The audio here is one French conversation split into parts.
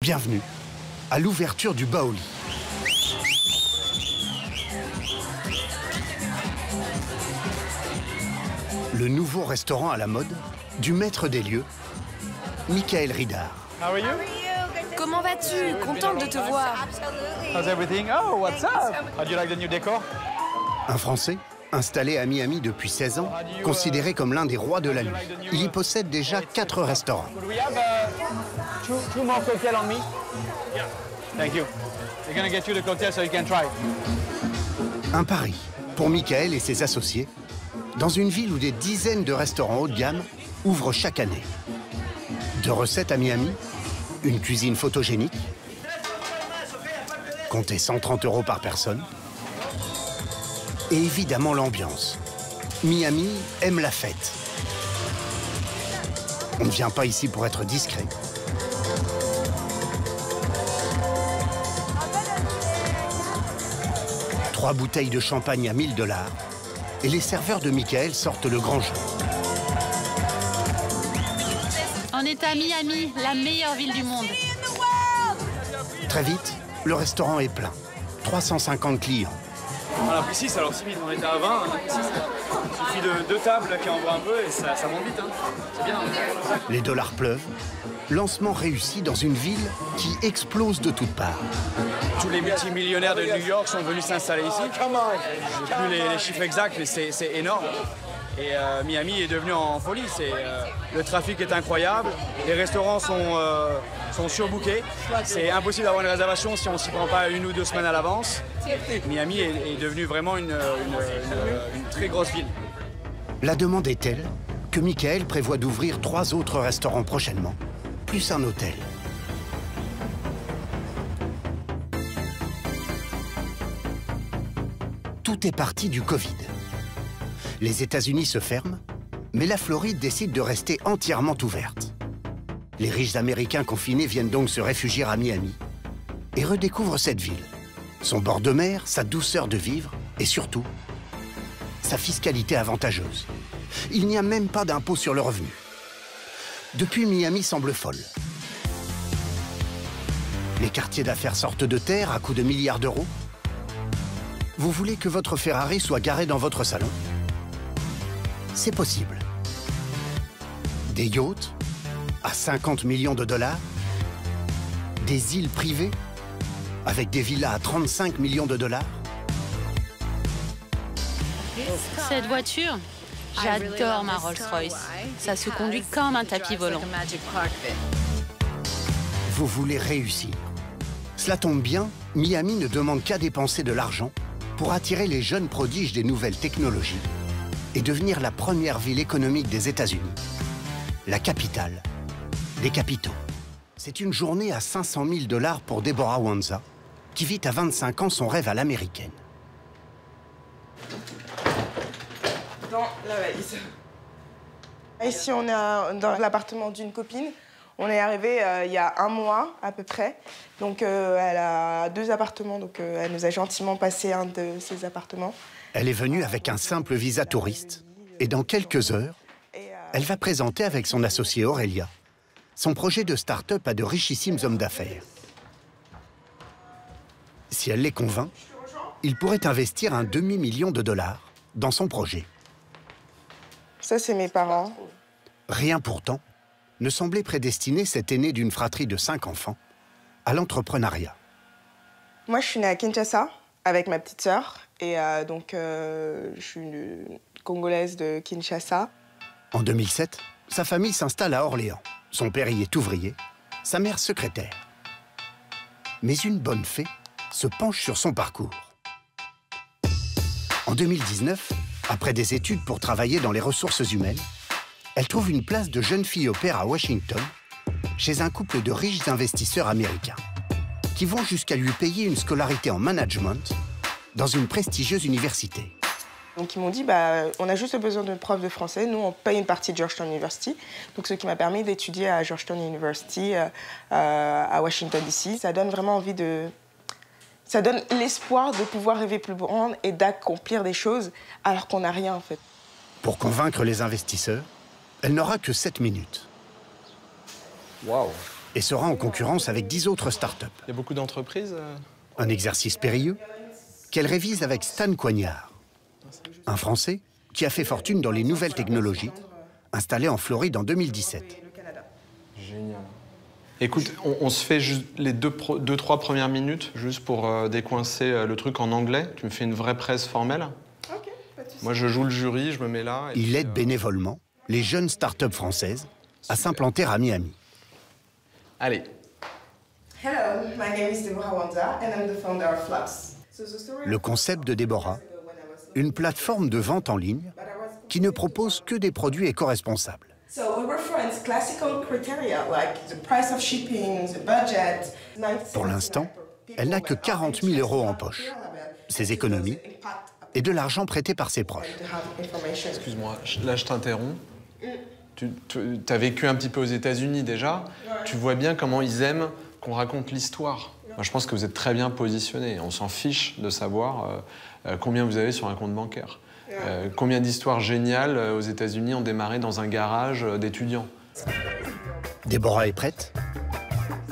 Bienvenue à l'ouverture du Baoli. Le nouveau restaurant à la mode du maître des lieux, Michael Ridard. Comment vas-tu? Contente de te voir. How's everything? Oh, what's up? How do you like the new decor? Un Français, installé à Miami depuis 16 ans, considéré comme l'un des rois de la nuit. Il y possède déjà 4 restaurants. Could we have two more cocktails on me? Yeah. Thank you. We're gonna get you the cocktail so you can try. Un pari pour Michael et ses associés, dans une ville où des dizaines de restaurants haut de gamme ouvrent chaque année. 2 recettes à Miami, une cuisine photogénique, comptez 130 € par personne, et évidemment l'ambiance. Miami aime la fête. On ne vient pas ici pour être discret. Trois bouteilles de champagne à 1 000 $, et les serveurs de Michael sortent le grand jeu. On est à Miami, la meilleure ville du monde. Très vite, le restaurant est plein. 350 clients. On a pris 6, alors si vite, on était à 20, on a pris 6. Il suffit de 2 tables qui envoient un peu et ça monte vite. Hein. C'est bien. Les dollars pleuvent. Lancement réussi dans une ville qui explose de toutes parts. Tous les multimillionnaires de New York sont venus s'installer ici. Je n'ai plus les chiffres exacts, mais c'est énorme. Et Miami est devenu en folie. Le trafic est incroyable, les restaurants sont surbookés. C'est impossible d'avoir une réservation si on ne s'y prend pas 1 ou 2 semaines à l'avance. Miami est devenu vraiment une très grosse ville. La demande est telle que Michael prévoit d'ouvrir 3 autres restaurants prochainement, plus un hôtel. Tout est parti du Covid. Les États-Unis se ferment, mais la Floride décide de rester entièrement ouverte. Les riches Américains confinés viennent donc se réfugier à Miami et redécouvrent cette ville, son bord de mer, sa douceur de vivre et surtout, sa fiscalité avantageuse. Il n'y a même pas d'impôt sur le revenu. Depuis, Miami semble folle. Les quartiers d'affaires sortent de terre à coups de milliards d'euros. Vous voulez que votre Ferrari soit garé dans votre salon? C'est possible. Des yachts à 50 millions $, des îles privées avec des villas à 35 millions $. Cette voiture, j'adore ma Rolls-Royce. Ça se conduit comme un tapis volant. Vous voulez réussir. Cela tombe bien, Miami ne demande qu'à dépenser de l'argent pour attirer les jeunes prodiges des nouvelles technologies et devenir la première ville économique des États-Unis, la capitale des capitaux. C'est une journée à 500 000 $ pour Deborah Wanza, qui vit à 25 ans son rêve à l'américaine. Dans la valise. Ici, on est dans l'appartement d'une copine. On est arrivé il y a 1 mois à peu près. Donc, elle a 2 appartements. Donc, elle nous a gentiment passé un de ses appartements. Elle est venue avec un simple visa touriste. Et dans quelques heures, elle va présenter avec son associée Aurélia son projet de start-up à de richissimes hommes d'affaires. Si elle les convainc, ils pourraient investir un demi-million de $, dans son projet. Ça, c'est mes parents. Rien pourtant ne semblait prédestiner cet aîné d'une fratrie de 5 enfants à l'entrepreneuriat. Moi, je suis née à Kinshasa avec ma petite sœur. Et donc, je suis une Congolaise de Kinshasa. En 2007, sa famille s'installe à Orléans. Son père y est ouvrier, sa mère secrétaire. Mais une bonne fée se penche sur son parcours. En 2019, après des études pour travailler dans les ressources humaines, elle trouve une place de jeune fille au pair à Washington, chez un couple de riches investisseurs américains, qui vont jusqu'à lui payer une scolarité en management dans une prestigieuse université. Donc ils m'ont dit, on a juste besoin d'une prof de français. Nous, on paye une partie de Georgetown University. Donc ce qui m'a permis d'étudier à Georgetown University, à Washington DC. Ça donne vraiment envie de... Ça donne l'espoir de pouvoir rêver plus grand et d'accomplir des choses alors qu'on n'a rien, en fait. Pour convaincre les investisseurs, elle n'aura que 7 minutes. Wow. et sera en concurrence avec 10 autres startups. Il y a beaucoup d'entreprises Un exercice périlleux qu'elle révise avec Stan Coignard, un Français qui a fait fortune dans les nouvelles technologies, installé en Floride en 2017. Génial. Écoute, on se fait juste les 2-3 premières minutes, juste pour décoincer le truc en anglais. Tu me fais une vraie presse formelle. Ok, pas de souci. Moi, je joue le jury, je me mets là. Il aide bénévolement les jeunes startups françaises à s'implanter à Miami. Allez. Hello, my name is Deborah Wanda and I'm the founder of Flaps. Le concept de Déborah, une plateforme de vente en ligne qui ne propose que des produits éco-responsables. Pour l'instant, elle n'a que 40 000 € en poche. Ses économies et de l'argent prêté par ses proches. Excuse-moi, là je t'interromps. Tu as vécu un petit peu aux États-Unis déjà. Tu vois bien comment ils aiment qu'on raconte l'histoire. Moi, je pense que vous êtes très bien positionnés. On s'en fiche de savoir combien vous avez sur un compte bancaire. Combien d'histoires géniales aux États-Unis ont démarré dans un garage d'étudiants. Déborah est prête.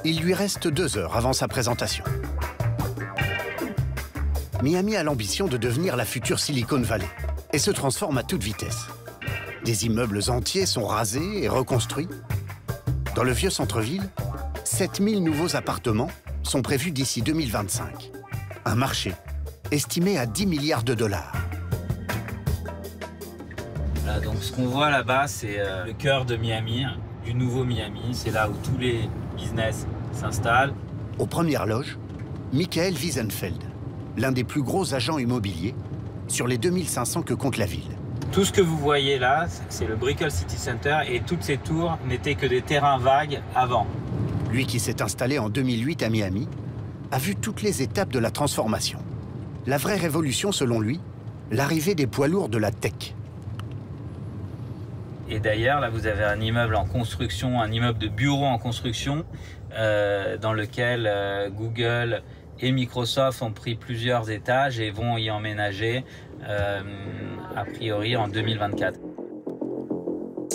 Il lui reste 2 heures avant sa présentation. Miami a l'ambition de devenir la future Silicon Valley et se transforme à toute vitesse. Des immeubles entiers sont rasés et reconstruits. Dans le vieux centre-ville, 7000 nouveaux appartements sont prévus d'ici 2025. Un marché estimé à 10 milliards $. Voilà, donc ce qu'on voit là-bas, c'est le cœur de Miami, du nouveau Miami. C'est là où tous les business s'installent. Aux premières loges, Michael Wiesenfeld, l'un des plus gros agents immobiliers sur les 2500 que compte la ville. Tout ce que vous voyez là, c'est le Brickell City Center et toutes ces tours n'étaient que des terrains vagues avant. Lui qui s'est installé en 2008 à Miami, a vu toutes les étapes de la transformation. La vraie révolution, selon lui, l'arrivée des poids lourds de la tech. Et d'ailleurs, là, vous avez un immeuble en construction, un immeuble de bureaux en construction, dans lequel Google et Microsoft ont pris plusieurs étages et vont y emménager, a priori, en 2024.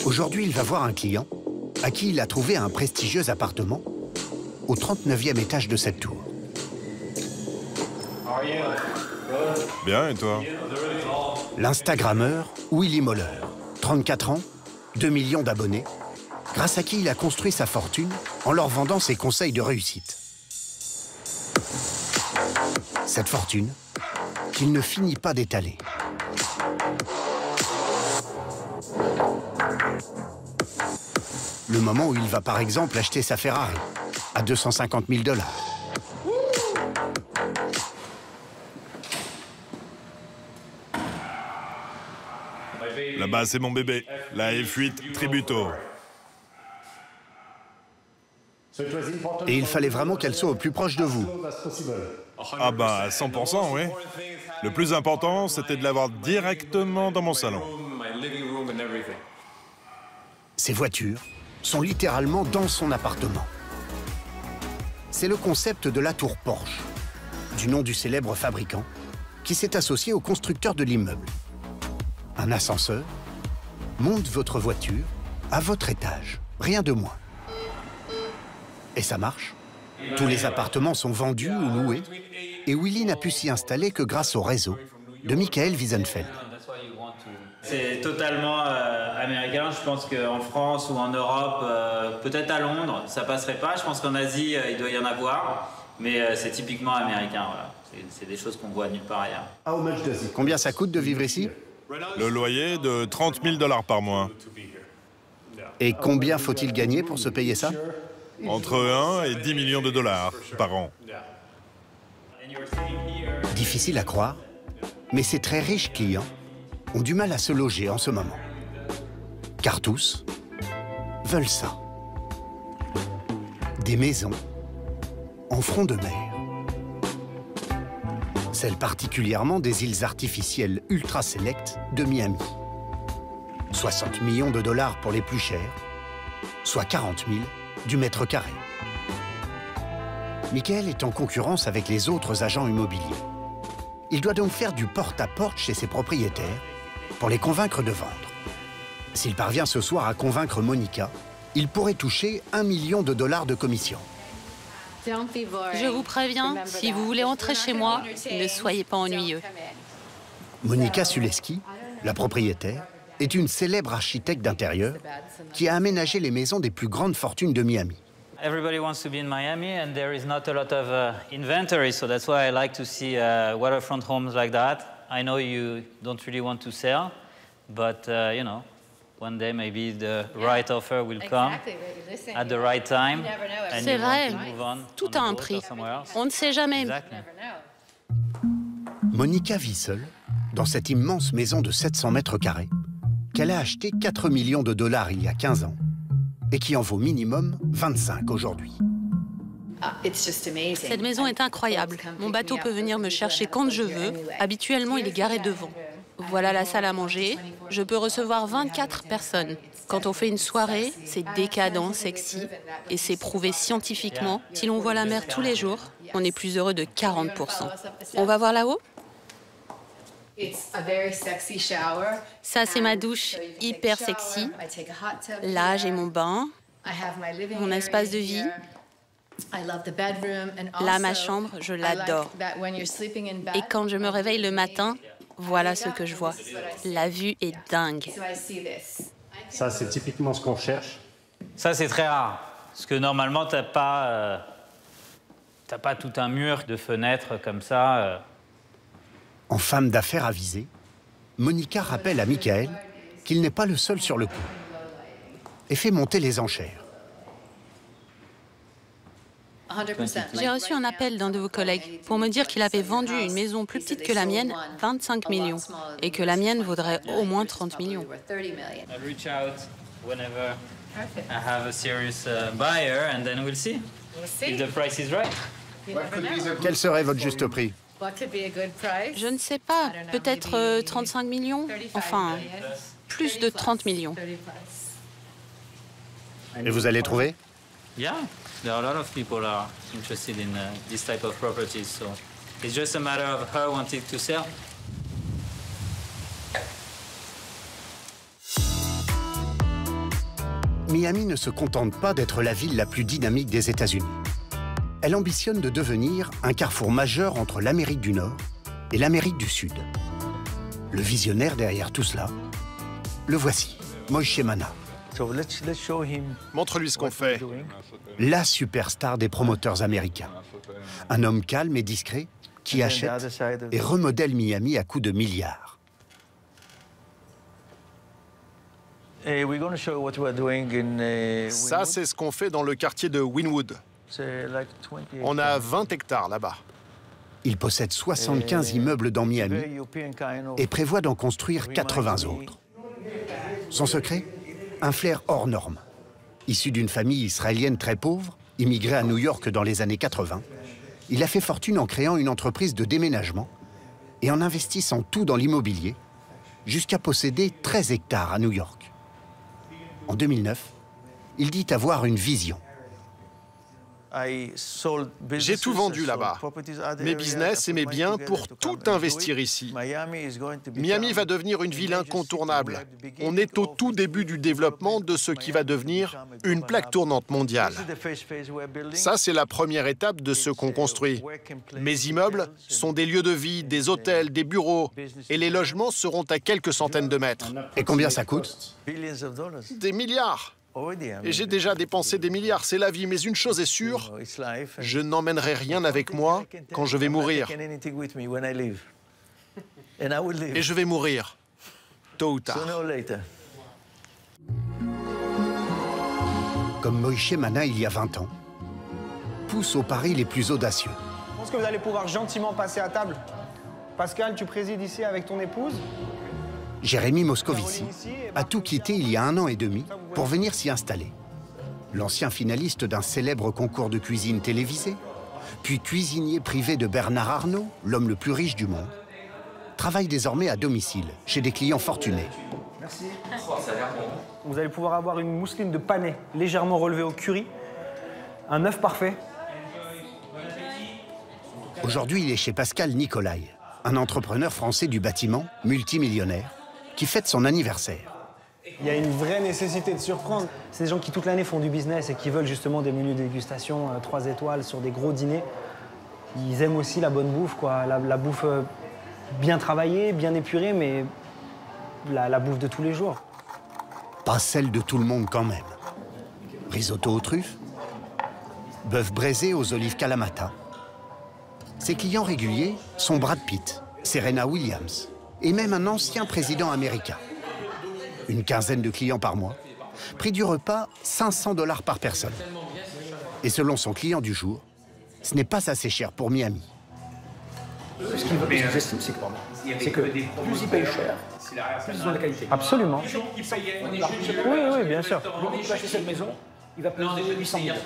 Aujourd'hui, il va voir un client à qui il a trouvé un prestigieux appartement au 39e étage de cette tour. Bien, et toi? L'Instagrammeur Willy Moller, 34 ans, 2 millions d'abonnés, grâce à qui il a construit sa fortune en leur vendant ses conseils de réussite. Cette fortune qu'il ne finit pas d'étaler. Le moment où il va par exemple acheter sa Ferrari à 250 000 $. Là-bas, c'est mon bébé. La F8 Tributo. Et il fallait vraiment qu'elle soit au plus proche de vous. Ah bah, à 100%, oui. Le plus important, c'était de l'avoir directement dans mon salon. Ces voitures sont littéralement dans son appartement. C'est le concept de la tour Porsche, du nom du célèbre fabricant, qui s'est associé au constructeur de l'immeuble. Un ascenseur monte votre voiture à votre étage, rien de moins. Et ça marche. Tous les appartements sont vendus ou loués, et Willy n'a pu s'y installer que grâce au réseau de Michael Wiesenfeld. C'est totalement américain. Je pense qu'en France ou en Europe, peut-être à Londres, ça passerait pas. Je pense qu'en Asie, il doit y en avoir. Mais c'est typiquement américain. Voilà. C'est des choses qu'on voit nulle part ailleurs. Combien ça coûte de vivre ici? Le loyer de 30 000 $ par mois. Et combien faut-il gagner pour se payer ça? Entre 1 et 10 millions de dollars par an. Difficile à croire, mais ces très riches clients ont du mal à se loger en ce moment. Car tous veulent ça. Des maisons en front de mer. Celles particulièrement des îles artificielles ultra sélectes de Miami. 60 millions de dollars pour les plus chers, soit 40 000 du mètre carré. Michael est en concurrence avec les autres agents immobiliers. Il doit donc faire du porte-à-porte chez ses propriétaires pour les convaincre de vendre. S'il parvient ce soir à convaincre Monica, il pourrait toucher $1 million de commission. Je vous préviens, si vous voulez entrer chez moi, ne soyez pas ennuyeux. Monica Suleski, la propriétaire, est une célèbre architecte d'intérieur qui a aménagé les maisons des plus grandes fortunes de Miami. Everybody wants to be in Miami, and there is not a lot of inventory, so that's why I like to see waterfront homes like that. I know you don't really want to sell, but you know, one day maybe the right offer will come at the right time. C'est vrai, tout a un prix. On ne sait jamais. Monica vit seule dans cette immense maison de 700 mètres carrés qu'elle a achetée $4 millions il y a 15 ans et qui en vaut minimum 25 aujourd'hui. Cette maison est incroyable. Mon bateau peut venir me chercher quand je veux. Habituellement, il est garé devant. Voilà la salle à manger. Je peux recevoir 24 personnes. Quand on fait une soirée, c'est décadent, sexy, et c'est prouvé scientifiquement. Si l'on voit la mer tous les jours, on est plus heureux de 40%. On va voir là-haut ? Ça, c'est ma douche, hyper sexy. Là, j'ai mon bain, mon espace de vie. Là, ma chambre, je l'adore. Et quand je me réveille le matin, voilà ce que je vois. La vue est dingue. Ça, c'est typiquement ce qu'on cherche. Ça, c'est très rare. Parce que normalement, t'as pas tout un mur de fenêtres comme ça. En femme d'affaires avisée, Monica rappelle à Michael qu'il n'est pas le seul sur le coup et fait monter les enchères. J'ai reçu un appel d'un de vos collègues pour me dire qu'il avait vendu une maison plus petite que la mienne, 25 millions, et que la mienne vaudrait au moins 30 millions. Quel serait votre juste prix? Je ne sais pas, peut-être 35 millions, enfin, plus de 30 millions. Et vous allez trouver? Yeah, there are a lot of people are interested in this type of properties, so it's just a matter of her wanting to sell. Miami ne se contente pas d'être la ville la plus dynamique des États-Unis. Elle ambitionne de devenir un carrefour majeur entre l'Amérique du Nord et l'Amérique du Sud. Le visionnaire derrière tout cela, le voici, Moïse Mana. Montre-lui ce qu'on fait. La superstar des promoteurs américains. Un homme calme et discret qui achète et remodèle Miami à coups de milliards. Ça, c'est ce qu'on fait dans le quartier de Wynwood. On a 20 hectares là-bas. Il possède 75 immeubles dans Miami et prévoit d'en construire 80 autres. Son secret? Un flair hors norme. Issu d'une famille israélienne très pauvre, immigré à New York dans les années 80, il a fait fortune en créant une entreprise de déménagement et en investissant tout dans l'immobilier, jusqu'à posséder 13 hectares à New York. En 2009, il dit avoir une vision. J'ai tout vendu là-bas, mes business et mes biens pour tout investir ici. Miami va devenir une ville incontournable. On est au tout début du développement de ce qui va devenir une plaque tournante mondiale. Ça, c'est la première étape de ce qu'on construit. Mes immeubles sont des lieux de vie, des hôtels, des bureaux, et les logements seront à quelques centaines de mètres. Et combien ça coûte? Des milliards. Et j'ai déjà dépensé des milliards, c'est la vie. Mais une chose est sûre, je n'emmènerai rien avec moi quand je vais mourir. Et je vais mourir, tôt ou tard. Comme Moïse Mana il y a 20 ans, pousse aux paris les plus audacieux. Je pense que vous allez pouvoir gentiment passer à table. Pascal, tu présides ici avec ton épouse. Jérémy Moscovici a tout quitté il y a 1 an et demi pour venir s'y installer. L'ancien finaliste d'un célèbre concours de cuisine télévisé, puis cuisinier privé de Bernard Arnault, l'homme le plus riche du monde, travaille désormais à domicile, chez des clients fortunés. Merci. Vous allez pouvoir avoir une mousseline de panais légèrement relevée au curry, un œuf parfait. Aujourd'hui, il est chez Pascal Nicolai, un entrepreneur français du bâtiment, multimillionnaire, qui fête son anniversaire. Il y a une vraie nécessité de surprendre. C'est des gens qui toute l'année font du business et qui veulent justement des menus de dégustation 3 étoiles sur des gros dîners. Ils aiment aussi la bonne bouffe, quoi. La bouffe bien travaillée, bien épurée, mais la bouffe de tous les jours. Pas celle de tout le monde quand même. Risotto aux truffes, bœuf braisé aux olives Kalamata. Ses clients réguliers sont Brad Pitt, Serena Williams et même un ancien président américain. Une quinzaine de clients par mois. Prix du repas, 500 $ par personne. Et selon son client du jour, ce n'est pas assez cher pour Miami. Ce qu'ils estiment, c'est que plus ils payent cher, plus ils ont de la qualité. Absolument. Oui, bien sûr. Il va acheter cette maison, il va payer 800 000 €.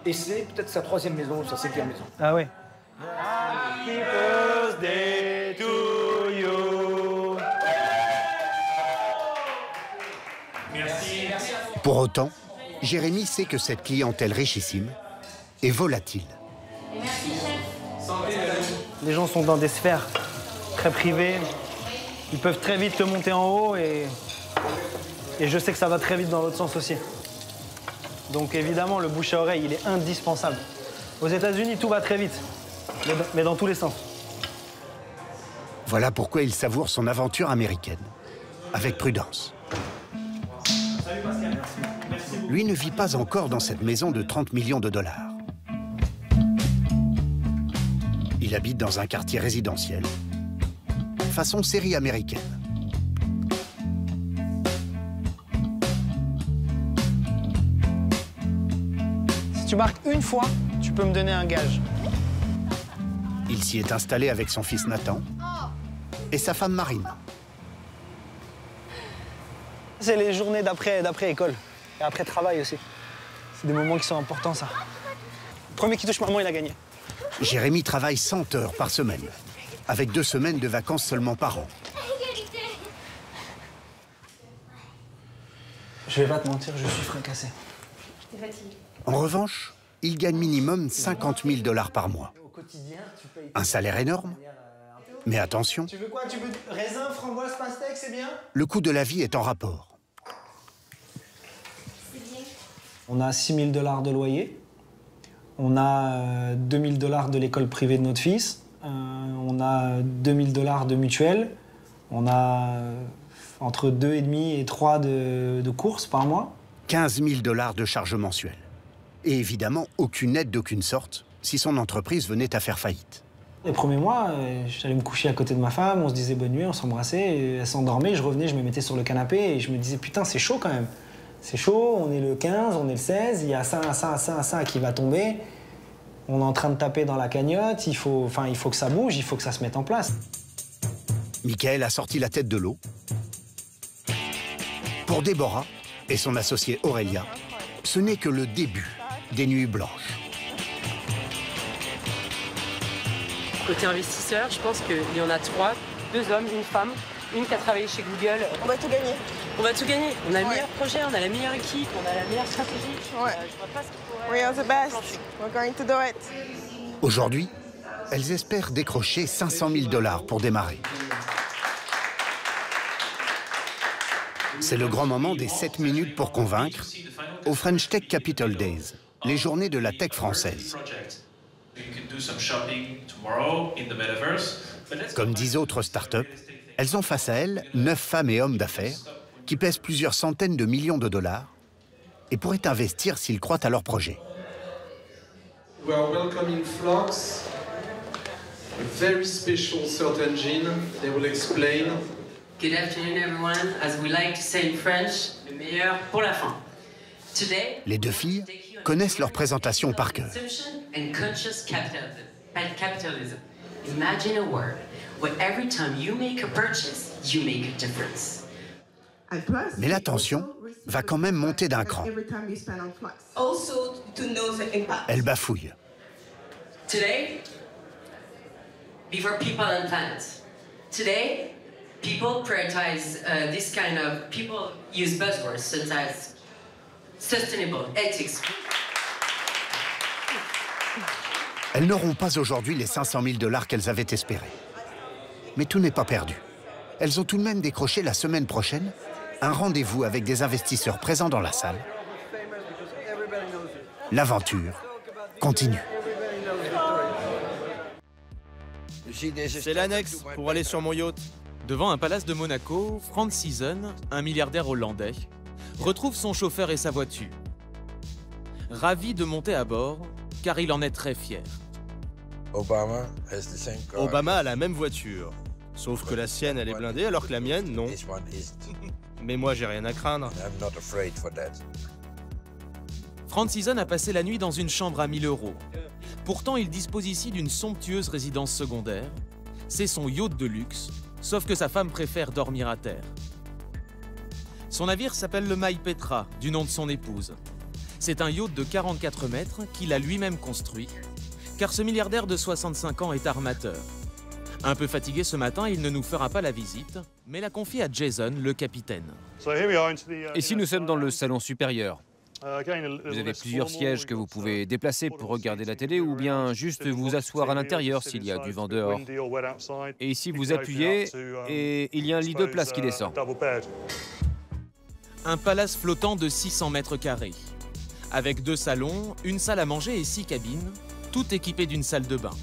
Et c'est peut-être sa 3e maison ou sa 5e maison. Ah ouais. Happy birthday to you. Merci. Pour autant, Jérémy sait que cette clientèle richissime est volatile. Les gens sont dans des sphères très privées. Ils peuvent très vite te monter en haut et je sais que ça va très vite dans l'autre sens aussi. Donc évidemment, le bouche à oreille, il est indispensable. Aux États-Unis, tout va très vite, mais dans tous les sens. Voilà pourquoi il savoure son aventure américaine, avec prudence. Lui ne vit pas encore dans cette maison de 30 millions de $. Il habite dans un quartier résidentiel, façon série américaine. Si tu marques une fois, tu peux me donner un gage. Il s'y est installé avec son fils Nathan et sa femme Marine. C'est les journées d'après école et après travail aussi. C'est des moments qui sont importants, ça. Le premier qui touche maman, il a gagné. Jérémy travaille 100 heures par semaine, avec 2 semaines de vacances seulement par an. Je vais pas te mentir, je suis fracassé. En revanche, il gagne minimum 50 000 $ par mois. Un salaire énorme, mais attention, Tu veux quoi? Tu veux raisin, framboise, pastèque, c'est bien? le coût de la vie est en rapport. On a 6 000 $ de loyer. On a 2 000 $ de l'école privée de notre fils. On a 2 000 $ de mutuelle. On a entre 2,5 et 3 de courses par mois. 15 000 $ de charges mensuelles. Et évidemment, aucune aide d'aucune sorte si son entreprise venait à faire faillite. Les premiers mois, j'allais me coucher à côté de ma femme, on se disait bonne nuit, on s'embrassait, elle s'endormait, je revenais, je me mettais sur le canapé et je me disais putain, c'est chaud quand même. C'est chaud, on est le 15, on est le 16, il y a ça qui va tomber. On est en train de taper dans la cagnotte, il faut que ça bouge, il faut que ça se mette en place. Michael a sorti la tête de l'eau. Pour Déborah et son associée Aurélia, ce n'est que le début des nuits blanches. Côté investisseur, je pense qu'il y en a 3, 2 hommes, une femme, une qui a travaillé chez Google. On va tout gagner. On va tout gagner. On a le meilleur projet, on a la meilleure équipe, on a la meilleure stratégie. Ouais. Je vois pas ce qu'il pourrait... We are the best. We're going to do it. Aujourd'hui, elles espèrent décrocher 500 000 $ pour démarrer. C'est le grand moment des 7 minutes pour convaincre au French Tech Capital Days, les journées de la tech française. Comme 10 autres startups, elles ont face à elles 9 femmes et hommes d'affaires qui pèsent plusieurs centaines de millions de $ et pourraient investir s'ils croient à leur projet. We are welcoming Flux, a very special search engine. They will explain. Good afternoon everyone. As we like to say in French, le meilleur pour la fin. Today, Les 2 filles connaissent leur présentation par cœur. and conscious capitalism. Imagine a world where every time you make a purchase, you make a difference. Mais la tension va quand même monter d'un cran. Elle bafouille. Today, before people and planet. Today, people prioritize this kind of, people use buzzwords such as sustainable, ethics. Elles n'auront pas aujourd'hui les 500 000 $ qu'elles avaient espérés. Mais tout n'est pas perdu. Elles ont tout de même décroché la semaine prochaine un rendez-vous avec des investisseurs présents dans la salle. L'aventure continue. C'est l'annexe pour aller sur mon yacht. Devant un palace de Monaco, Frans Siesen, un milliardaire hollandais, retrouve son chauffeur et sa voiture. Ravi de monter à bord, car il en est très fier. Obama a la même voiture, sauf que la sienne, elle est blindée, alors que la mienne, non. Mais moi, j'ai rien à craindre. Frans Siesen a passé la nuit dans une chambre à 1000 €. Pourtant, il dispose ici d'une somptueuse résidence secondaire. C'est son yacht de luxe, sauf que sa femme préfère dormir à terre. Son navire s'appelle le Mai Petra, du nom de son épouse. C'est un yacht de 44 mètres qu'il a lui-même construit, car ce milliardaire de 65 ans est armateur. Un peu fatigué ce matin, il ne nous fera pas la visite, mais l'a confié à Jason, le capitaine. Ici, nous sommes dans le salon supérieur. Vous avez plusieurs sièges que vous pouvez déplacer pour regarder la télé ou bien juste vous asseoir à l'intérieur s'il y a du vent dehors. Et ici, vous appuyez et il y a un lit de place qui descend. Un palace flottant de 600 mètres carrés, avec 2 salons, une salle à manger et 6 cabines, tout équipées d'une salle de bain.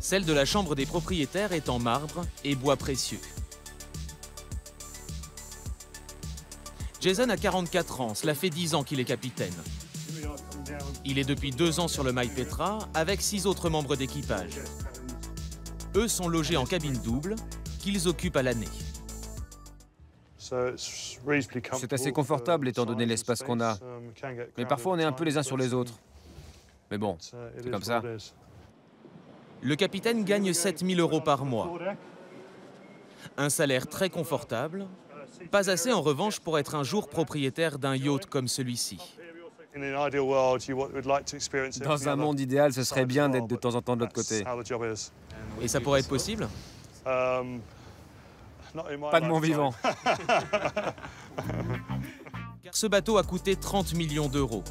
Celle de la chambre des propriétaires est en marbre et bois précieux. Jason a 44 ans, cela fait 10 ans qu'il est capitaine. Il est depuis 2 ans sur le Mai Petra avec 6 autres membres d'équipage. Eux sont logés en cabine double qu'ils occupent à l'année. C'est assez confortable étant donné l'espace qu'on a. Mais parfois on est un peu les uns sur les autres. Mais bon, c'est comme ça. Le capitaine gagne 7000 € par mois. Un salaire très confortable, pas assez en revanche pour être un jour propriétaire d'un yacht comme celui-ci. Dans un monde idéal, ce serait bien d'être de temps en temps de l'autre côté. Et ça pourrait être possible? Pas de mon vivant. Ce bateau a coûté 30 millions d'euros,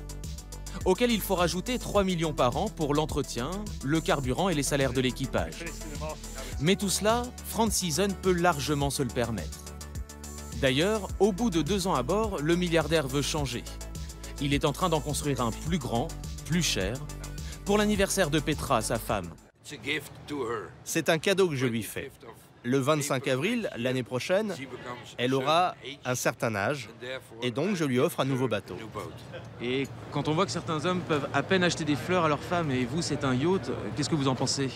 auquel il faut rajouter 3 millions par an pour l'entretien, le carburant et les salaires de l'équipage. Mais tout cela, Frans Siesen peut largement se le permettre. D'ailleurs, au bout de 2 ans à bord, le milliardaire veut changer. Il est en train d'en construire un plus grand, plus cher, pour l'anniversaire de Petra, sa femme. C'est un cadeau que je lui fais. Le 25 avril, l'année prochaine, elle aura un certain âge, et donc je lui offre un nouveau bateau. Et quand on voit que certains hommes peuvent à peine acheter des fleurs à leur femme, et vous, c'est un yacht, qu'est-ce que vous en pensez?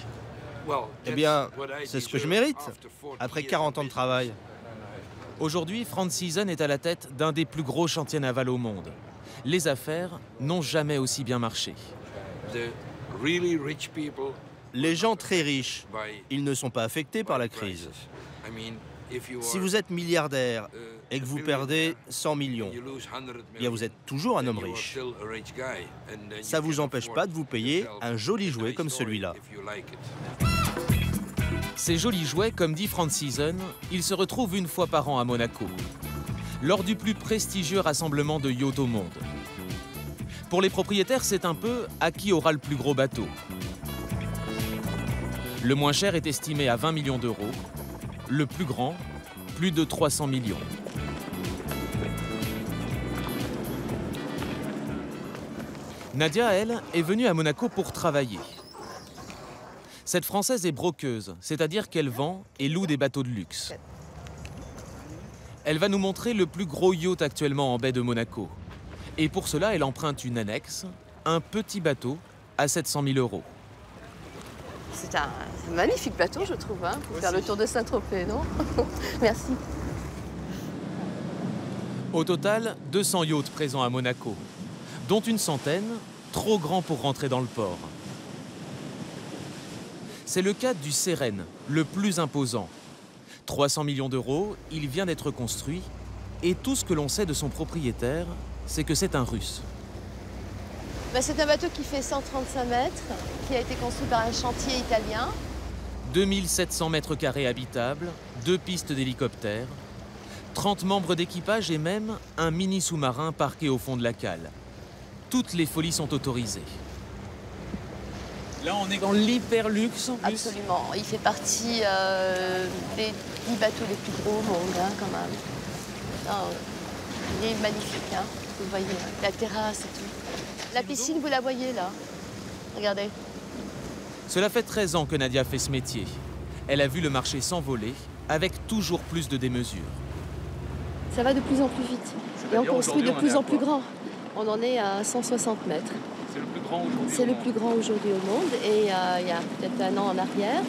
Eh bien, c'est ce que je mérite, après 40 ans de travail. Aujourd'hui, Frans Siesen est à la tête d'un des plus gros chantiers navals au monde. Les affaires n'ont jamais aussi bien marché. Les gens très riches, ils ne sont pas affectés par la crise. Si vous êtes milliardaire et que vous perdez 100 millions, eh bien vous êtes toujours un homme riche. Ça ne vous empêche pas de vous payer un joli jouet comme celui-là. Ces jolis jouets, comme dit Frans Siesen, ils se retrouvent une fois par an à Monaco, lors du plus prestigieux rassemblement de yachts au monde. Pour les propriétaires, c'est un peu à qui aura le plus gros bateau. Le moins cher est estimé à 20 millions d'euros, le plus grand, plus de 300 millions. Nadia, elle, est venue à Monaco pour travailler. Cette Française est brokeuse, c'est-à-dire qu'elle vend et loue des bateaux de luxe. Elle va nous montrer le plus gros yacht actuellement en baie de Monaco. Et pour cela, elle emprunte une annexe, un petit bateau à 700 000 €. C'est un magnifique bateau, je trouve, hein, pour faire le tour de Saint-Tropez, non? Merci. Au total, 200 yachts présents à Monaco, dont une centaine trop grands pour rentrer dans le port. C'est le cas du Sérène, le plus imposant. 300 millions d'euros, il vient d'être construit, et tout ce que l'on sait de son propriétaire, c'est que c'est un Russe. C'est un bateau qui fait 135 mètres, qui a été construit par un chantier italien. 2700 mètres carrés habitables, 2 pistes d'hélicoptères, 30 membres d'équipage et même un mini sous-marin parqué au fond de la cale. Toutes les folies sont autorisées. Là, on est dans l'hyper luxe en plus. Absolument. Il fait partie des 10 bateaux les plus gros au monde, hein, quand même. Non, il est magnifique, hein. Vous voyez, la terrasse et tout. La piscine, vous la voyez là. Regardez. Cela fait 13 ans que Nadia fait ce métier. Elle a vu le marché s'envoler, avec toujours plus de démesures. Ça va de plus en plus vite. Et on construit de plus en plus grand. On en est à 160 mètres. C'est le plus grand aujourd'hui. C'est le plus grand aujourd'hui au monde. Et il y a peut-être un an en arrière,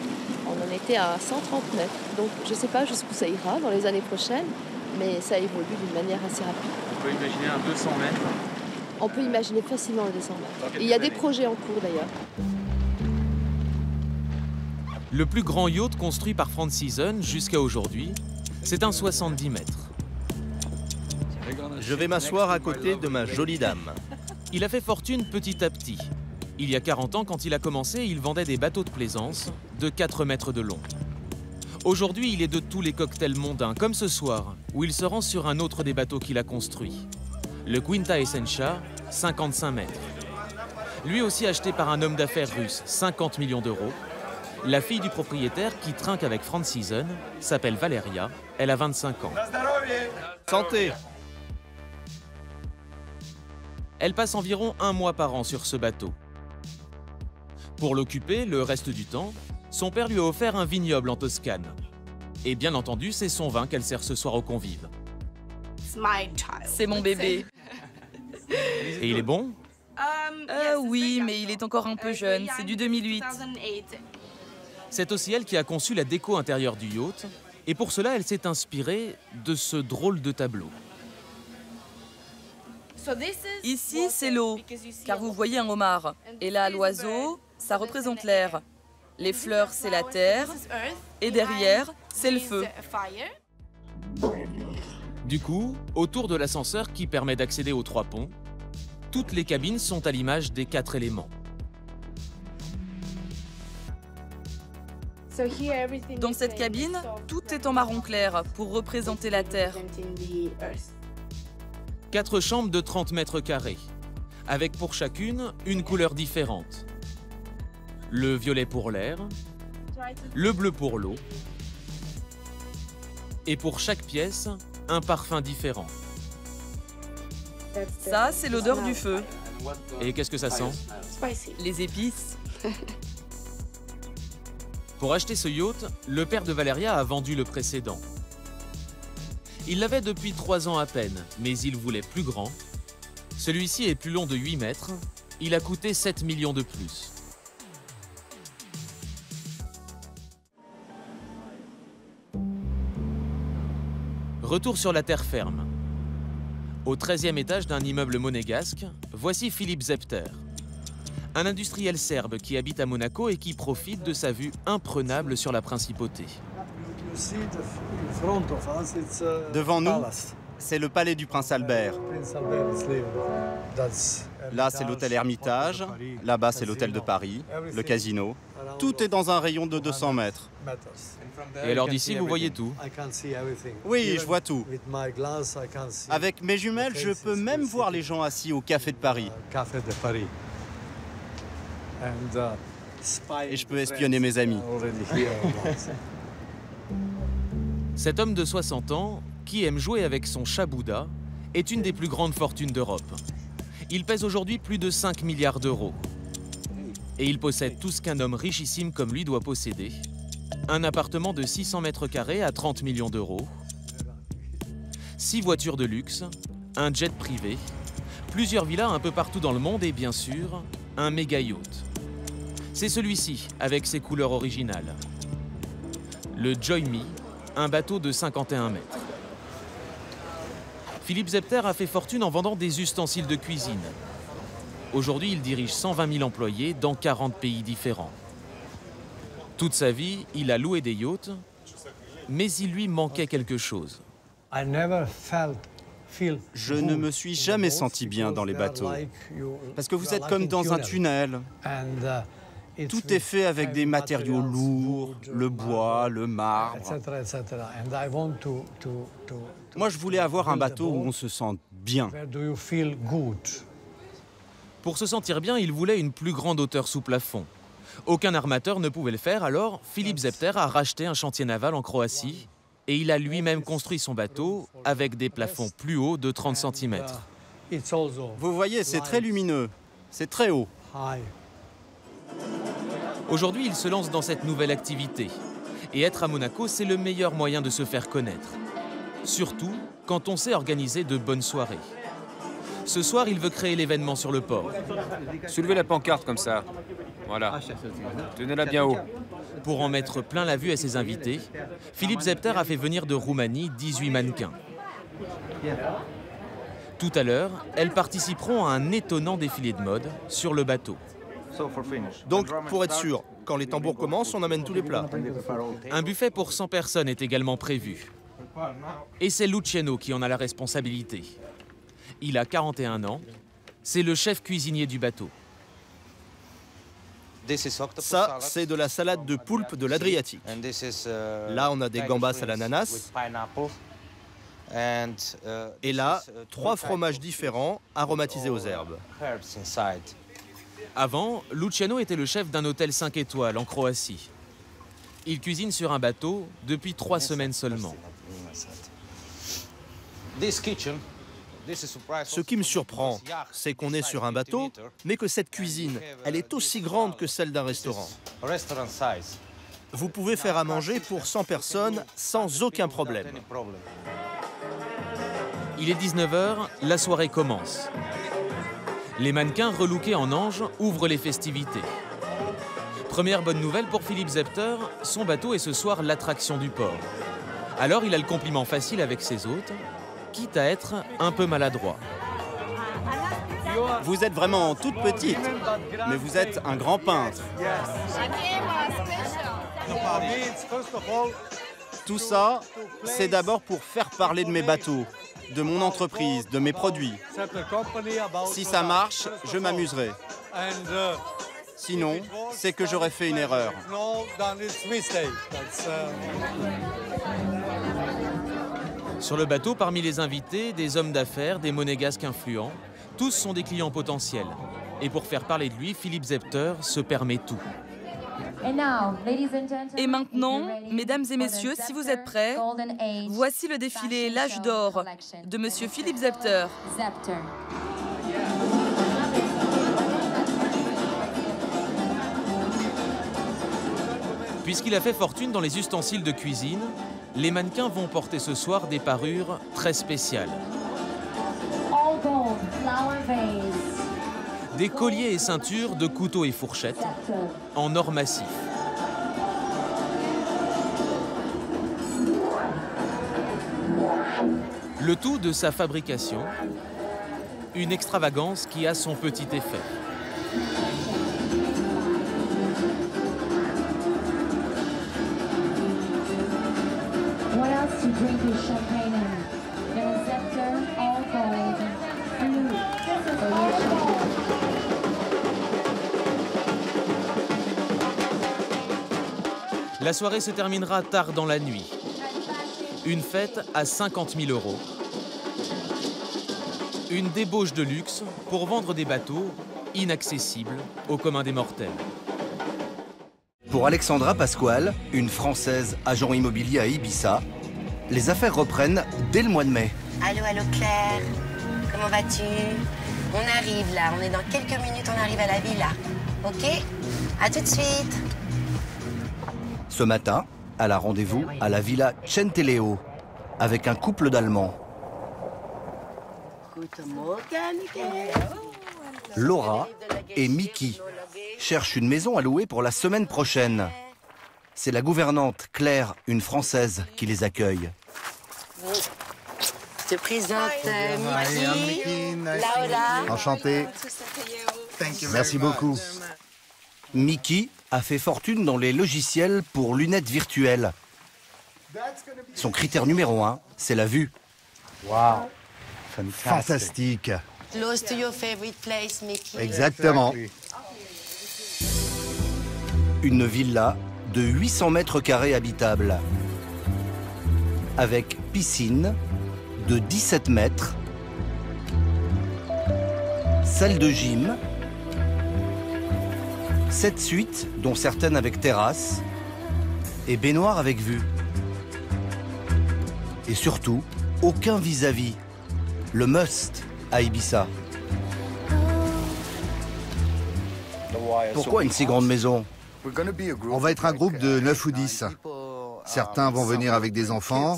on en était à 130 mètres. Donc je ne sais pas jusqu'où ça ira dans les années prochaines, mais ça évolue d'une manière assez rapide. On peut imaginer un 200 mètres. On peut imaginer facilement un 200 mètres. Et il y a des projets en cours d'ailleurs. Le plus grand yacht construit par Francison jusqu'à aujourd'hui, c'est un 70 mètres. Je vais m'asseoir à côté de ma jolie dame. Il a fait fortune petit à petit. Il y a 40 ans, quand il a commencé, il vendait des bateaux de plaisance de 4 mètres de long. Aujourd'hui, il est de tous les cocktails mondains, comme ce soir, où il se rend sur un autre des bateaux qu'il a construit. Le Quinta Essentia, 55 mètres. Lui aussi acheté par un homme d'affaires russe, 50 millions d'euros. La fille du propriétaire, qui trinque avec Francison, s'appelle Valeria. Elle a 25 ans. Santé! Elle passe environ 1 mois par an sur ce bateau. Pour l'occuper, le reste du temps, son père lui a offert un vignoble en Toscane. Et bien entendu, c'est son vin qu'elle sert ce soir aux convives. C'est mon bébé. Et il est bon? Oui, mais il est encore un peu jeune. C'est du 2008. C'est aussi elle qui a conçu la déco intérieure du yacht. Et pour cela, elle s'est inspirée de ce drôle de tableau. Ici, c'est l'eau, car vous voyez un homard. Et là, l'oiseau, ça représente l'air. Les fleurs, c'est la terre. Et derrière, c'est le feu. Du coup, autour de l'ascenseur qui permet d'accéder aux 3 ponts, toutes les cabines sont à l'image des 4 éléments. Dans cette cabine, tout est en marron clair pour représenter la terre. 4 chambres de 30 mètres carrés, avec pour chacune une couleur différente. Le violet pour l'air, le bleu pour l'eau, et pour chaque pièce, un parfum différent. Ça, c'est l'odeur du feu. Et qu'est-ce que ça sent? Les épices. Pour acheter ce yacht, le père de Valeria a vendu le précédent. Il l'avait depuis 3 ans à peine, mais il voulait plus grand. Celui-ci est plus long de 8 mètres. Il a coûté 7 millions de plus. Retour sur la terre ferme. Au 13e étage d'un immeuble monégasque, voici Philippe Zepter. Un industriel serbe qui habite à Monaco et qui profite de sa vue imprenable sur la principauté. Devant nous, c'est le palais du prince Albert. Là, c'est l'hôtel Hermitage. Là-bas, c'est l'hôtel de Paris, le casino. Tout est dans un rayon de 200 mètres. Et alors d'ici, vous voyez tout? Oui, je vois tout. Avec mes jumelles, je peux même voir les gens assis au café de Paris. Et je peux espionner mes amis. Cet homme de 60 ans, qui aime jouer avec son chat Bouddha, est une des plus grandes fortunes d'Europe. Il pèse aujourd'hui plus de 5 milliards d'euros. Et il possède tout ce qu'un homme richissime comme lui doit posséder. Un appartement de 600 mètres carrés à 30 millions d'euros, 6 voitures de luxe, un jet privé, plusieurs villas un peu partout dans le monde et bien sûr, un méga yacht. C'est celui-ci, avec ses couleurs originales. Le Joy Me, un bateau de 51 mètres. Philippe Zepter a fait fortune en vendant des ustensiles de cuisine. Aujourd'hui, il dirige 120 000 employés dans 40 pays différents. Toute sa vie, il a loué des yachts, mais il lui manquait quelque chose. Je ne me suis jamais senti bien dans les bateaux, parce que vous êtes comme dans un tunnel. Tout est fait avec des matériaux lourds, le bois, le marbre. Moi, je voulais avoir un bateau où on se sente bien. Pour se sentir bien, il voulait une plus grande hauteur sous plafond. Aucun armateur ne pouvait le faire, alors Philippe Zepter a racheté un chantier naval en Croatie Et il a lui-même construit son bateau avec des plafonds plus hauts de 30 cm. Vous voyez, c'est très lumineux, c'est très haut. Aujourd'hui, il se lance dans cette nouvelle activité. Et être à Monaco, c'est le meilleur moyen de se faire connaître. Surtout quand on sait organiser de bonnes soirées. Ce soir, il veut créer l'événement sur le port. Soulevez la pancarte comme ça. Voilà. Tenez-la bien haut. Pour en mettre plein la vue à ses invités, Philippe Zepter a fait venir de Roumanie 18 mannequins. Tout à l'heure, elles participeront à un étonnant défilé de mode sur le bateau. Donc, pour être sûr, quand les tambours commencent, on amène tous les plats. Un buffet pour 100 personnes est également prévu. Et c'est Luciano qui en a la responsabilité. Il a 41 ans. C'est le chef cuisinier du bateau. Ça, c'est de la salade de poulpe de l'Adriatique. Là, on a des gambas à l'ananas. Et là, 3 fromages différents aromatisés aux herbes. Avant, Luciano était le chef d'un hôtel 5 étoiles en Croatie. Il cuisine sur un bateau depuis 3 semaines seulement. Ce qui me surprend, c'est qu'on est sur un bateau, mais que cette cuisine, elle est aussi grande que celle d'un restaurant. Vous pouvez faire à manger pour 100 personnes sans aucun problème. Il est 19 h, la soirée commence. Les mannequins relookés en anges ouvrent les festivités. Première bonne nouvelle pour Philippe Zepter, son bateau est ce soir l'attraction du port. Alors il a le compliment facile avec ses hôtes, quitte à être un peu maladroit. Vous êtes vraiment toute petite, mais vous êtes un grand peintre. Tout ça, c'est d'abord pour faire parler de mes bateaux, de mon entreprise, de mes produits. Si ça marche, je m'amuserai. Sinon, c'est que j'aurais fait une erreur. Sur le bateau, parmi les invités, des hommes d'affaires, des monégasques influents, tous sont des clients potentiels. Et pour faire parler de lui, Philippe Zepter se permet tout. Et maintenant, mesdames et messieurs, si vous êtes prêts, voici le défilé L'âge d'or de Monsieur Philippe Zepter. Puisqu'il a fait fortune dans les ustensiles de cuisine, les mannequins vont porter ce soir des parures très spéciales. Des colliers et ceintures de couteaux et fourchettes en or massif. Le tout de sa fabrication, une extravagance qui a son petit effet. La soirée se terminera tard dans la nuit. Une fête à 50 000 €. Une débauche de luxe pour vendre des bateaux inaccessibles au commun des mortels. Pour Alexandra Pasquale, une Française agent immobilier à Ibiza, les affaires reprennent dès le mois de mai. Allô, allô Claire, comment vas-tu? On arrive là, on est dans quelques minutes, on arrive à la villa. Ok? À tout de suite. Ce matin, elle a rendez-vous à la villa Centeleo avec un couple d'Allemands. Laura et Mickey cherchent une maison à louer pour la semaine prochaine. C'est la gouvernante Claire, une Française, qui les accueille. Je te présente Mickey, Laura. Enchanté. Merci beaucoup. Mickey a fait fortune dans les logiciels pour lunettes virtuelles. Son critère numéro 1, c'est la vue. Wow. Fantastique. Close to your favorite place, Mickey. Exactement. Une villa de 800 mètres carrés habitable, avec piscine de 17 mètres, salle de gym, 7 suites, dont certaines avec terrasse, et baignoire avec vue. Et surtout, aucun vis-à-vis. Le must à Ibiza. Pourquoi une si grande maison? On va être un groupe de 9 ou 10. Certains vont venir avec des enfants.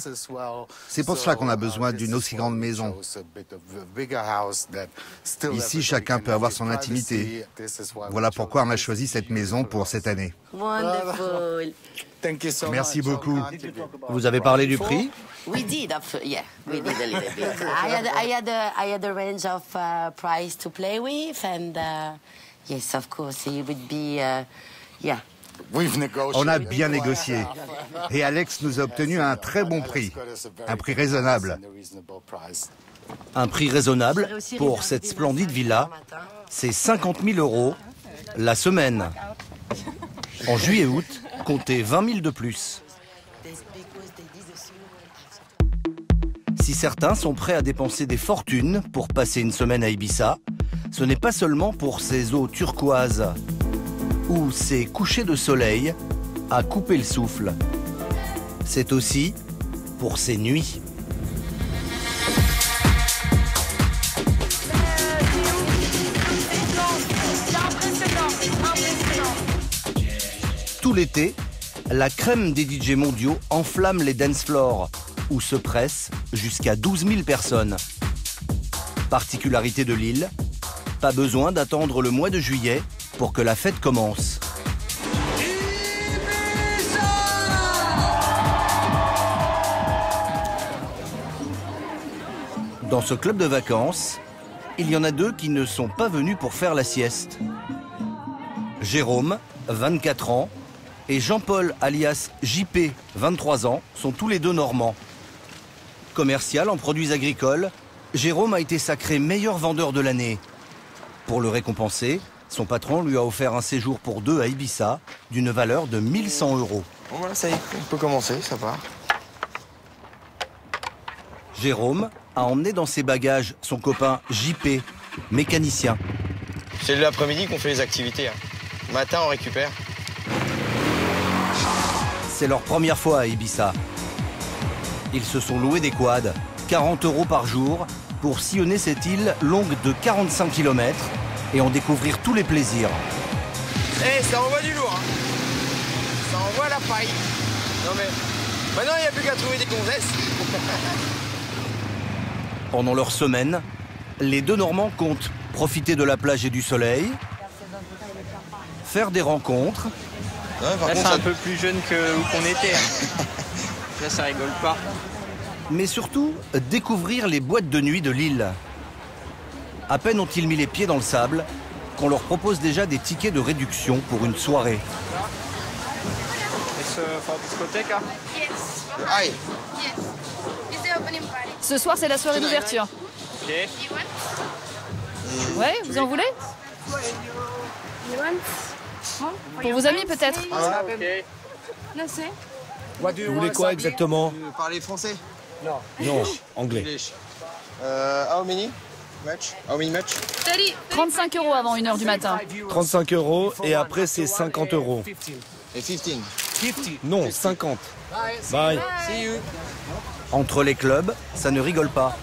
C'est pour cela qu'on a besoin d'une aussi grande maison. Ici, chacun peut avoir son intimité. Voilà pourquoi on a choisi cette maison pour cette année. Merci beaucoup. Vous avez parlé du prix? We did, yeah, we did a little bit. I had a range of price to play with, and yes, of course, it would be, yeah. On a bien négocié. Et Alex nous a obtenu un très bon prix. Un prix raisonnable. Un prix raisonnable pour cette splendide villa, c'est 50 000 € la semaine. En juillet-août, comptez 20 000 de plus. Si certains sont prêts à dépenser des fortunes pour passer une semaine à Ibiza, ce n'est pas seulement pour ces eaux turquoises ou ces couchers de soleil à couper le souffle. C'est aussi pour ces nuits. Tout l'été, la crème des DJ mondiaux enflamme les dance floors, où se pressent jusqu'à 12 000 personnes. Particularité de l'île, pas besoin d'attendre le mois de juillet pour que la fête commence. Dans ce club de vacances, il y en a deux qui ne sont pas venus pour faire la sieste. Jérôme, 24 ans, et Jean-Paul alias JP, 23 ans, sont tous les deux normands. Commercial en produits agricoles, Jérôme a été sacré meilleur vendeur de l'année. Pour le récompenser, son patron lui a offert un séjour pour deux à Ibiza d'une valeur de 1 100 €. Bon voilà, ça y est, on peut commencer, ça part. Jérôme a emmené dans ses bagages son copain JP, mécanicien. C'est l'après-midi qu'on fait les activités. Matin, on récupère. C'est leur première fois à Ibiza. Ils se sont loués des quads, 40 € par jour, pour sillonner cette île longue de 45 km et en découvrir tous les plaisirs. Eh, ça envoie du lourd, hein. Ça envoie la paille. Non mais, maintenant il n'y a plus qu'à trouver des gonzesses. Pendant leur semaine, les deux Normands comptent profiter de la plage et du soleil, faire des rencontres. Ouais, là, c'est un peu plus jeune que où qu'on était. Là, ça rigole pas. Mais surtout, découvrir les boîtes de nuit de l'île. À peine ont-ils mis les pieds dans le sable qu'on leur propose déjà des tickets de réduction pour une soirée. Ce soir, c'est la soirée d'ouverture. Ouais, vous en voulez? Pour vos amis, peut-être? Vous voulez quoi exactement? Vous parlez français? Non, anglais. How many match? 35 € avant 1 h du matin. 35 € et après c'est 50 €. Et 15? Non, 50. Bye. See you. Entre les clubs, ça ne rigole pas.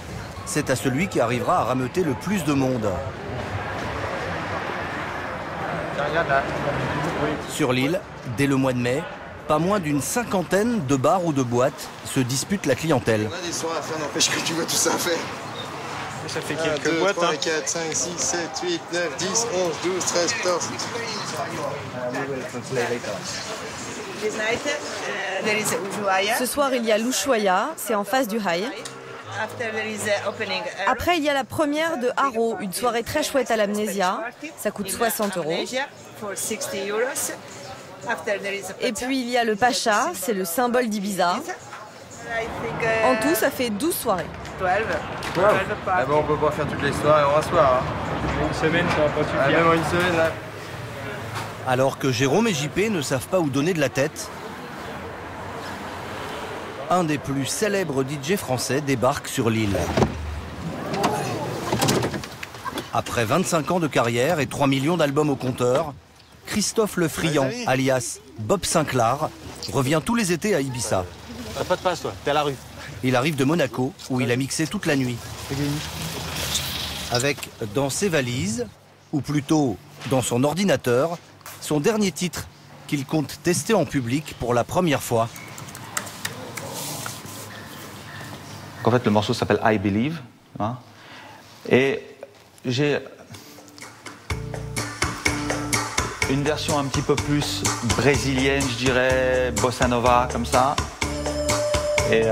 C'est à celui qui arrivera à rameuter le plus de monde. Sur l'île, dès le mois de mai, pas moins d'une cinquantaine de bars ou de boîtes se disputent la clientèle. On a des soirées à faire, n'empêche que tu vois tout ça à faire. Ça fait 1, 2, 3, 4, 5, 6, 7, 8, 9, 10, 11, 12, 13, 14. Ce soir, il y a l'Ushuaïa, c'est en face du High. Après, il y a la première de Haro, une soirée très chouette à l'Amnésia. Ça coûte 60 €. Et puis, il y a le Pacha, c'est le symbole d'Ibiza. En tout, ça fait 12 soirées. Ah bon, on peut pas faire toutes les soirées en un soir. Hein. Une semaine, ça va pas suffire. Ah, même en une semaine, là. Alors que Jérôme et JP ne savent pas où donner de la tête, un des plus célèbres DJ français débarque sur l'île. Après 25 ans de carrière et 3 millions d'albums au compteur, Christophe Le Friand, alias Bob Sinclair, revient tous les étés à Ibiza. T'as pas de passe, toi. T'es à la rue. Il arrive de Monaco, où il a mixé toute la nuit. Avec dans ses valises, ou plutôt dans son ordinateur, son dernier titre qu'il compte tester en public pour la première fois. En fait, le morceau s'appelle I Believe. Hein, et j'ai une version un petit peu plus brésilienne, je dirais, bossa nova, comme ça. Et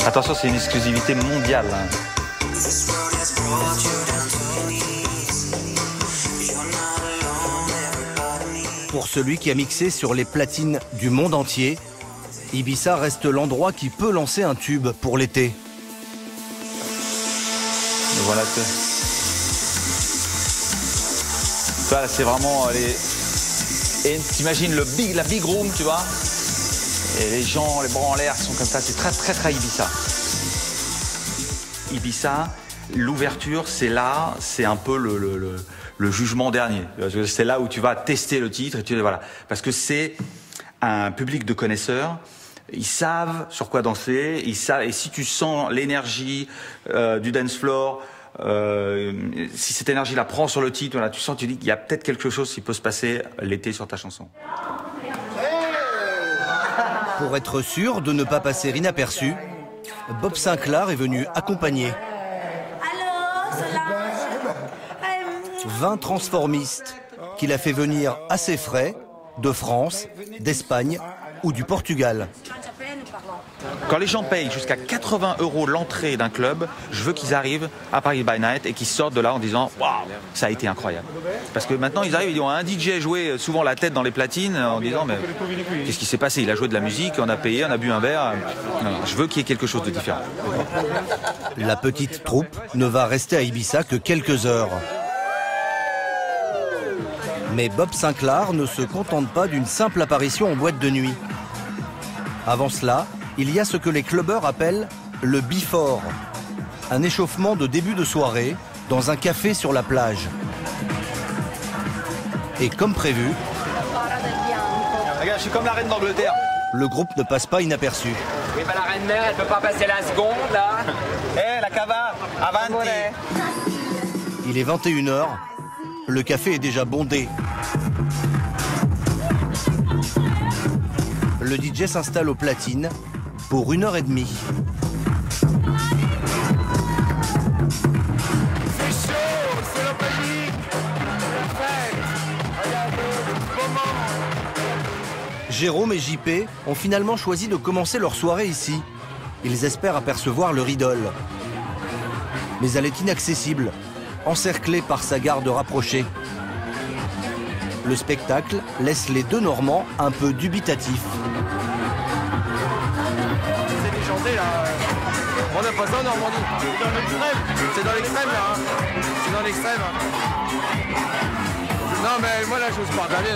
attention, c'est une exclusivité mondiale. Hein. Pour celui qui a mixé sur les platines du monde entier, Ibiza reste l'endroit qui peut lancer un tube pour l'été. Voilà, c'est vraiment les... Et t'imagines la big room, tu vois, et les gens, les bras en l'air sont comme ça, c'est très très très Ibiza. Ibiza, l'ouverture, c'est là, c'est un peu le jugement dernier. C'est là où tu vas tester le titre, et voilà, parce que c'est un public de connaisseurs. Ils savent sur quoi danser, ils savent, et si tu sens l'énergie du dance floor, si cette énergie la prend sur le titre, voilà, tu sens, tu dis qu'il y a peut-être quelque chose qui peut se passer l'été sur ta chanson. Pour être sûr de ne pas passer inaperçu, Bob Sinclair est venu accompagner 20 transformistes qu'il a fait venir à ses frais de France, d'Espagne ou du Portugal. Quand les gens payent jusqu'à 80 € l'entrée d'un club, je veux qu'ils arrivent à Paris by Night et qu'ils sortent de là en disant « Waouh, ça a été incroyable ». Parce que maintenant, ils arrivent, ils ont un DJ jouer souvent la tête dans les platines en disant « Mais qu'est-ce qui s'est passé? Il a joué de la musique, on a payé, on a bu un verre. » Non, je veux qu'il y ait quelque chose de différent. La petite troupe ne va rester à Ibiza que quelques heures. Mais Bob Sinclair ne se contente pas d'une simple apparition en boîte de nuit. Avant cela, il y a ce que les clubbers appellent le before, un échauffement de début de soirée dans un café sur la plage. Et comme prévu, regarde, je suis comme la reine d'Angleterre. Le groupe ne passe pas inaperçu. Oui, bah la reine mère, elle peut pas passer la seconde, là. Eh, la cava, avanti. Il est 21 h, le café est déjà bondé. Le DJ s'installe aux platines pour 1h30. Jérôme et JP ont finalement choisi de commencer leur soirée ici. Ils espèrent apercevoir leur idole. Mais elle est inaccessible, encerclée par sa garde rapprochée. Le spectacle laisse les deux Normands un peu dubitatifs. C'est déchanté là. On n'a pas ça en Normandie. C'est dans l'extrême. C'est dans l'extrême là. Hein. C'est dans l'extrême. Non mais moi là je n'ose pas regarder.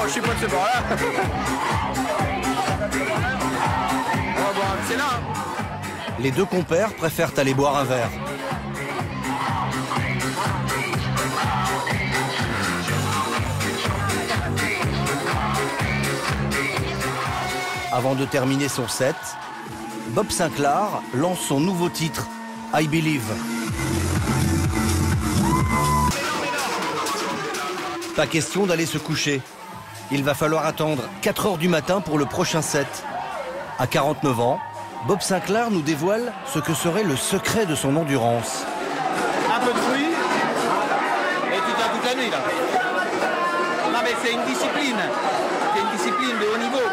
Je suis pas de ce bord là. On va boire. C'est là. Hein. Les deux compères préfèrent aller boire un verre. Avant de terminer son set, Bob Sinclair lance son nouveau titre, I Believe. Pas question d'aller se coucher. Il va falloir attendre 4 h du matin pour le prochain set. À 49 ans, Bob Sinclair nous dévoile ce que serait le secret de son endurance. Un peu de fruits et tu tiens toute la nuit là. Non mais c'est une discipline. C'est une discipline de haut niveau.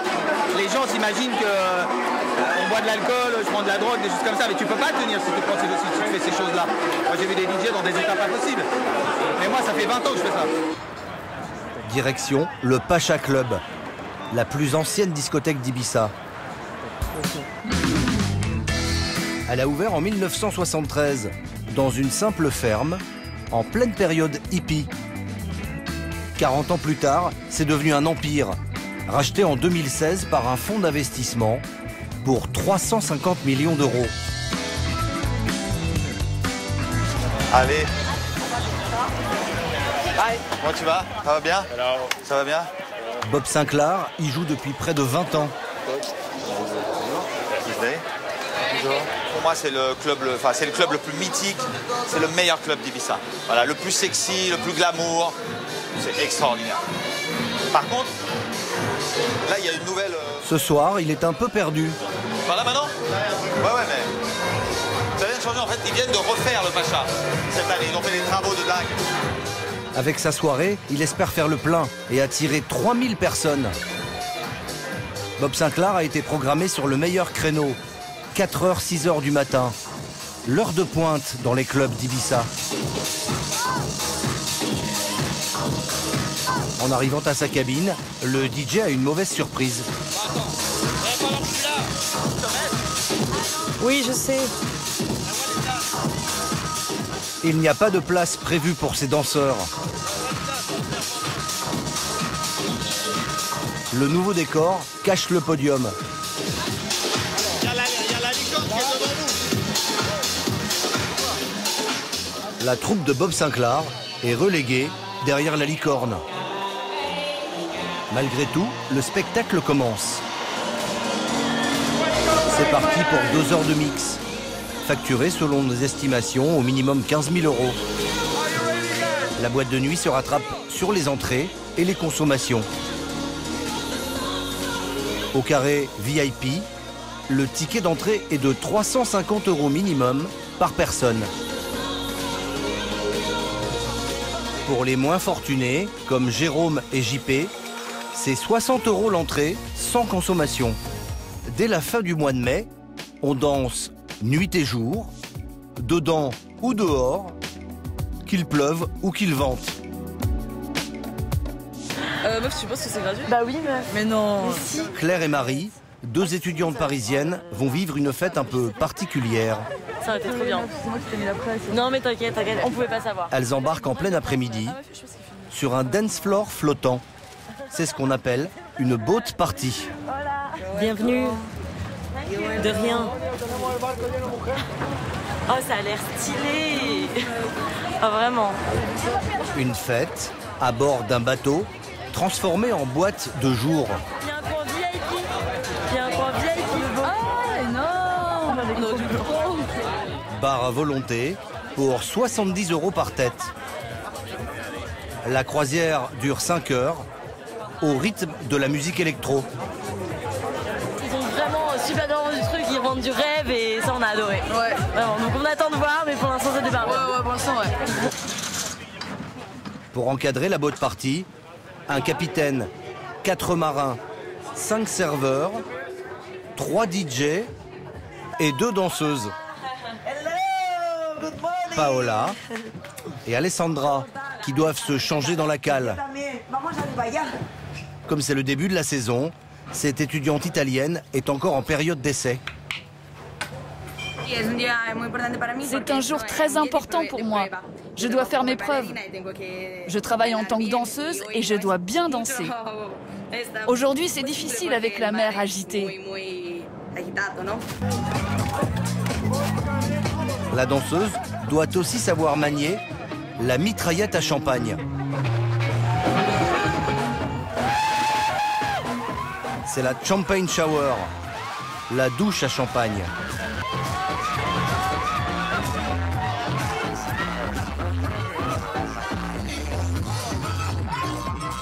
Les gens s'imaginent qu'on boit de l'alcool, je prends de la drogue, des choses comme ça, mais tu peux pas tenir si tu fais ces choses-là. Moi j'ai vu des DJ dans des états pas possibles. Mais moi ça fait 20 ans que je fais ça. Direction le Pacha Club, la plus ancienne discothèque d'Ibiza. Elle a ouvert en 1973, dans une simple ferme, en pleine période hippie. 40 ans plus tard, c'est devenu un empire, racheté en 2016 par un fonds d'investissement pour 350 millions d'euros. Allez. Hi. Comment tu vas? Ça va bien? Ça va bien? Bob Sinclair y joue depuis près de 20 ans. Pour moi, c'est le club le plus mythique, c'est le meilleur club d'Ibiza. Voilà, le plus sexy, le plus glamour, c'est extraordinaire. Par contre, là, il y a une nouvelle... Ce soir, il est un peu perdu. Par là maintenant ? Ouais, mais... Ça vient de changer, en fait, ils viennent de refaire le Pacha cette année, ils ont fait des travaux de dingue. Avec sa soirée, il espère faire le plein et attirer 3000 personnes. Bob Sinclair a été programmé sur le meilleur créneau, 4h, 6h du matin. L'heure de pointe dans les clubs d'Ibiza. En arrivant à sa cabine, le DJ a une mauvaise surprise. Oui, je sais. Il n'y a pas de place prévue pour ces danseurs. Le nouveau décor cache le podium. La troupe de Bob Sinclair est reléguée derrière la licorne. Malgré tout, le spectacle commence. C'est parti pour 2 heures de mix, facturé selon nos estimations au minimum 15 000 €. La boîte de nuit se rattrape sur les entrées et les consommations. Au carré VIP, le ticket d'entrée est de 350 € minimum par personne. Pour les moins fortunés, comme Jérôme et JP, c'est 60 € l'entrée sans consommation. Dès la fin du mois de mai, on danse nuit et jour, dedans ou dehors, qu'il pleuve ou qu'il vente. Meuf, tu penses que c'est gratuit? Bah oui, meuf. Mais non. Mais si. Claire et Marie, 2 étudiantes parisiennes, vont vivre une fête un peu particulière. Ça aurait été trop bien. C'est moi qui t'ai mis la presse. Non, mais t'inquiète, on pouvait pas savoir. Elles embarquent en plein après-midi sur un dance floor flottant. C'est ce qu'on appelle une boat party. Bienvenue. De rien. Oh, ça a l'air stylé. Oh, vraiment. Une fête à bord d'un bateau transformé en boîte de jour. Il y a un coin VIP. Il y a un coin VIP. Ah, énorme. Bar à volonté pour 70 € par tête. La croisière dure 5 heures au rythme de la musique électro. Ils ont vraiment super bien vendu du truc, ils vendent du rêve et ça on a adoré. Ouais. Vraiment, donc on attend de voir, mais pour l'instant ça débarque. Ouais, pour l'instant, ouais. Pour encadrer la boat party, un capitaine, 4 marins, 5 serveurs, 3 DJ et 2 danseuses. Paola et Alessandra qui doivent se changer dans la cale. Comme c'est le début de la saison, cette étudiante italienne est encore en période d'essai. C'est un jour très important pour moi. Je dois faire mes preuves. Je travaille en tant que danseuse et je dois bien danser. Aujourd'hui, c'est difficile avec la mer agitée. La danseuse doit aussi savoir manier la mitraillette à champagne. C'est la champagne shower, la douche à champagne.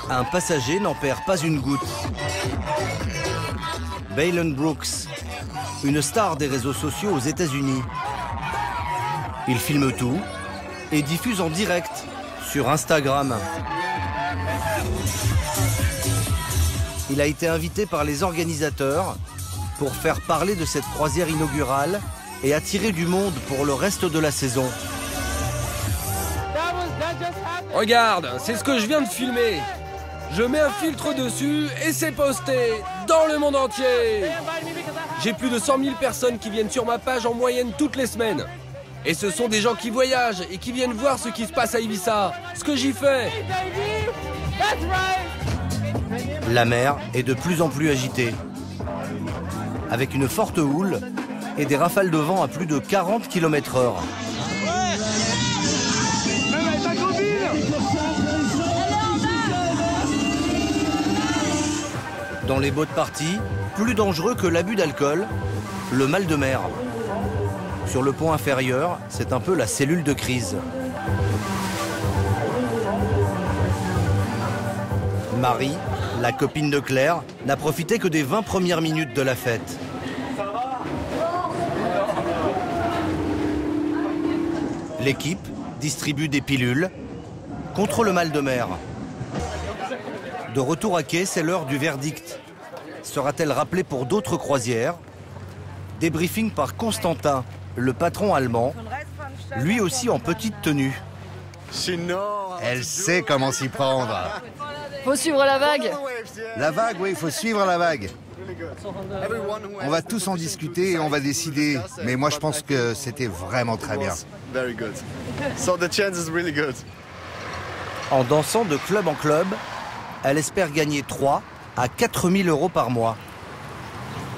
Un passager n'en perd pas une goutte. Waylon Brooks, une star des réseaux sociaux aux États-Unis. Il filme tout et diffuse en direct sur Instagram. Il a été invité par les organisateurs pour faire parler de cette croisière inaugurale et attirer du monde pour le reste de la saison. Regarde, c'est ce que je viens de filmer. Je mets un filtre dessus et c'est posté dans le monde entier. J'ai plus de 100 000 personnes qui viennent sur ma page en moyenne toutes les semaines. Et ce sont des gens qui voyagent et qui viennent voir ce qui se passe à Ibiza, ce que j'y fais. La mer est de plus en plus agitée, avec une forte houle et des rafales de vent à plus de 40 km/h. Dans les boat parties, plus dangereux que l'abus d'alcool, le mal de mer. Sur le pont inférieur, c'est un peu la cellule de crise. Marie, la copine de Claire, n'a profité que des 20 premières minutes de la fête. L'équipe distribue des pilules contre le mal de mer. De retour à quai, c'est l'heure du verdict. Sera-t-elle rappelée pour d'autres croisières? Débriefing par Constantin, le patron allemand, lui aussi en petite tenue. Elle sait comment s'y prendre. Faut suivre la vague. La vague, oui, il faut suivre la vague. On va tous en discuter et on va décider. Mais moi, je pense que c'était vraiment très bien. En dansant de club en club, elle espère gagner 3 à 4 000 euros par mois.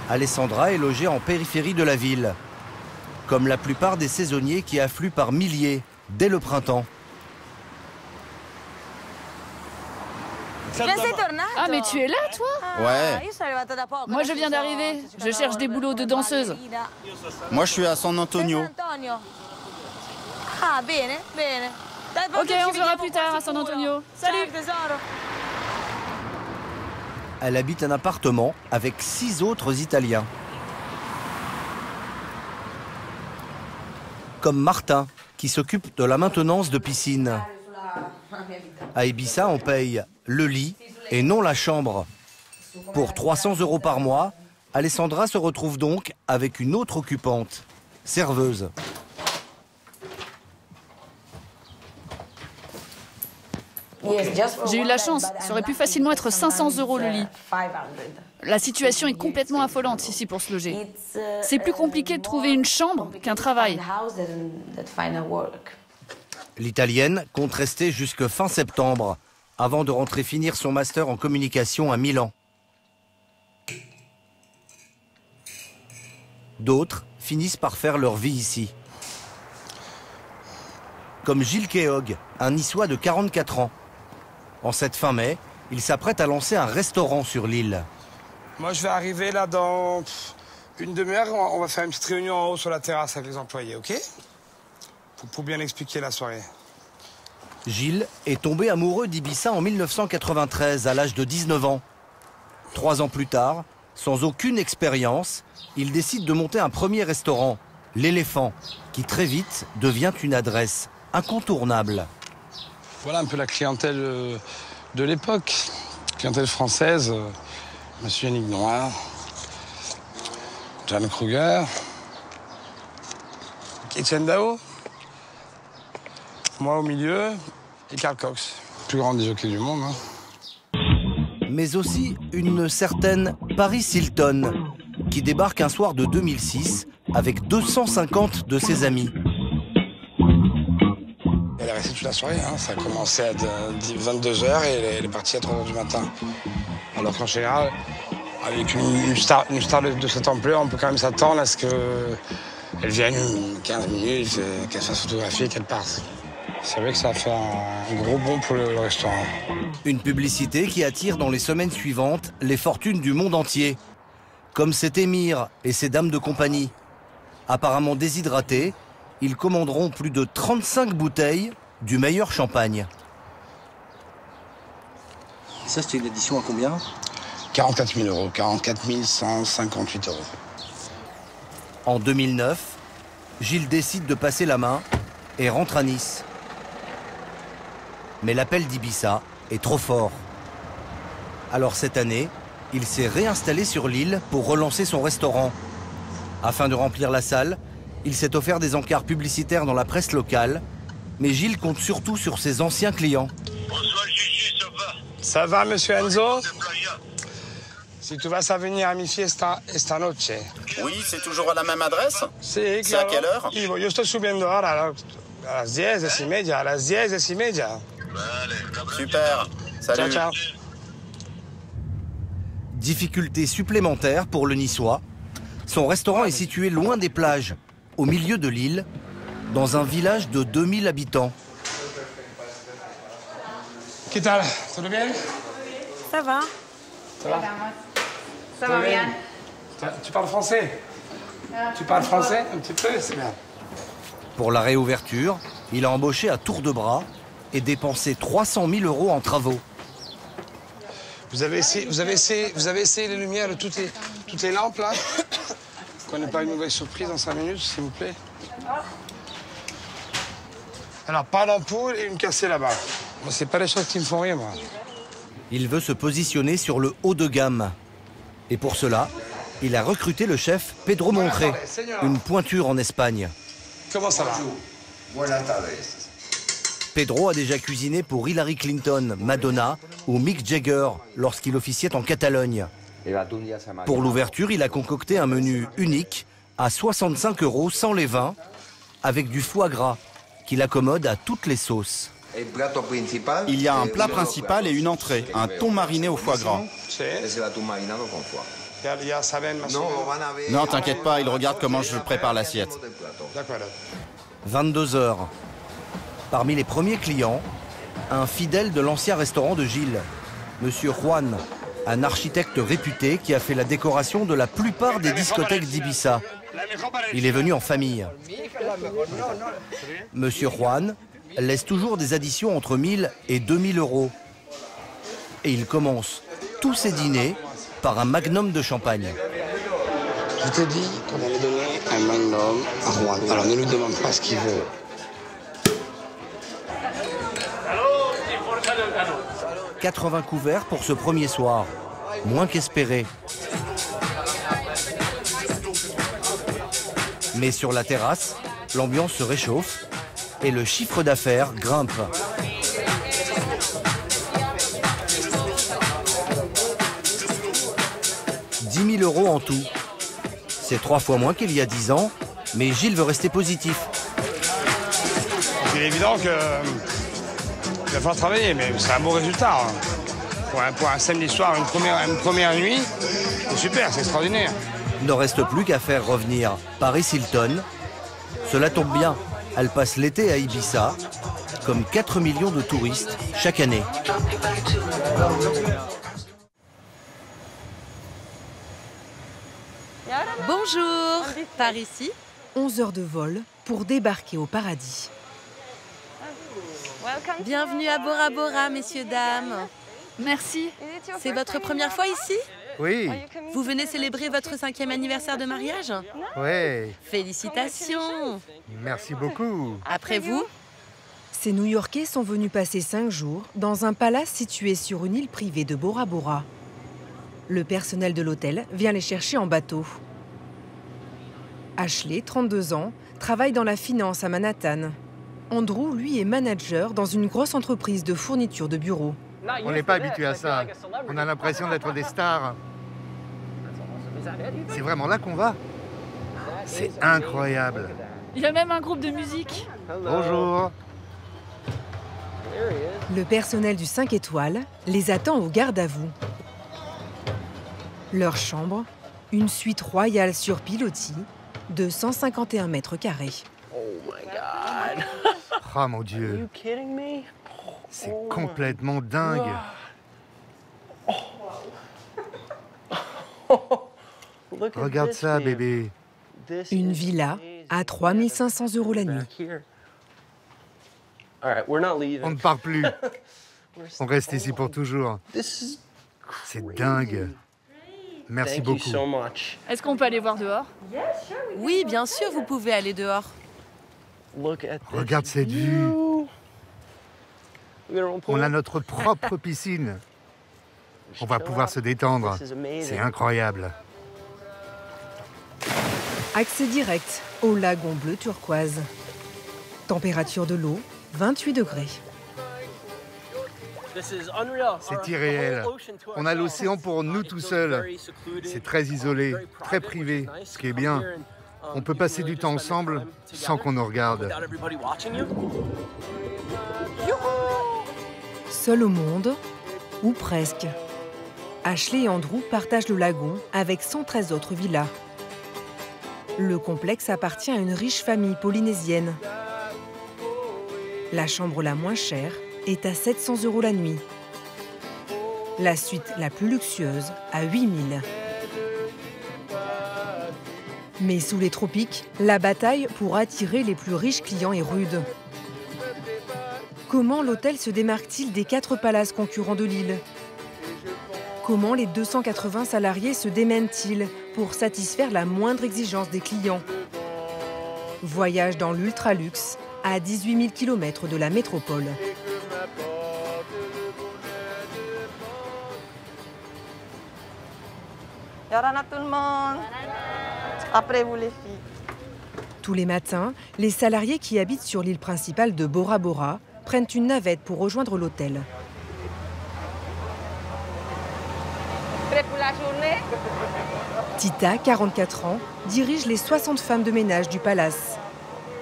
Alessandra est logée en périphérie de la ville, comme la plupart des saisonniers qui affluent par milliers dès le printemps. Ah, mais tu es là, toi? Ouais. Moi, je viens d'arriver. Je cherche des boulots de danseuse. Moi, je suis à San Antonio. Ok, on se verra plus tard à San Antonio. Salut! Elle habite un appartement avec 6 autres Italiens. Comme Martin, qui s'occupe de la maintenance de piscine. À Ibiza, on paye le lit et non la chambre. Pour 300 euros par mois, Alessandra se retrouve donc avec une autre occupante, serveuse. J'ai eu la chance. Ça aurait pu facilement être 500 euros le lit. La situation est complètement affolante ici pour se loger. C'est plus compliqué de trouver une chambre qu'un travail. L'Italienne compte rester jusque fin septembre, avant de rentrer finir son master en communication à Milan. D'autres finissent par faire leur vie ici. Comme Gilles Keogh, un Niçois de 44 ans. En cette fin mai, il s'apprête à lancer un restaurant sur l'île. Moi, je vais arriver là dans une demi-heure. On va faire une petite réunion en haut sur la terrasse avec les employés, ok? Pour bien expliquer la soirée. Gilles est tombé amoureux d'Ibiza en 1993, à l'âge de 19 ans. 3 ans plus tard, sans aucune expérience, il décide de monter un premier restaurant, l'Éléphant, qui très vite devient une adresse incontournable. Voilà un peu la clientèle de l'époque, clientèle française. Monsieur Yannick Noir, John Kruger, Etienne Dao, moi au milieu et Carl Cox, plus grand des jockeys du monde. Mais aussi une certaine Paris Hilton, qui débarque un soir de 2006 avec 250 de ses amis. Elle est restée toute la soirée, hein. Ça a commencé à 22h et elle est partie à 3h du matin. Alors qu'en général, avec une star de cette ampleur, on peut quand même s'attendre à ce qu'elle vienne 15 minutes, qu'elle se fasse photographier et qu'elle parte. C'est vrai que ça a fait un gros bond pour le restaurant. Une publicité qui attire dans les semaines suivantes les fortunes du monde entier. Comme cet émir et ses dames de compagnie. Apparemment déshydratés, ils commanderont plus de 35 bouteilles du meilleur champagne. Ça, c'était une édition à combien? 44 000 euros, 44 158 euros. En 2009, Gilles décide de passer la main et rentre à Nice. Mais l'appel d'Ibiza est trop fort. Alors cette année, il s'est réinstallé sur l'île pour relancer son restaurant. Afin de remplir la salle, il s'est offert des encarts publicitaires dans la presse locale, mais Gilles compte surtout sur ses anciens clients. Bonsoir Gigi, ça va? Ça va, monsieur Enzo? Si tu vas venir à mi fiesta esta noche. Oui, c'est toujours à la même adresse? C'est à quelle heure? Ivo, yo estoy subiendo ahora a las 10:30, a las 10:30. Super, salut. Ciao, ciao. Difficulté supplémentaire pour le Niçois. Son restaurant est situé loin des plages, au milieu de l'île, dans un village de 2000 habitants. ¿Qué tal? ¿Todo bien? Ça va. Ça va? Ça va bien. Tu parles français? Tu parles français un petit peu? C'est bien. Pour la réouverture, il a embauché à tour de bras et dépensé 300 000 € en travaux. Vous avez essayé les lumières de toutes les lampes, là? Qu'on n'ait pas une mauvaise surprise dans 5 minutes, s'il vous plaît. Alors, pas d'ampoule et une cassée là-bas. Bon, c'est pas les choses qui me font rire, moi. Il veut se positionner sur le haut de gamme. Et pour cela, il a recruté le chef Pedro Montré, une pointure en Espagne. Comment ça va? Pedro a déjà cuisiné pour Hillary Clinton, Madonna ou Mick Jagger lorsqu'il officiait en Catalogne. Pour l'ouverture, il a concocté un menu unique à 65 € sans les vins, avec du foie gras qu'il accommode à toutes les sauces. Il y a un plat principal et une entrée, un thon mariné au foie gras. Non, t'inquiète pas, il regarde comment je prépare l'assiette. 22 h. Parmi les premiers clients, un fidèle de l'ancien restaurant de Gilles, Monsieur Juan, un architecte réputé qui a fait la décoration de la plupart des discothèques d'Ibiza. Il est venu en famille. Monsieur Juan laisse toujours des additions entre 1000 et 2000 €. Et il commence tous ses dîners par un magnum de champagne. Je t'ai dit qu'on allait donner un magnum à Juan. Alors ne lui demande pas ce qu'il veut. 80 couverts pour ce premier soir, moins qu'espéré. Mais sur la terrasse, l'ambiance se réchauffe et le chiffre d'affaires grimpe. « 10 000 € en tout. C'est 3 fois moins qu'il y a 10 ans, mais Gilles veut rester positif. Il est évident que il va falloir travailler, mais c'est un bon résultat. Pour un samedi soir, une première nuit, c'est super, c'est extraordinaire. Il ne reste plus qu'à faire revenir Paris Hilton. Cela tombe bien, elle passe l'été à Ibiza, comme 4 millions de touristes chaque année. Bonjour, par ici. 11 heures de vol pour débarquer au paradis. Bienvenue à Bora Bora, messieurs, dames. Merci. C'est votre première fois ici? Oui. Vous venez célébrer votre 5e anniversaire de mariage? Oui. Félicitations. Merci beaucoup. Après vous? Ces New-Yorkais sont venus passer 5 jours dans un palace situé sur une île privée de Bora Bora. Le personnel de l'hôtel vient les chercher en bateau. Ashley, 32 ans, travaille dans la finance à Manhattan. Andrew, lui, est manager dans une grosse entreprise de fourniture de bureaux. On n'est pas habitué à ça. On a l'impression d'être des stars. C'est vraiment là qu'on va. C'est incroyable. Il y a même un groupe de musique. Bonjour. Le personnel du 5 étoiles les attend au garde à vous. Leur chambre, une suite royale sur pilotis de 151 mètres carrés. Oh mon Dieu. C'est complètement dingue. Regarde ça, bébé. Une villa à 3 500 € la nuit. On ne part plus. On reste ici pour toujours. C'est dingue. Merci beaucoup. Est-ce qu'on peut aller voir dehors? Oui, bien sûr, vous pouvez aller dehors. Regarde cette vue. On a notre propre piscine. On va pouvoir se détendre. C'est incroyable. Accès direct au lagon bleu turquoise. Température de l'eau, 28 degrés. C'est irréel. On a l'océan pour nous tout seuls. C'est très isolé, très privé, ce qui est bien. On peut passer du temps ensemble sans qu'on nous regarde. Seul au monde, ou presque. Ashley et Andrew partagent le lagon avec 113 autres villas. Le complexe appartient à une riche famille polynésienne. La chambre la moins chère est à 700 € la nuit. La suite la plus luxueuse à 8 000. Mais sous les tropiques, la bataille pour attirer les plus riches clients est rude. Comment l'hôtel se démarque-t-il des 4 palaces concurrents de l'île? Comment les 280 salariés se démènent-ils pour satisfaire la moindre exigence des clients? Voyage dans l'ultra-luxe, à 18 000 km de la métropole. Yorana tout le monde. Après vous les filles. Tous les matins, les salariés qui habitent sur l'île principale de Bora Bora prennent une navette pour rejoindre l'hôtel. Prêt pour la journée? Tita, 44 ans, dirige les 60 femmes de ménage du palace.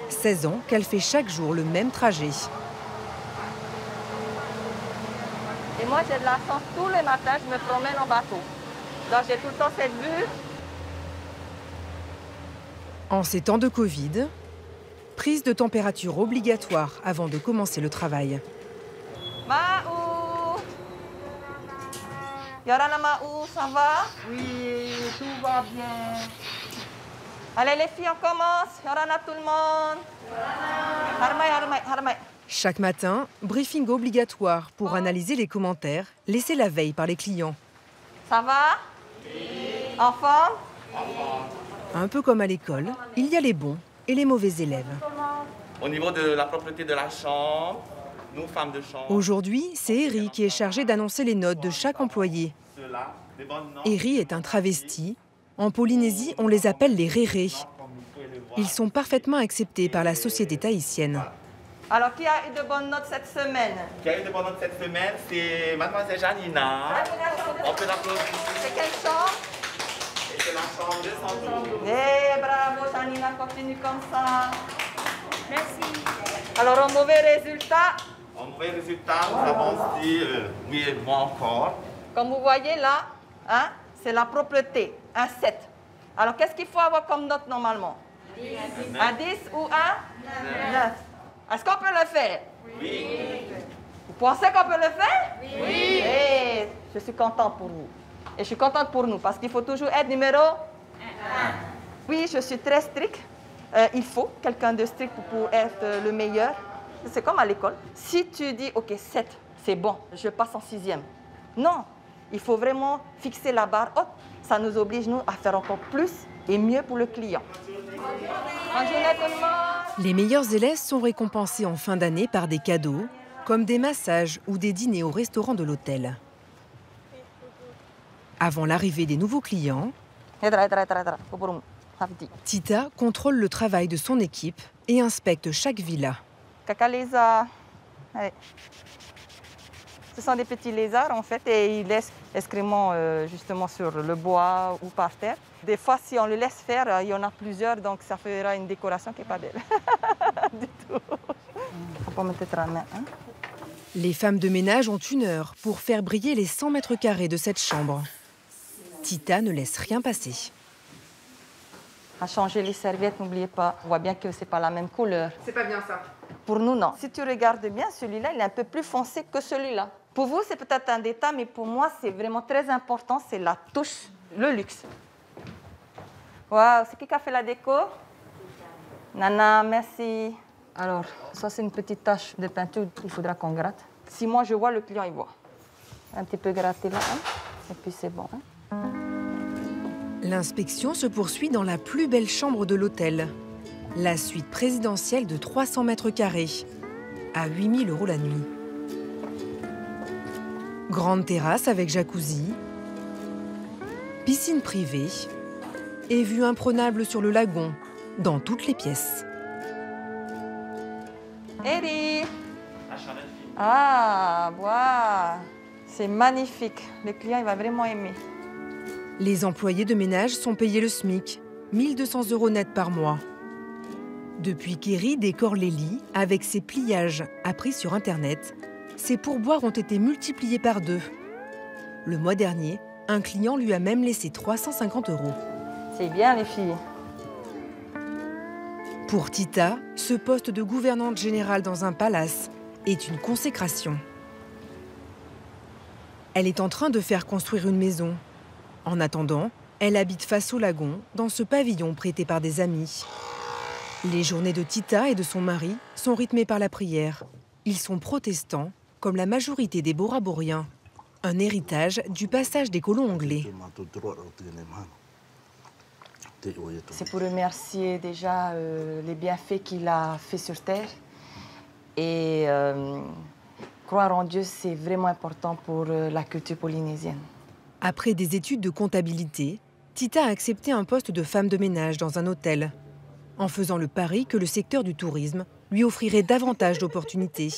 16 ans qu'elle fait chaque jour le même trajet. Et moi, j'ai de la chance. Tous les matins, je me promène en bateau. Donc, j'ai tout le temps cette vue. En ces temps de Covid, prise de température obligatoire avant de commencer le travail. Maou! Yorana Maou, ça va? Oui, tout va bien. Allez les filles, on commence. Yorana tout le monde. Harmay, harmay, harmay. Chaque matin, briefing obligatoire pour analyser les commentaires laissés la veille par les clients. Ça va? Oui. En forme? Un peu comme à l'école, il y a les bons et les mauvais élèves. Au niveau de la propreté de la chambre, nous, femmes de chambre... Aujourd'hui, c'est Eri qui est chargé d'annoncer les notes de chaque employé. Eri est un travesti. En Polynésie, on les appelle les rérés. Ils sont parfaitement acceptés par la société tahitienne. Alors, qui a eu de bonnes notes cette semaine? Qui a eu de bonnes notes cette semaine, c'est mademoiselle Janina. On peut l'applaudir. C'est quelle chambre? Et c'est la chambre 212. Eh, bravo, Janina, continue comme ça. Merci. Alors, en mauvais résultat? En mauvais résultat, nous avons dit oui et moi encore. Comme vous voyez là, hein, c'est la propreté, un 7. Alors, qu'est-ce qu'il faut avoir comme note normalement? 10. Un 10 ou un 9. Est-ce qu'on peut le faire? Oui. Vous pensez qu'on peut le faire? Oui. Et je suis contente pour vous. Et je suis contente pour nous, parce qu'il faut toujours être numéro 1. Oui, je suis très stricte. Il faut quelqu'un de strict pour être le meilleur. C'est comme à l'école. Si tu dis, OK, 7, c'est bon, je passe en 6e. Non, il faut vraiment fixer la barre haute. Ça nous oblige, nous, à faire encore plus et mieux pour le client. Bonne journée tout le monde. Les meilleurs élèves sont récompensés en fin d'année par des cadeaux, comme des massages ou des dîners au restaurant de l'hôtel. Avant l'arrivée des nouveaux clients, Tita contrôle le travail de son équipe et inspecte chaque villa. Caca-lézard. Ce sont des petits lézards en fait et ils laissent excréments justement sur le bois ou par terre. Des fois, si on les laisse faire, il y en a plusieurs, donc ça fera une décoration qui n'est pas belle. Du tout. Faut pas mettre la main. Hein? Les femmes de ménage ont 1 heure pour faire briller les 100 mètres carrés de cette chambre. Tita ne laisse rien passer. À changer les serviettes, n'oubliez pas. On voit bien que ce n'est pas la même couleur. C'est pas bien ça. Pour nous, non. Si tu regardes bien, celui-là, il est un peu plus foncé que celui-là. Pour vous, c'est peut-être un détail, mais pour moi, c'est vraiment très important. C'est la touche, le luxe. Waouh, c'est qui a fait la déco? Nana, merci. Alors, ça, c'est une petite tache de peinture qu'il faudra qu'on gratte. Si moi, je vois, le client, il voit. Un petit peu gratter là, hein? Et puis c'est bon. Hein? L'inspection se poursuit dans la plus belle chambre de l'hôtel. La suite présidentielle de 300 mètres carrés, à 8 000 € la nuit. Grande terrasse avec jacuzzi, piscine privée et vue imprenable sur le lagon, dans toutes les pièces. Eri! Ah, waouh! C'est magnifique. Le client, il va vraiment aimer. Les employés de ménage sont payés le SMIC, 1 200 € net par mois. Depuis qu'Eri décore les lits avec ses pliages appris sur Internet, ses pourboires ont été multipliés par 2. Le mois dernier, un client lui a même laissé 350 €. C'est bien, les filles. Pour Tita, ce poste de gouvernante générale dans un palace est une consécration. Elle est en train de faire construire une maison. En attendant, Elle habite face au lagon, dans ce pavillon prêté par des amis. Les journées de Tita et de son mari sont rythmées par la prière. Ils sont protestants, comme la majorité des Bora-Boriens. Un héritage du passage des colons anglais. C'est pour remercier déjà les bienfaits qu'il a fait sur Terre. Et croire en Dieu, c'est vraiment important pour la culture polynésienne. Après des études de comptabilité, Tita a accepté un poste de femme de ménage dans un hôtel, en faisant le pari que le secteur du tourisme lui offrirait davantage d'opportunités.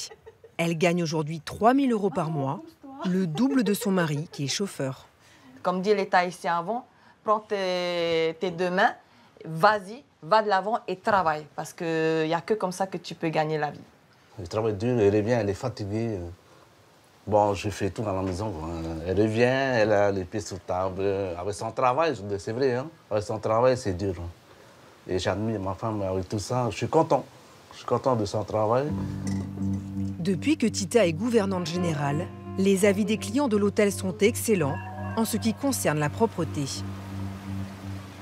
Elle gagne aujourd'hui 3 000 € par mois, le double de son mari qui est chauffeur. Comme dit l'État ici avant, prends tes deux mains, vas-y, va de l'avant et travaille, parce qu'il n'y a que comme ça que tu peux gagner la vie. Elle travaille dur, elle revient, elle est fatiguée. Bon, je fais tout dans la maison. Elle revient, elle a les pieds sur table. Avec son travail, c'est vrai, hein? Avec son travail, c'est dur. Et j'admire ma femme avec tout ça. Je suis content. Je suis content de son travail. Depuis que Tita est gouvernante générale, les avis des clients de l'hôtel sont excellents en ce qui concerne la propreté.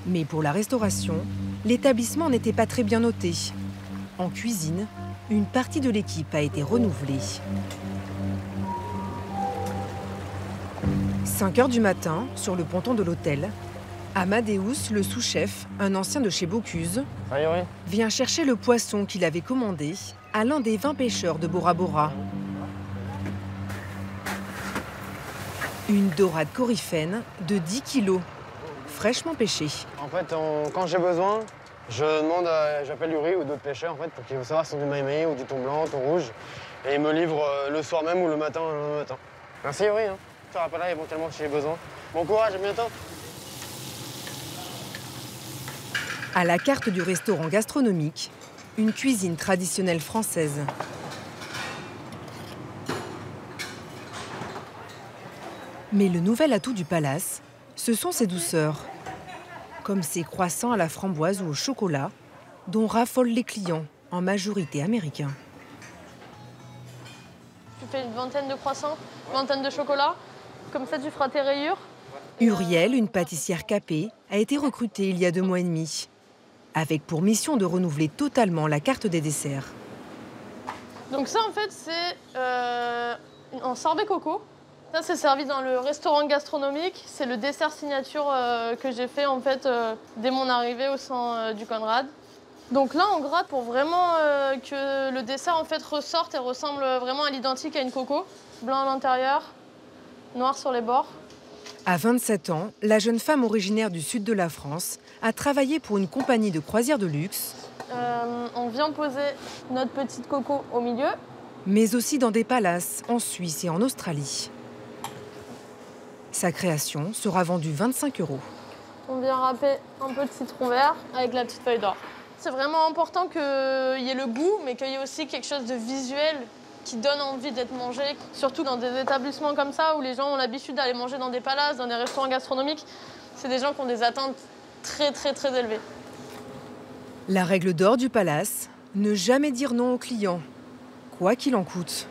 Mais pour la restauration, l'établissement n'était pas très bien noté. En cuisine, une partie de l'équipe a été renouvelée. 5 h du matin, sur le ponton de l'hôtel, Amadeus, le sous-chef, un ancien de chez Bocuse, vient chercher le poisson qu'il avait commandé à l'un des 20 pêcheurs de Bora Bora. Une dorade coryphène de 10 kilos, fraîchement pêchée. En fait, quand j'ai besoin, j'appelle Yuri ou d'autres pêcheurs en fait, pour qu'ils veulent savoir si c'est du maïmaï ou du thon blanc, thon rouge. Et ils me livrent le soir même ou le matin. Merci Yuri. Je te rappellerai éventuellement si j'ai besoin. Bon courage, à bientôt. À la carte du restaurant gastronomique, une cuisine traditionnelle française. Mais le nouvel atout du palace, ce sont ses douceurs. Comme ces croissants à la framboise ou au chocolat, dont raffolent les clients, en majorité américains. Tu fais une vingtaine de croissants, une vingtaine de chocolats. Comme ça, tu feras tes rayures. Uriel, une pâtissière capée, a été recrutée il y a 2 mois et demi, avec pour mission de renouveler totalement la carte des desserts. Donc ça, en fait, c'est un sorbet coco. Ça, c'est servi dans le restaurant gastronomique. C'est le dessert signature que j'ai fait, en fait, dès mon arrivée au sein du Conrad. Donc là, on gratte pour vraiment que le dessert, en fait, ressorte et ressemble vraiment à l'identique à une coco. Blanc à l'intérieur, noir sur les bords. À 27 ans, la jeune femme originaire du sud de la France a travaillé pour une compagnie de croisière de luxe. On vient poser notre petite coco au milieu. Mais aussi dans des palaces en Suisse et en Australie. Sa création sera vendue 25 €. On vient râper un peu de citron vert avec la petite feuille d'or. C'est vraiment important qu'il y ait le goût, mais qu'il y ait aussi quelque chose de visuel qui donne envie d'être mangé, surtout dans des établissements comme ça où les gens ont l'habitude d'aller manger dans des palaces, dans des restaurants gastronomiques. C'est des gens qui ont des attentes très élevées. La règle d'or du palace, ne jamais dire non aux clients, quoi qu'il en coûte.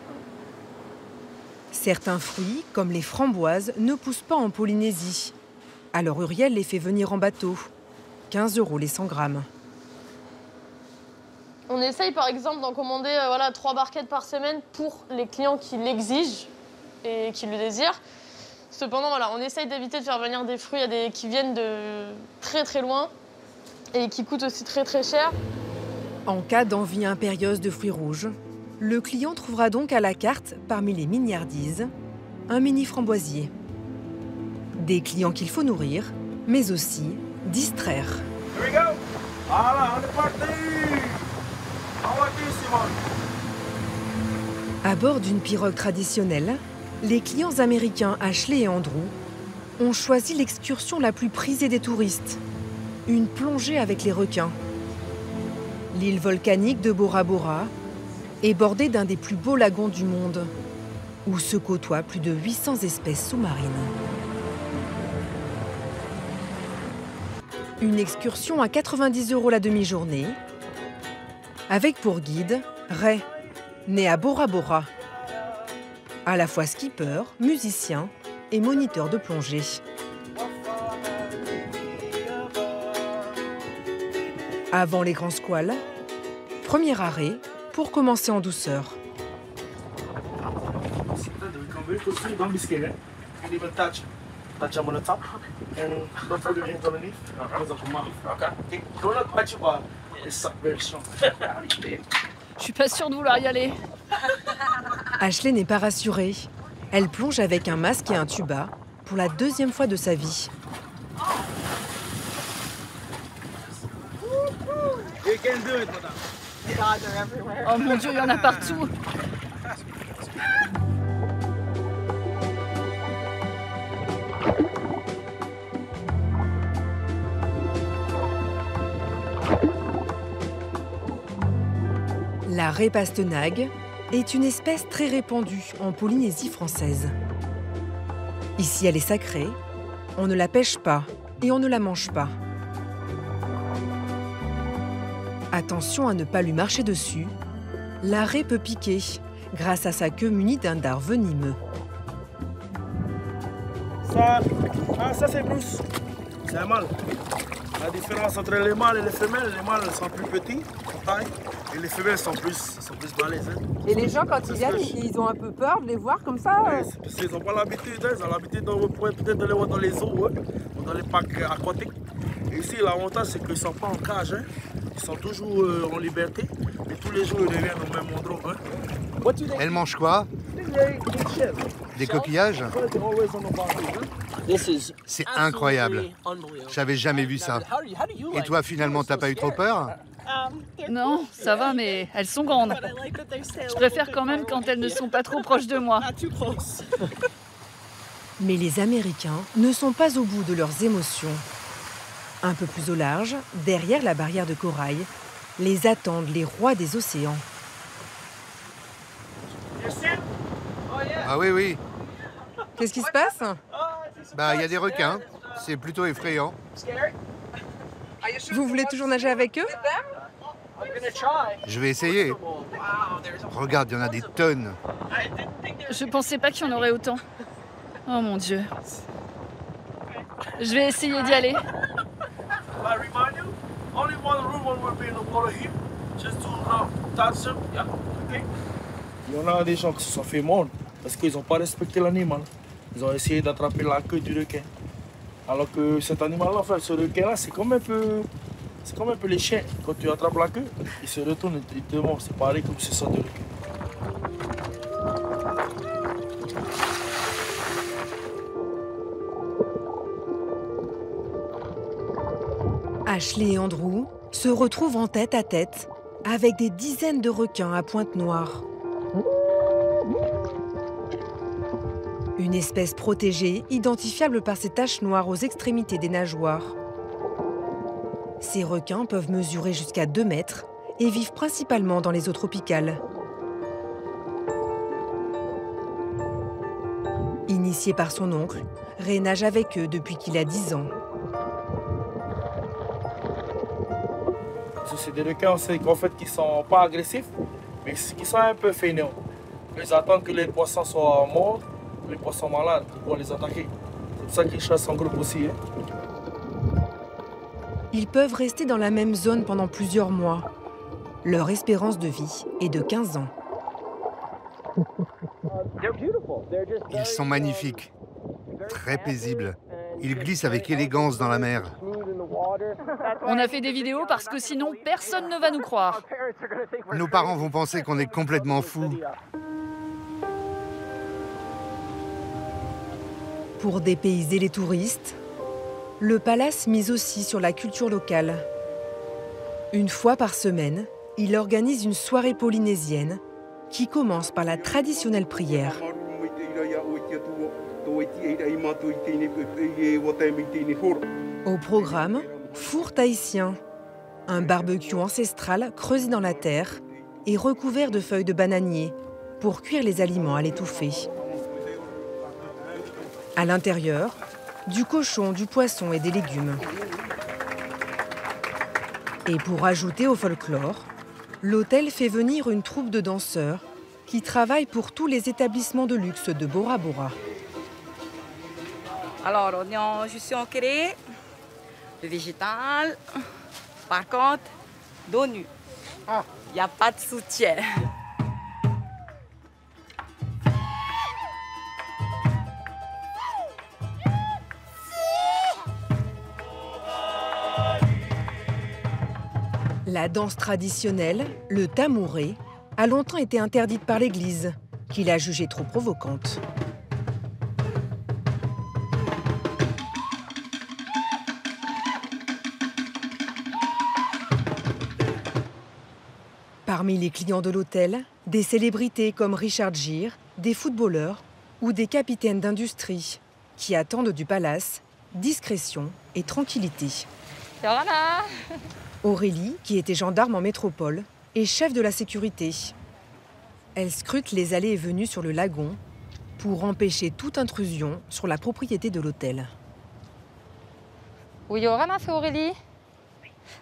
Certains fruits, comme les framboises, ne poussent pas en Polynésie. Alors Uriel les fait venir en bateau. 15 € les 100 grammes. On essaye par exemple d'en commander 3 barquettes par semaine pour les clients qui l'exigent et qui le désirent. Cependant, on essaye d'éviter de faire venir des fruits qui viennent de très loin et qui coûtent aussi très cher. En cas d'envie impérieuse de fruits rouges, le client trouvera donc à la carte, parmi les mignardises, un mini framboisier. Des clients qu'il faut nourrir, mais aussi distraire. Here we go. Voilà, on est parti. À bord d'une pirogue traditionnelle, les clients américains Ashley et Andrew ont choisi l'excursion la plus prisée des touristes, une plongée avec les requins. L'île volcanique de Bora Bora est bordée d'un des plus beaux lagons du monde, où se côtoient plus de 800 espèces sous-marines. Une excursion à 90 € la demi-journée, avec pour guide Ray, né à Bora Bora, à la fois skipper, musicien et moniteur de plongée. Avant les grands squales, premier arrêt pour commencer en douceur. Je suis pas sûre de vouloir y aller. Ashley n'est pas rassurée. Elle plonge avec un masque et un tuba pour la deuxième fois de sa vie. Oh mon Dieu, il y en a partout. La raie pastenague est une espèce très répandue en Polynésie française. Ici, elle est sacrée, on ne la pêche pas et on ne la mange pas. Attention à ne pas lui marcher dessus, la raie peut piquer grâce à sa queue munie d'un dard venimeux. Ça c'est Bruce, c'est un mâle. La différence entre les mâles et les femelles sont plus petits en taille et les femelles sont plus balèzes. Hein. Et les gens, quand ils viennent, ils ont un peu peur de les voir comme ça Parce qu'ils n'ont pas l'habitude, hein. Ils ont l'habitude peut-être de les voir dans les eaux, hein, ou dans les parcs aquatiques. Et ici, l'avantage, c'est qu'ils ne sont pas en cage, hein. Ils sont toujours en liberté et tous les jours, ils reviennent au même endroit. Hein. Elle mange quoi? Des coquillages? C'est incroyable. J'avais jamais vu ça. Et toi, finalement, t'as pas eu trop peur? Non, ça va, mais elles sont grandes. Je préfère quand même quand elles ne sont pas trop proches de moi. Mais les Américains ne sont pas au bout de leurs émotions. Un peu plus au large, derrière la barrière de corail, les attendent les rois des océans. Ah oui, oui. Qu'est-ce qui se passe? Bah, il y a des requins. C'est plutôt effrayant. Vous voulez toujours nager avec eux? Je vais essayer. Regarde, il y en a des tonnes. Je pensais pas qu'il y en aurait autant. Oh mon Dieu. Je vais essayer d'y aller. Il y en a des gens qui se sont fait mordre parce qu'ils n'ont pas respecté l'animal. Ils ont essayé d'attraper la queue du requin. Alors que cet animal-là, enfin, ce requin-là, c'est comme un peu les chiens. Quand tu attrapes la queue, ils se retournent et ils te mordent. C'est pareil comme c'est ça de requin. Ashley et Andrew se retrouvent en tête à tête avec des dizaines de requins à pointe noire. Une espèce protégée, identifiable par ses taches noires aux extrémités des nageoires. Ces requins peuvent mesurer jusqu'à 2 mètres et vivent principalement dans les eaux tropicales. Initié par son oncle, Ray nage avec eux depuis qu'il a 10 ans. C'est des requins en fait, qui ne sont pas agressifs, mais qui sont un peu fainéants. Ils attendent que les poissons soient morts, les poissons malades, pour les attaquer. C'est pour ça qu'ils chassent en groupe aussi. Hein. Ils peuvent rester dans la même zone pendant plusieurs mois. Leur espérance de vie est de 15 ans. Ils sont magnifiques, très paisibles. Ils glissent avec élégance dans la mer. On a fait des vidéos parce que sinon, personne ne va nous croire. Nos parents vont penser qu'on est complètement fous. Pour dépayser les touristes, le palace mise aussi sur la culture locale. Une fois par semaine, il organise une soirée polynésienne qui commence par la traditionnelle prière. Au programme, four tahitien, un barbecue ancestral creusé dans la terre et recouvert de feuilles de bananier pour cuire les aliments à l'étouffée. À l'intérieur, du cochon, du poisson et des légumes. Et pour ajouter au folklore, l'hôtel fait venir une troupe de danseurs qui travaillent pour tous les établissements de luxe de Bora Bora. Alors, je suis en curry, le végétal. Par contre, dos nu. Il n'y a pas de soutien. La danse traditionnelle, le tamouré, a longtemps été interdite par l'Église, qui l'a jugée trop provocante. Parmi les clients de l'hôtel, des célébrités comme Richard Gere, des footballeurs ou des capitaines d'industrie qui attendent du palace discrétion et tranquillité. Voilà. Aurélie, qui était gendarme en métropole, est chef de la sécurité. Elle scrute les allées et venues sur le lagon pour empêcher toute intrusion sur la propriété de l'hôtel. Oui, Yorana, c'est Aurélie.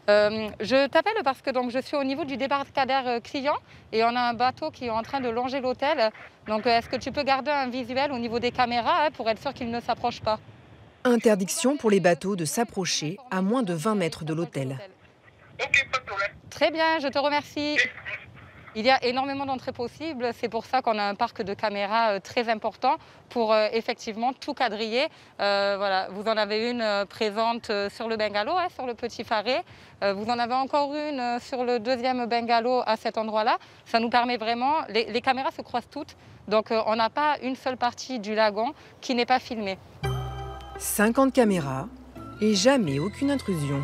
Je t'appelle parce que je suis au niveau du débarcadère client et on a un bateau qui est en train de longer l'hôtel. Donc est-ce que tu peux garder un visuel au niveau des caméras pour être sûr qu'il ne s'approche pas? Interdiction pour les bateaux de s'approcher à moins de 20 mètres de l'hôtel. Très bien, je te remercie. Il y a énormément d'entrées possibles, c'est pour ça qu'on a un parc de caméras très important pour effectivement tout quadriller. Voilà, vous en avez une présente sur le bungalow, sur le petit Faré. Vous en avez encore une sur le deuxième bungalow à cet endroit-là. Ça nous permet vraiment, les caméras se croisent toutes, donc on n'a pas une seule partie du lagon qui n'est pas filmée. 50 caméras et jamais aucune intrusion.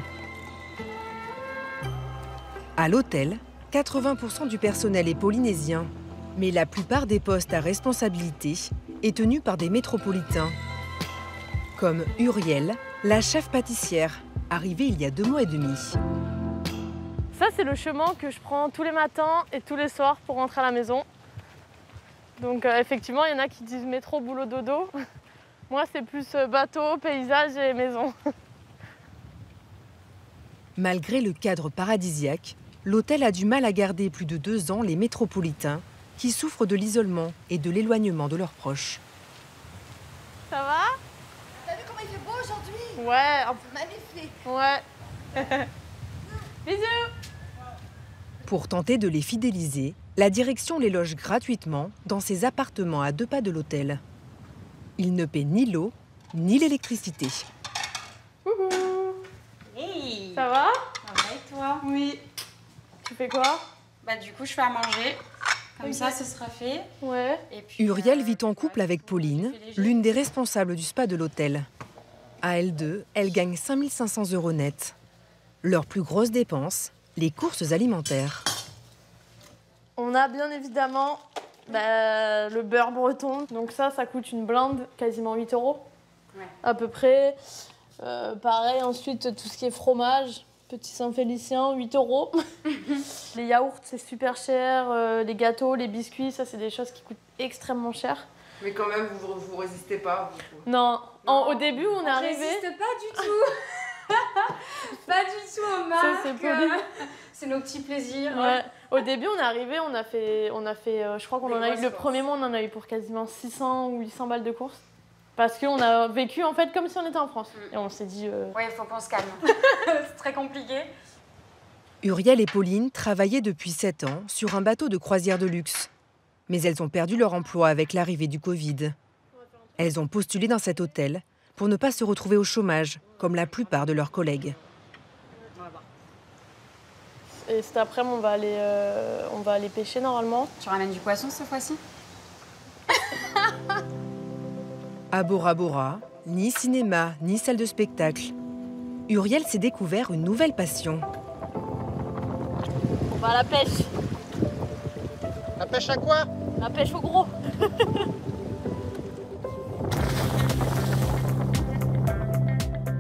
À l'hôtel, 80% du personnel est polynésien, mais la plupart des postes à responsabilité est tenu par des métropolitains. Comme Uriel, la chef pâtissière, arrivée il y a 2 mois et demi. Ça, c'est le chemin que je prends tous les matins et tous les soirs pour rentrer à la maison. Donc effectivement, il y en a qui disent métro, boulot, dodo. Moi, c'est plus bateau, paysage et maison. Malgré le cadre paradisiaque, l'hôtel a du mal à garder plus de 2 ans les métropolitains qui souffrent de l'isolement et de l'éloignement de leurs proches. Ça va? T'as vu comment il fait beau aujourd'hui? Ouais. Magnifique. Ouais. Bisous. Pour tenter de les fidéliser, la direction les loge gratuitement dans ses appartements à 2 pas de l'hôtel. Ils ne paient ni l'eau, ni l'électricité. Coucou. Hey. Ça va? Ça va et toi? Oui. Tu fais quoi? Bah du coup, je fais à manger. Comme ça, ce sera fait. Ouais. Et puis, Uriel vit en couple avec Pauline, l'une des responsables du spa de l'hôtel. À elles deux, elles gagnent 5 500 € net. Leur plus grosse dépense, les courses alimentaires. On a bien évidemment le beurre breton. Donc ça coûte une blinde, quasiment 8 € à peu près. Pareil, ensuite, tout ce qui est fromage, petit Saint-Félicien, 8 €. Les yaourts, c'est super cher. Les gâteaux, les biscuits, ça, c'est des choses qui coûtent extrêmement cher. Mais quand même, vous résistez pas. Non, au début, on est arrivé... On résiste pas du tout. Pas du tout aux marques. Ça, c'est poli. C'est nos petits plaisirs. Ouais. Au début, on est arrivé, on a fait je crois qu'on en a eu, le premier mois, on en a eu pour quasiment 600 ou 800 balles de courses. Parce qu'on a vécu en fait comme si on était en France. Et on s'est dit... Ouais, il faut qu'on se calme. C'est très compliqué. Uriel et Pauline travaillaient depuis 7 ans sur un bateau de croisière de luxe. Mais elles ont perdu leur emploi avec l'arrivée du Covid. Elles ont postulé dans cet hôtel pour ne pas se retrouver au chômage, comme la plupart de leurs collègues. Et cet après-midi, on va aller pêcher normalement. Tu ramènes du poisson cette fois-ci? À Bora Bora, ni cinéma, ni salle de spectacle. Uriel s'est découvert une nouvelle passion. On va à la pêche. La pêche à quoi? La pêche au gros.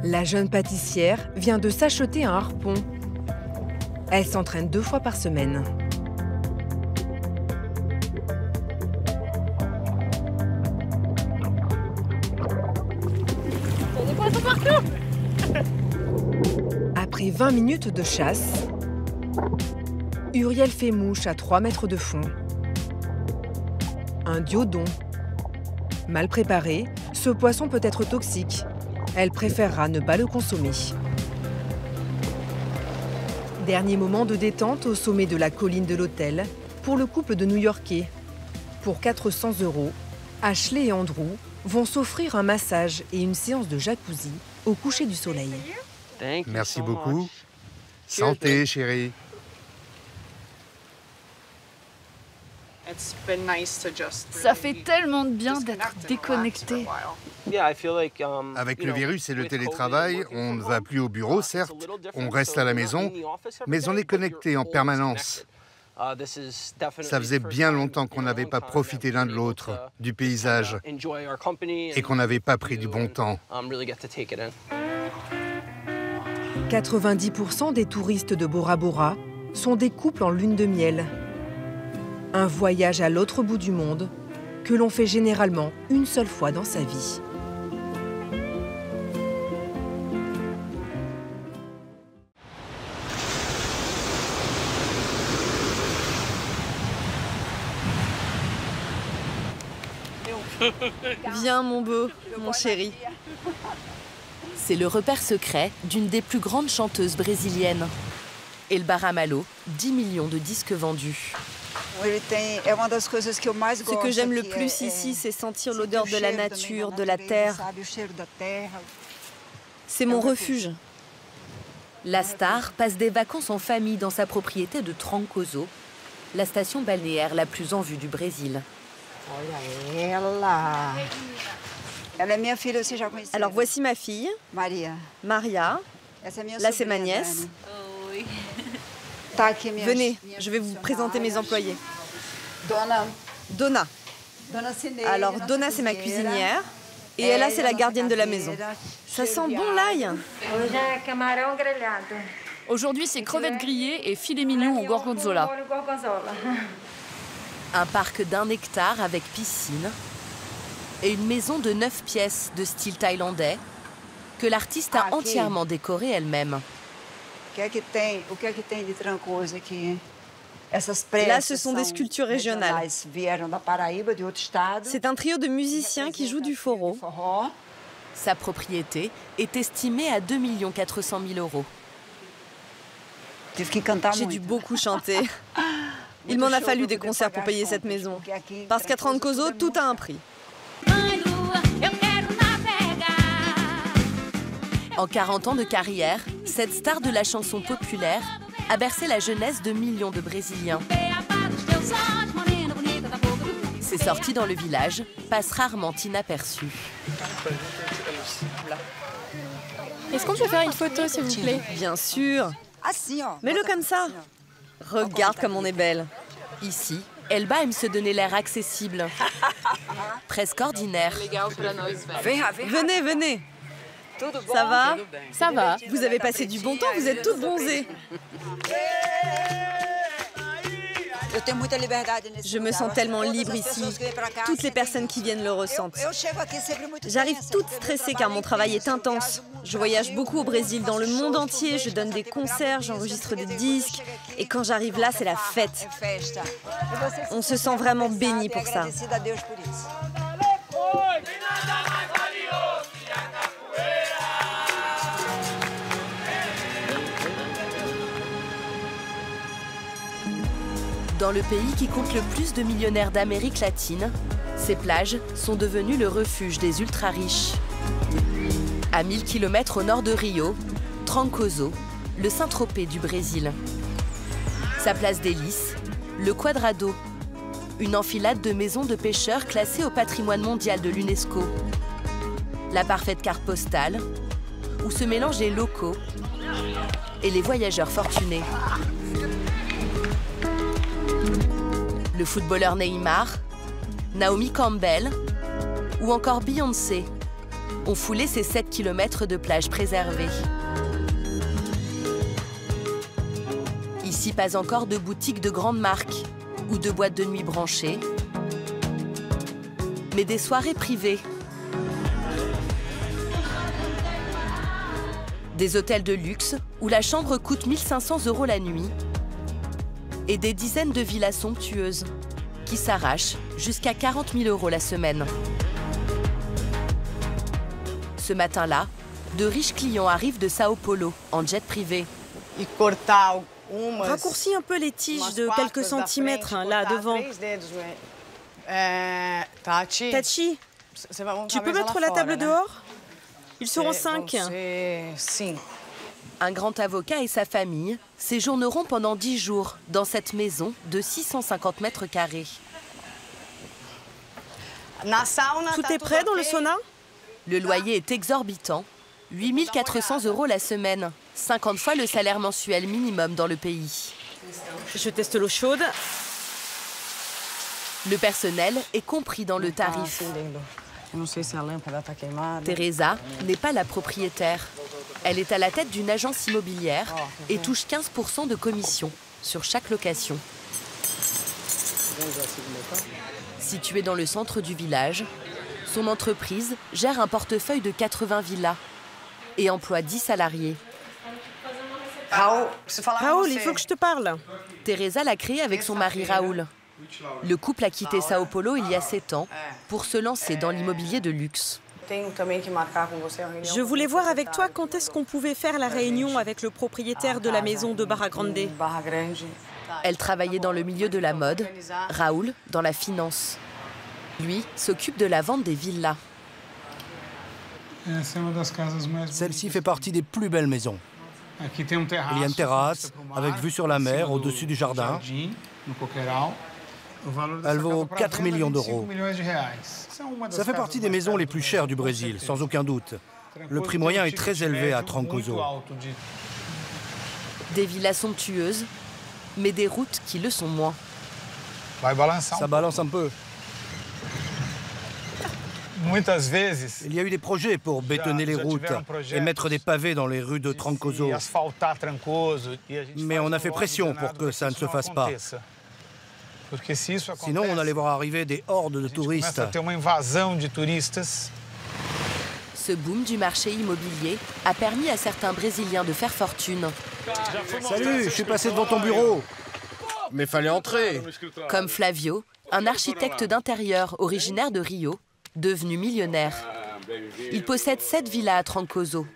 La jeune pâtissière vient de s'acheter un harpon. Elle s'entraîne 2 fois par semaine. Il y a des poissons partout. Après 20 minutes de chasse, Uriel fait mouche à 3 mètres de fond. Un diodon. Mal préparé, ce poisson peut être toxique. Elle préférera ne pas le consommer. Dernier moment de détente au sommet de la colline de l'hôtel pour le couple de New-Yorkais. Pour 400 €, Ashley et Andrew vont s'offrir un massage et une séance de jacuzzi au coucher du soleil. Merci beaucoup. Santé, chérie. Ça fait tellement de bien d'être déconnecté. Avec le virus et le télétravail, on ne va plus au bureau, certes, on reste à la maison, mais on est connecté en permanence. Ça faisait bien longtemps qu'on n'avait pas profité l'un de l'autre, du paysage, et qu'on n'avait pas pris du bon temps. 90% des touristes de Bora Bora sont des couples en lune de miel. Un voyage à l'autre bout du monde que l'on fait généralement une seule fois dans sa vie. Viens mon beau, mon chéri. C'est le repère secret d'une des plus grandes chanteuses brésiliennes. El Baramalo, 10 millions de disques vendus. Ce que j'aime le plus ici, c'est sentir l'odeur de la nature, de la terre. C'est mon refuge. La star passe des vacances en famille dans sa propriété de Trancoso, la station balnéaire la plus en vue du Brésil. Alors voici ma fille, Maria. Là c'est ma nièce. Venez, je vais vous présenter mes employés. Donna. Alors Donna c'est ma cuisinière et Ella c'est la gardienne de la maison. Ça sent bon l'ail. Aujourd'hui, c'est crevettes grillées et filets mignons au gorgonzola. Un parc d'1 hectare avec piscine et une maison de 9 pièces de style thaïlandais que l'artiste a entièrement décorée elle-même. Là, ce sont des sculptures régionales. C'est un trio de musiciens qui jouent du forró. Sa propriété est estimée à 2 400 000 €. J'ai dû beaucoup chanter. Il m'en a fallu des concerts pour payer cette maison. Parce qu'à Trancoso, tout a un prix. En 40 ans de carrière, cette star de la chanson populaire a bercé la jeunesse de millions de Brésiliens. Ses sorties dans le village passent rarement inaperçues. Est-ce qu'on peut faire une photo, s'il vous plaît? Bien sûr. Mets-le comme ça. Regarde comme on est belle. Ici, Elba aime se donner l'air accessible, presque ordinaire. Venez, venez. Ça va? Ça va. Vous avez passé du bon temps, vous êtes toutes bronzées. Je me sens tellement libre ici. Toutes les personnes qui viennent le ressentent. J'arrive toute stressée car mon travail est intense. Je voyage beaucoup au Brésil, dans le monde entier. Je donne des concerts, j'enregistre des disques. Et quand j'arrive là, c'est la fête. On se sent vraiment béni pour ça. Dans le pays qui compte le plus de millionnaires d'Amérique latine, ces plages sont devenues le refuge des ultra-riches. À 1000 km au nord de Rio, Trancoso, le Saint-Tropez du Brésil. Sa place d'hélice, le Quadrado, une enfilade de maisons de pêcheurs classées au patrimoine mondial de l'UNESCO. La parfaite carte postale, où se mélangent les locaux et les voyageurs fortunés. Le footballeur Neymar, Naomi Campbell ou encore Beyoncé ont foulé ces 7 km de plage préservée. Ici, pas encore de boutiques de grandes marques ou de boîtes de nuit branchées, mais des soirées privées. Des hôtels de luxe où la chambre coûte 1 500 € la nuit et des dizaines de villas somptueuses qui s'arrachent jusqu'à 40 000 € la semaine. Ce matin-là, de riches clients arrivent de Sao Paulo en jet privé. Raccourcis un peu les tiges de quelques centimètres, là, devant. Tachi, tu peux mettre la table dehors? Ils seront 5. Un grand avocat et sa famille séjourneront pendant 10 jours dans cette maison de 650 mètres carrés. Tout est prêt dans le sauna? Le loyer est exorbitant, 8 400 € la semaine, 50 fois le salaire mensuel minimum dans le pays. Je teste l'eau chaude. Le personnel est compris dans le tarif. Teresa n'est pas la propriétaire. Elle est à la tête d'une agence immobilière et touche 15% de commission sur chaque location. Située dans le centre du village, son entreprise gère un portefeuille de 80 villas et emploie 10 salariés. Raoul, il faut que je te parle. Teresa l'a créé avec son mari Raoul. Le couple a quitté Sao Paulo il y a 7 ans pour se lancer dans l'immobilier de luxe. Je voulais voir avec toi quand est-ce qu'on pouvait faire la réunion avec le propriétaire de la maison de Barra Grande. Elle travaillait dans le milieu de la mode, Raoul dans la finance. Lui s'occupe de la vente des villas. Celle-ci fait partie des plus belles maisons. Il y a une terrasse avec vue sur la mer au-dessus du jardin. Elle vaut 4 millions d'euros. Ça fait partie des maisons les plus chères du Brésil, sans aucun doute. Le prix moyen est très élevé à Trancoso. Des villas somptueuses, mais des routes qui le sont moins. Ça balance un peu. Il y a eu des projets pour bétonner les routes et mettre des pavés dans les rues de Trancoso. Mais on a fait pression pour que ça ne se fasse pas. Sinon, on allait voir arriver des hordes de touristes. Ce boom du marché immobilier a permis à certains Brésiliens de faire fortune. Salut, je suis passé devant ton bureau. Mais fallait entrer. Comme Flavio, un architecte d'intérieur originaire de Rio, devenu millionnaire. Il possède 7 villas à Trancoso.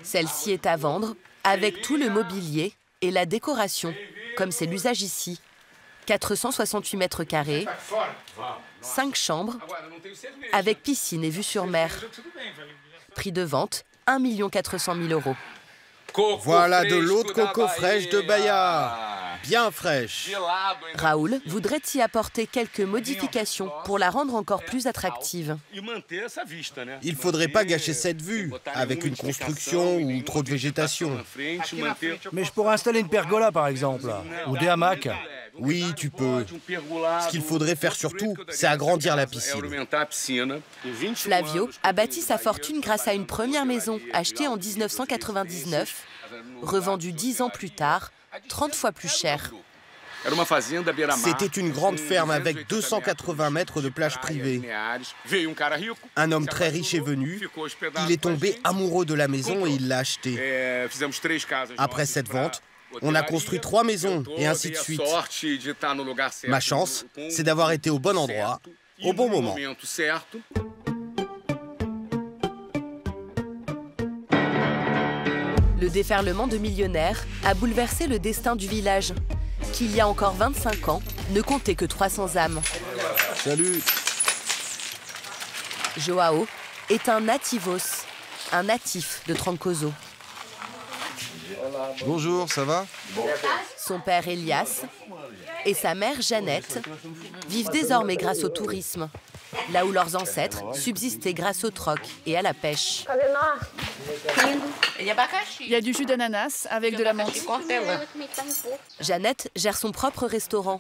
Celle-ci est à vendre avec tout le mobilier et la décoration, comme c'est l'usage ici. 468 mètres carrés, 5 chambres, avec piscine et vue sur mer. Prix de vente, 1 400 000 €. Voilà de l'eau de coco fraîche de Bahia. Bien fraîche. Raoul voudrait y apporter quelques modifications pour la rendre encore plus attractive. Il faudrait pas gâcher cette vue, avec une construction ou trop de végétation. Mais je pourrais installer une pergola, par exemple, ou des hamacs. Oui, tu peux. Ce qu'il faudrait faire surtout, c'est agrandir la piscine. Flavio a bâti sa fortune grâce à une première maison achetée en 1999, revendue 10 ans plus tard, 30 fois plus cher. C'était une grande ferme avec 280 mètres de plage privée. Un homme très riche est venu, il est tombé amoureux de la maison et il l'a achetée. Après cette vente, on a construit 3 maisons et ainsi de suite. Ma chance, c'est d'avoir été au bon endroit, au bon moment. Le déferlement de millionnaires a bouleversé le destin du village, qui il y a encore 25 ans ne comptait que 300 âmes. Salut. Joao est un nativos, un natif de Trancoso. Bonjour, ça va? Son père Elias et sa mère Jeannette vivent désormais grâce au tourisme, là où leurs ancêtres subsistaient grâce au troc et à la pêche. Il y a du jus d'ananas avec de la menthe. Jeannette gère son propre restaurant,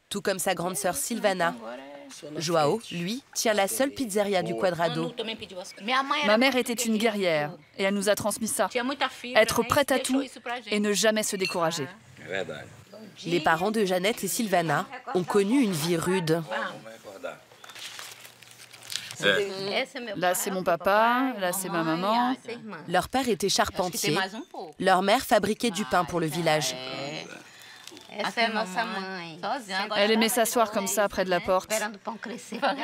tout comme sa grande sœur Silvana. Joao, lui, tient la seule pizzeria du Quadrado. Ma mère était une guerrière et elle nous a transmis ça. Être prête à tout et ne jamais se décourager. Les parents de Jeannette et Silvana ont connu une vie rude. Là, c'est mon papa, là, c'est ma maman. Leur père était charpentier. Leur mère fabriquait du pain pour le village. Elle aimait s'asseoir comme ça près de la porte.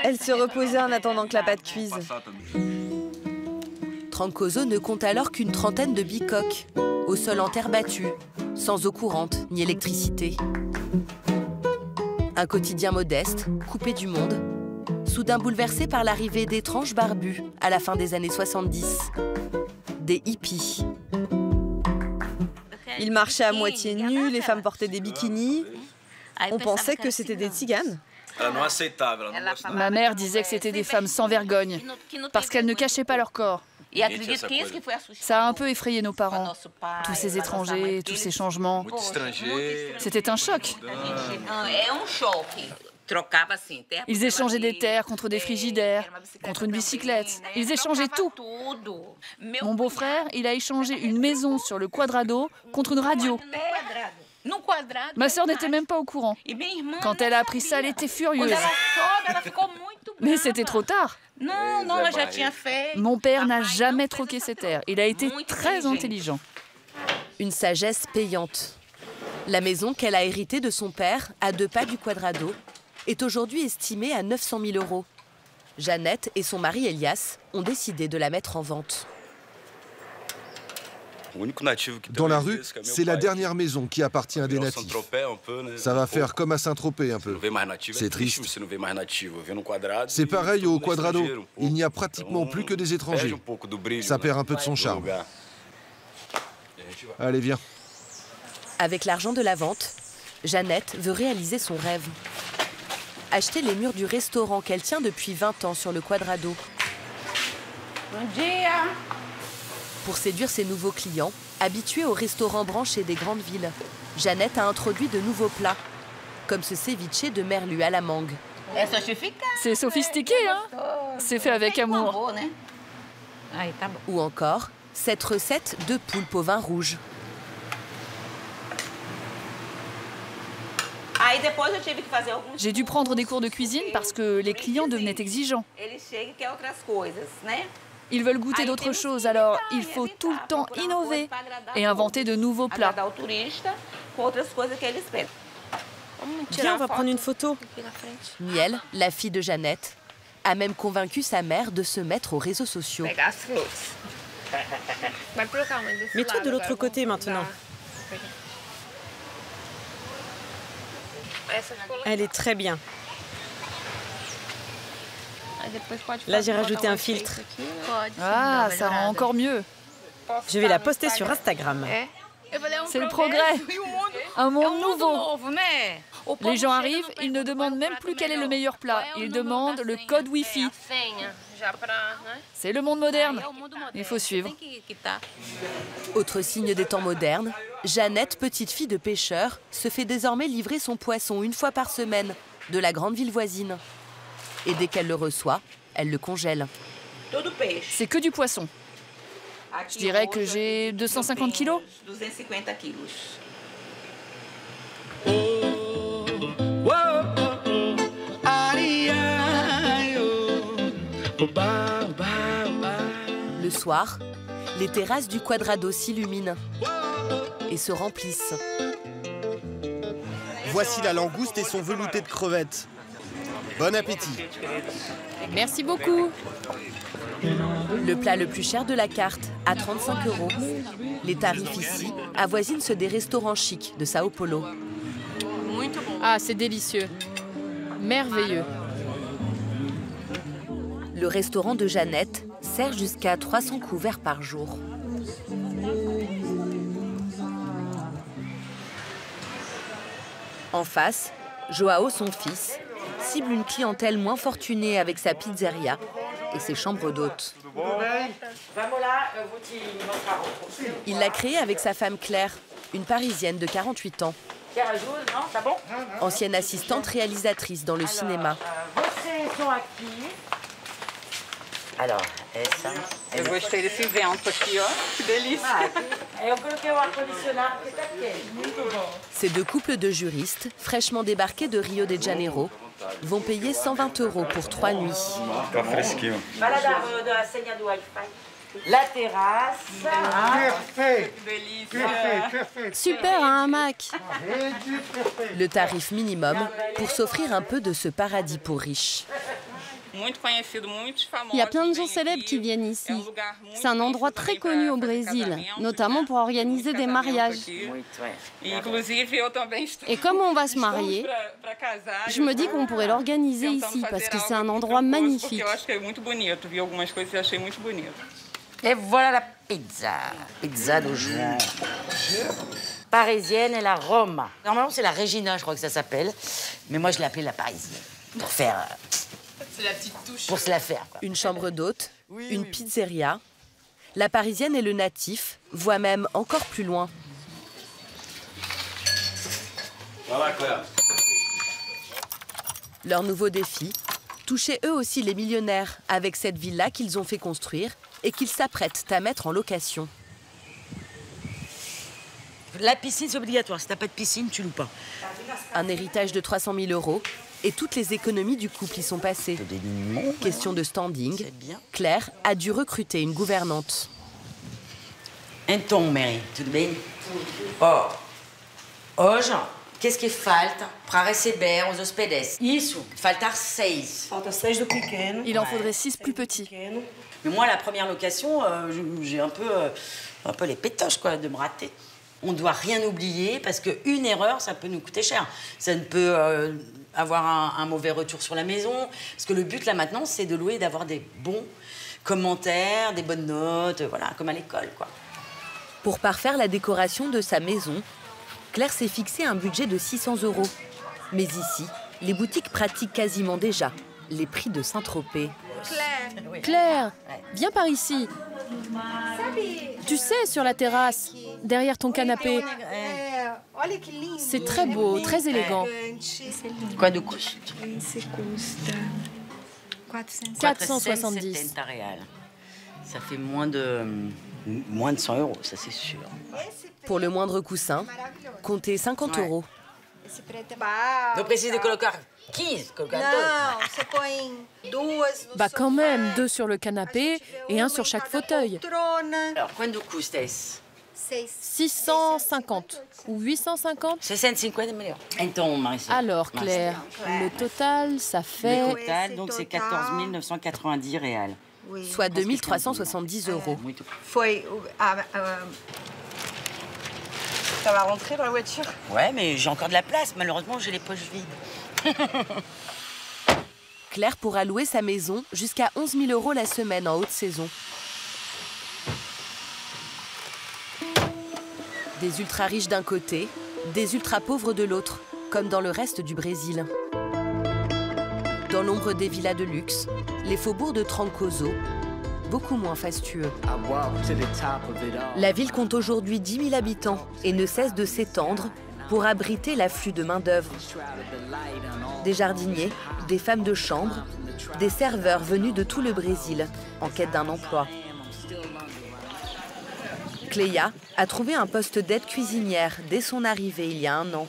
Elle se reposait en attendant que la pâte cuise. Trancoso ne compte alors qu'une trentaine de bicoques. au sol en terre battue, sans eau courante ni électricité. Un quotidien modeste, coupé du monde, soudain bouleversé par l'arrivée d'étranges barbus à la fin des années 70. Des hippies. Ils marchaient à moitié nus, les femmes portaient des bikinis. On pensait que c'était des tziganes. Ma mère disait que c'était des femmes sans vergogne, parce qu'elles ne cachaient pas leur corps. Ça a un peu effrayé nos parents. Tous ces étrangers, tous ces changements. C'était un choc. Ils échangeaient des terres contre des frigidaires, contre une bicyclette. Ils échangeaient tout. Mon beau-frère, il a échangé une maison sur le Quadrado contre une radio. Ma sœur n'était même pas au courant. Quand elle a appris ça, elle était furieuse. Mais c'était trop tard. Mon père n'a jamais troqué ses terres. Il a été très intelligent. Une sagesse payante. La maison qu'elle a héritée de son père, à 2 pas du Quadrado, est aujourd'hui estimée à 900 000 €. Jeannette et son mari Elias ont décidé de la mettre en vente. Dans la rue, c'est la dernière maison qui appartient à des natifs. Ça va faire comme à Saint-Tropez un peu. C'est triste. C'est pareil au Quadrado. Il n'y a pratiquement plus que des étrangers. Ça perd un peu de son charme. Allez, viens. Avec l'argent de la vente, Jeannette veut réaliser son rêve. Acheter les murs du restaurant qu'elle tient depuis 20 ans sur le Quadrado. Pour séduire ses nouveaux clients, habitués aux restaurants branchés des grandes villes, Jeannette a introduit de nouveaux plats, comme ce ceviche de merlu à la mangue. C'est sophistiqué, hein? C'est fait avec amour. Ou encore, cette recette de poulpe au vin rouge. J'ai dû prendre des cours de cuisine parce que les clients devenaient exigeants. Ils veulent goûter d'autres choses, alors il faut tout le temps innover et inventer de nouveaux plats. Viens, on va prendre une photo. Miel, la fille de Jeannette, a même convaincu sa mère de se mettre aux réseaux sociaux. Mets-toi de l'autre côté maintenant. Elle est très bien. Là, j'ai rajouté un filtre. Ah, ça rend encore mieux. Je vais la poster sur Instagram. C'est le progrès. Un monde nouveau. Les gens arrivent, ils ne demandent même plus quel est le meilleur plat. Ils demandent le code Wi-Fi. C'est le monde moderne. Il faut suivre. Autre signe des temps modernes, Jeannette, petite fille de pêcheur, se fait désormais livrer son poisson 1 fois par semaine de la grande ville voisine. Et dès qu'elle le reçoit, elle le congèle. C'est que du poisson. Je dirais que j'ai 250 kilos. Le soir, les terrasses du Quadrado s'illuminent et se remplissent. Voici la langouste et son velouté de crevettes. Bon appétit. Merci beaucoup. Le plat le plus cher de la carte, à 35 €. Les tarifs ici avoisinent ceux des restaurants chics de Sao Paulo. Ah, c'est délicieux. Merveilleux. Le restaurant de Jeannette sert jusqu'à 300 couverts par jour. En face, Joao, son fils, cible une clientèle moins fortunée avec sa pizzeria et ses chambres d'hôtes. Il l'a créée avec sa femme Claire, une Parisienne de 48 ans. Ancienne assistante réalisatrice dans le cinéma. Alors, essa... Eu gostei desse vento aqui, ó. Que delícia. Eu coloquei o ar-condicionado porque tá quente. Muito bom. Ces deux couples de juristes, fraîchement débarqués de Rio de Janeiro, vont payer 120 € pour 3 nuits. Tá fresquinho. Fala da senha do Wi-Fi. La terrasse. Super, un hamac. Le tarif minimum pour s'offrir un peu de ce paradis pour riches. Il y a plein de gens célèbres qui viennent ici. C'est un endroit très connu au Brésil, notamment pour organiser des mariages. Et comme on va se marier, je me dis qu'on pourrait l'organiser ici parce que c'est un endroit magnifique. Et voilà la pizza. Pizza de jour. Parisienne et la Roma. Normalement, c'est la Regina, je crois que ça s'appelle. Mais moi, je l'ai appelée la Parisienne. Pour faire... C'est la petite touche. Pour se la faire, quoi. Une chambre d'hôte, une pizzeria. La Parisienne et le natif voient même encore plus loin. Voilà, Claire. Leur nouveau défi, toucher eux aussi les millionnaires avec cette villa qu'ils ont fait construire et qu'ils s'apprêtent à mettre en location. La piscine, c'est obligatoire. Si t'as pas de piscine, tu loues pas. Un héritage de 300 000 € et toutes les économies du couple y sont passées. Question de standing, Claire a dû recruter une gouvernante. Então, Mary, tudo bem? Hoje, qu'est-ce que falta para receber os hospedes? Isso, faltar 6. Falta 6 do pequeno. Il en faudrait 6 plus petits. Mais moi, la première location, j'ai un peu les pétoches, quoi, de me rater. On ne doit rien oublier parce qu'une erreur, ça peut nous coûter cher. Ça ne peut avoir un mauvais retour sur la maison. Parce que le but, là, maintenant, c'est de louer et d'avoir des bons commentaires, des bonnes notes, voilà, comme à l'école, quoi. Pour parfaire la décoration de sa maison, Claire s'est fixé un budget de 600 €. Mais ici, les boutiques pratiquent quasiment déjà les prix de Saint-Tropez. Claire, viens par ici. Tu sais, sur la terrasse, derrière ton canapé. C'est très beau, très élégant. Quoi de couche? 470. Ça fait moins de 100 €, ça c'est sûr. Pour le moindre coussin, comptez 50 €. Não precisa de colocar 15, colocar 2. Bah quand même, 2 sur le canapé et 1 sur chaque fauteuil. Alors, quanto custa esse? 650 ou 850. 650 é melhor. Então, Marissa. Alors, Claire, le total, ça fait... Le total, donc c'est 14 990 reais. Soit 2 370 €. Ça va rentrer dans la voiture? Ouais, mais j'ai encore de la place. Malheureusement, j'ai les poches vides. Claire pourra louer sa maison jusqu'à 11 000 € la semaine en haute saison. Des ultra-riches d'un côté, des ultra-pauvres de l'autre, comme dans le reste du Brésil. Dans l'ombre des villas de luxe, les faubourgs de Trancoso, beaucoup moins fastueux. La ville compte aujourd'hui 10 000 habitants et ne cesse de s'étendre pour abriter l'afflux de main-d'œuvre. Des jardiniers, des femmes de chambre, des serveurs venus de tout le Brésil en quête d'un emploi. Cléa a trouvé un poste d'aide cuisinière dès son arrivée il y a 1 an.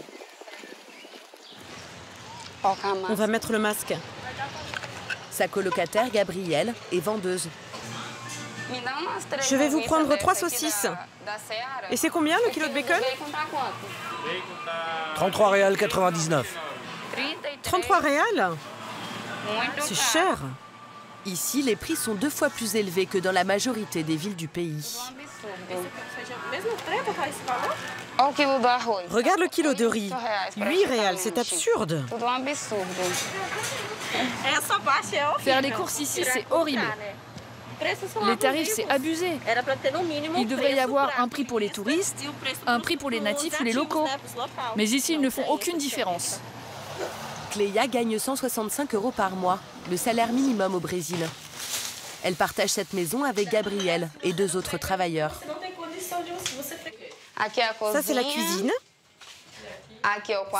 On va mettre le masque. Sa colocataire, Gabrielle, est vendeuse. Je vais vous prendre 3 saucisses. Et c'est combien le kilo de bacon? 33 reals 99. 33 reals? C'est cher. Ici, les prix sont 2 fois plus élevés que dans la majorité des villes du pays. Regarde le kilo de riz. 8 reals, c'est absurde. Faire les courses ici, c'est horrible. Les tarifs, c'est abusé. Il devrait y avoir un prix pour les touristes, un prix pour les natifs ou les locaux. Mais ici, ils ne font aucune différence. Cléa gagne 165 € par mois, le salaire minimum au Brésil. Elle partage cette maison avec Gabriel et 2 autres travailleurs. Ça, c'est la cuisine.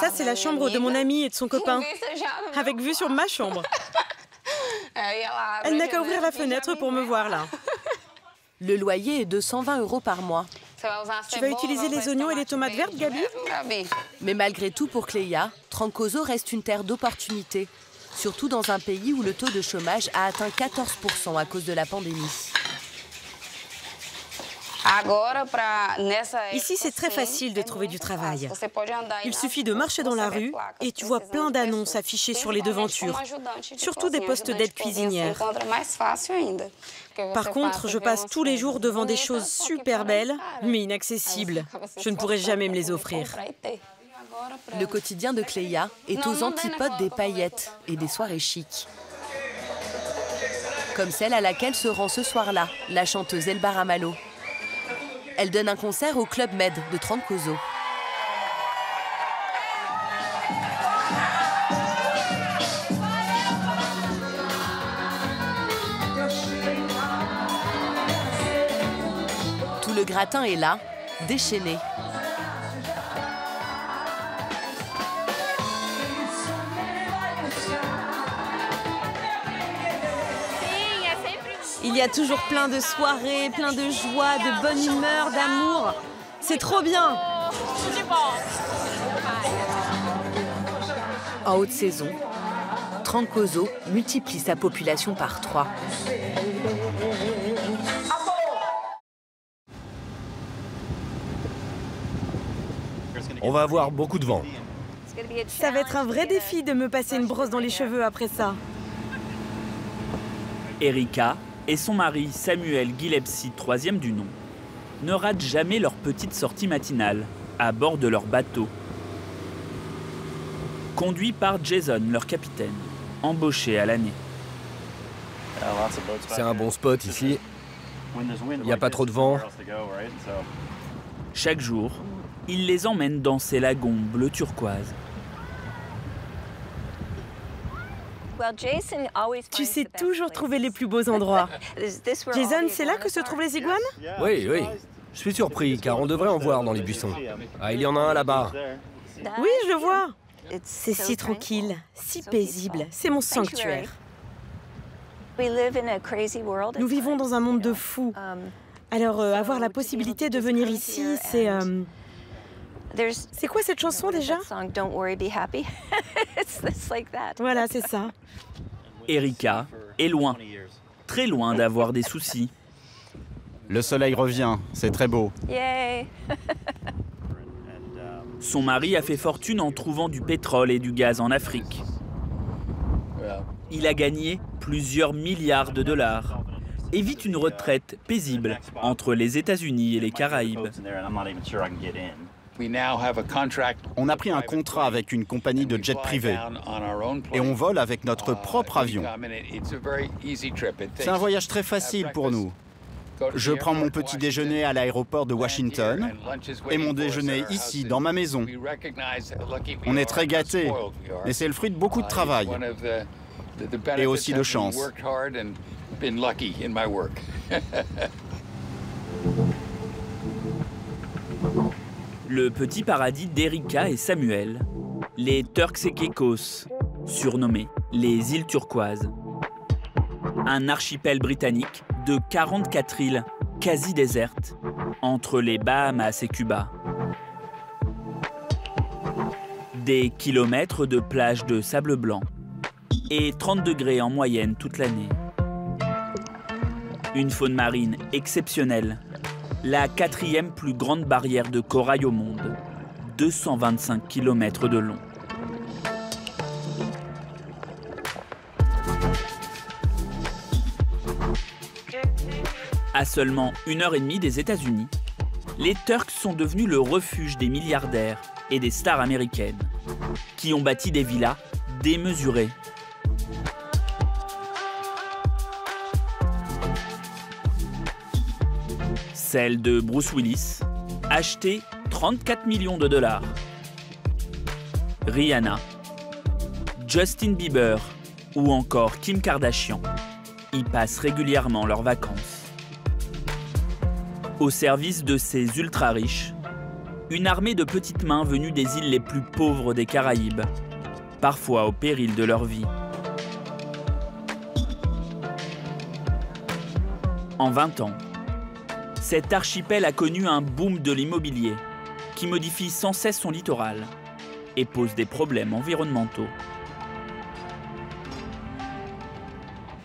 Ça, c'est la chambre de mon amie et de son copain, avec vue sur ma chambre. Elle n'a qu'à ouvrir la fenêtre pour me voir là. Le loyer est de 120 € par mois. Tu vas utiliser les oignons et les tomates vertes, Gabi? Mais malgré tout, pour Cléa, Trancoso reste une terre d'opportunités, surtout dans un pays où le taux de chômage a atteint 14% à cause de la pandémie. Ici, c'est très facile de trouver du travail. Il suffit de marcher dans la rue et tu vois plein d'annonces affichées sur les devantures, surtout des postes d'aide cuisinière. Par contre, je passe tous les jours devant des choses super belles, mais inaccessibles. Je ne pourrais jamais me les offrir. Le quotidien de Cléa est aux antipodes des paillettes et des soirées chics. Comme celle à laquelle se rend ce soir-là la chanteuse Elba Ramalho. Elle donne un concert au Club Med de Trancoso. Tout le gratin est là, déchaîné. Il y a toujours plein de soirées, plein de joie, de bonne humeur, d'amour. C'est trop bien. En haute saison, Trancoso multiplie sa population par 3. On va avoir beaucoup de vent. Ça va être un vrai défi de me passer une brosse dans les cheveux après ça. Erika et son mari Samuel Gillespie, troisième du nom, ne ratent jamais leur petite sortie matinale à bord de leur bateau. Conduit par Jason, leur capitaine, embauché à l'année. C'est un bon spot ici. Il n'y a pas trop de vent. Chaque jour, il les emmène dans ces lagons bleu turquoise. Tu sais toujours trouver les plus beaux endroits. Jason, c'est là que se trouvent les iguanes? Oui, oui. Je suis surpris, car on devrait en voir dans les buissons. Ah, il y en a un là-bas. Oui, je le vois. C'est si tranquille, si paisible. C'est mon sanctuaire. Nous vivons dans un monde de fous. Alors, avoir la possibilité de venir ici, c'est... C'est quoi cette chanson déjà? Voilà, c'est ça. Erika est loin, très loin d'avoir des soucis. Le soleil revient, c'est très beau. Son mari a fait fortune en trouvant du pétrole et du gaz en Afrique. Il a gagné plusieurs milliards de dollars et vit une retraite paisible entre les États-Unis et les Caraïbes. On a pris un contrat avec une compagnie de jet privé et on vole avec notre propre avion. C'est un voyage très facile pour nous. Je prends mon petit déjeuner à l'aéroport de Washington et mon déjeuner ici, dans ma maison. On est très gâtés, mais c'est le fruit de beaucoup de travail et aussi de chance. Le petit paradis d'Erika et Samuel, les Turks et Caicos, surnommés les îles turquoises. Un archipel britannique de 44 îles quasi désertes entre les Bahamas et Cuba. Des kilomètres de plages de sable blanc et 30 degrés en moyenne toute l'année. Une faune marine exceptionnelle. La 4e plus grande barrière de corail au monde, 225 km de long. À seulement 1h30 des États-Unis, les Turks sont devenus le refuge des milliardaires et des stars américaines, qui ont bâti des villas démesurées. Celle de Bruce Willis, achetée 34 millions de dollars. Rihanna, Justin Bieber ou encore Kim Kardashian y passent régulièrement leurs vacances. Au service de ces ultra-riches, une armée de petites mains venues des îles les plus pauvres des Caraïbes, parfois au péril de leur vie. En 20 ans, cet archipel a connu un boom de l'immobilier qui modifie sans cesse son littoral et pose des problèmes environnementaux.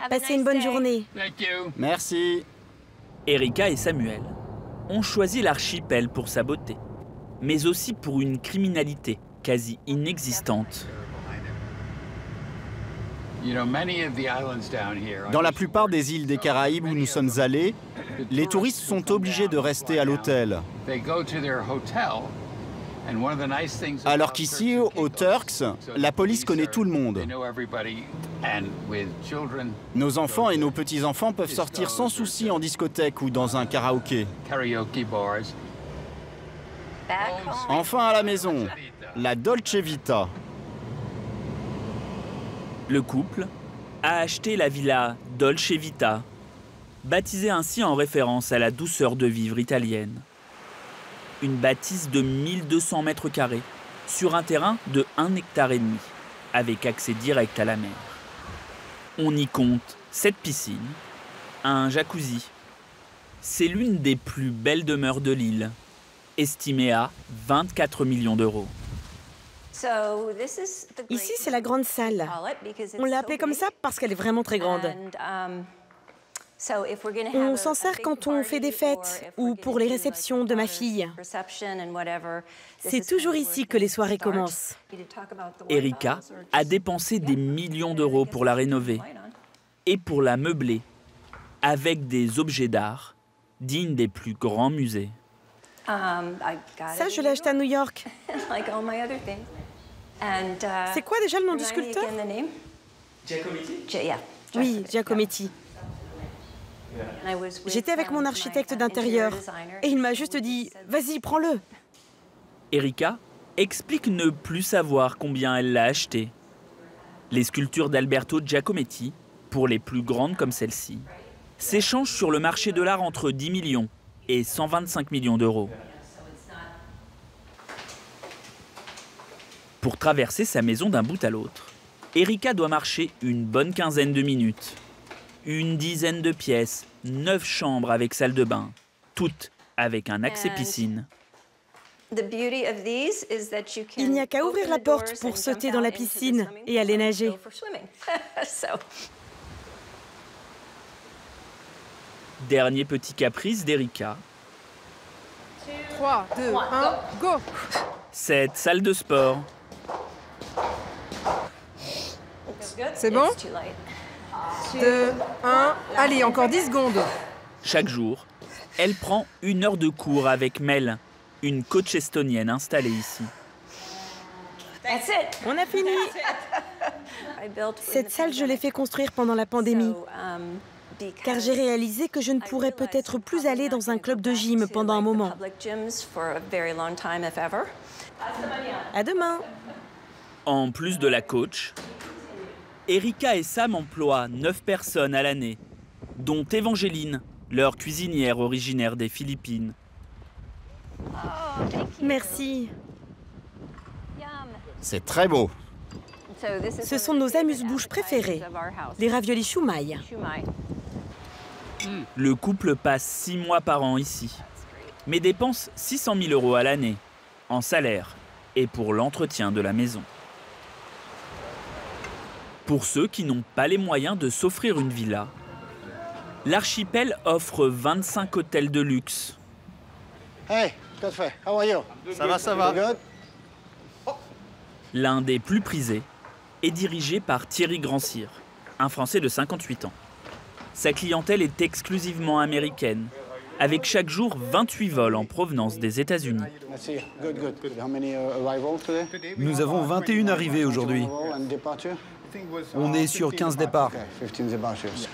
Passez une bonne journée. Merci. Erika et Samuel ont choisi l'archipel pour sa beauté, mais aussi pour une criminalité quasi inexistante. Dans la plupart des îles des Caraïbes où nous sommes allés, les touristes sont obligés de rester à l'hôtel. Alors qu'ici, aux Turks, la police connaît tout le monde. Nos enfants et nos petits-enfants peuvent sortir sans souci en discothèque ou dans un karaoké. Enfin à la maison, la Dolce Vita. Le couple a acheté la villa Dolce Vita, baptisée ainsi en référence à la douceur de vivre italienne. Une bâtisse de 1200 mètres carrés sur un terrain de 1,5 hectare, avec accès direct à la mer. On y compte 7 piscines, un jacuzzi. C'est l'une des plus belles demeures de l'île, estimée à 24 millions d'euros. Ici, c'est la grande salle. On l'a appelée comme ça parce qu'elle est vraiment très grande. On s'en sert quand on fait des fêtes ou pour les réceptions de ma fille. C'est toujours ici que les soirées commencent. Erika a dépensé des millions d'euros pour la rénover et pour la meubler avec des objets d'art dignes des plus grands musées. Ça, je l'ai acheté à New York. C'est quoi déjà le nom du sculpteur? Giacometti. Oui, Giacometti. J'étais avec mon architecte d'intérieur et il m'a juste dit « Vas-y, prends-le ». Erika explique ne plus savoir combien elle l'a acheté. Les sculptures d'Alberto Giacometti, pour les plus grandes comme celle-ci, s'échangent sur le marché de l'art entre 10 millions et 125 millions d'euros. Pour traverser sa maison d'un bout à l'autre, Erika doit marcher une bonne quinzaine de minutes. Une dizaine de pièces, 9 chambres avec salle de bain, toutes avec un accès piscine. Il n'y a qu'à ouvrir la porte pour sauter dans la piscine et aller nager. Dernier petit caprice d'Erika. 3, 2, 1, go! Cette salle de sport. C'est bon? 2, 1, allez, encore 10 secondes. Chaque jour, elle prend 1 heure de cours avec Mel, une coach estonienne installée ici. On a fini. Cette salle, je l'ai fait construire pendant la pandémie. Car j'ai réalisé que je ne pourrais peut-être plus aller dans un club de gym pendant un moment. À demain. En plus de la coach, Erika et Sam emploient 9 personnes à l'année, dont Evangeline, leur cuisinière originaire des Philippines. Merci. C'est très beau. Ce sont nos amuse-bouches préférés, les raviolis shumai. Le couple passe 6 mois par an ici, mais dépense 600 000 euros à l'année, en salaire et pour l'entretien de la maison. Pour ceux qui n'ont pas les moyens de s'offrir une villa, l'archipel offre 25 hôtels de luxe. Hey, café, how are you? Ça va, ça va. L'un des plus prisés est dirigé par Thierry Grandcir, un Français de 58 ans. Sa clientèle est exclusivement américaine, avec chaque jour 28 vols en provenance des États-Unis. Nous avons 21 arrivées aujourd'hui. On est sur 15 départs.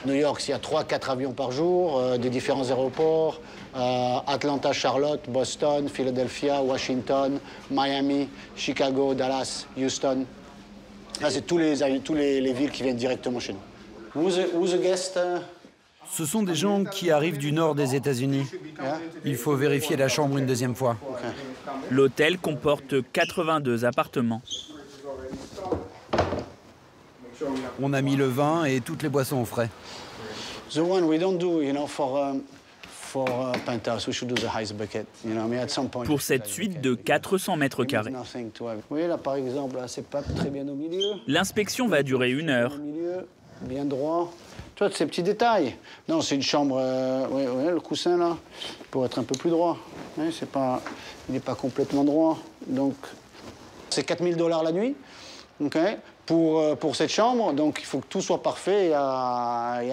New York, il y a 3-4 avions par jour, des différents aéroports. Atlanta, Charlotte, Boston, Philadelphia, Washington, Miami, Chicago, Dallas, Houston. Là, c'est tous les villes qui viennent directement chez nous. Who's the guest? Ce sont des gens qui arrivent du nord des États-Unis. Il faut vérifier la chambre une deuxième fois. L'hôtel comporte 82 appartements. On a mis le vin et toutes les boissons au frais. The one we don't do, for penthouse, we should do the highest bucket. At some point. Pour cette suite de 400 mètres carrés. Oui, là par exemple, c'est pas très bien au milieu. L'inspection va durer 1 heure. Au milieu, bien droit. Tu vois, ces petits détails. Non, c'est une chambre... le coussin, là, pour être un peu plus droit. Ouais, il n'est pas complètement droit. Donc, c'est 4 000 $ la nuit, okay, pour cette chambre. Donc, il faut que tout soit parfait. Il n'y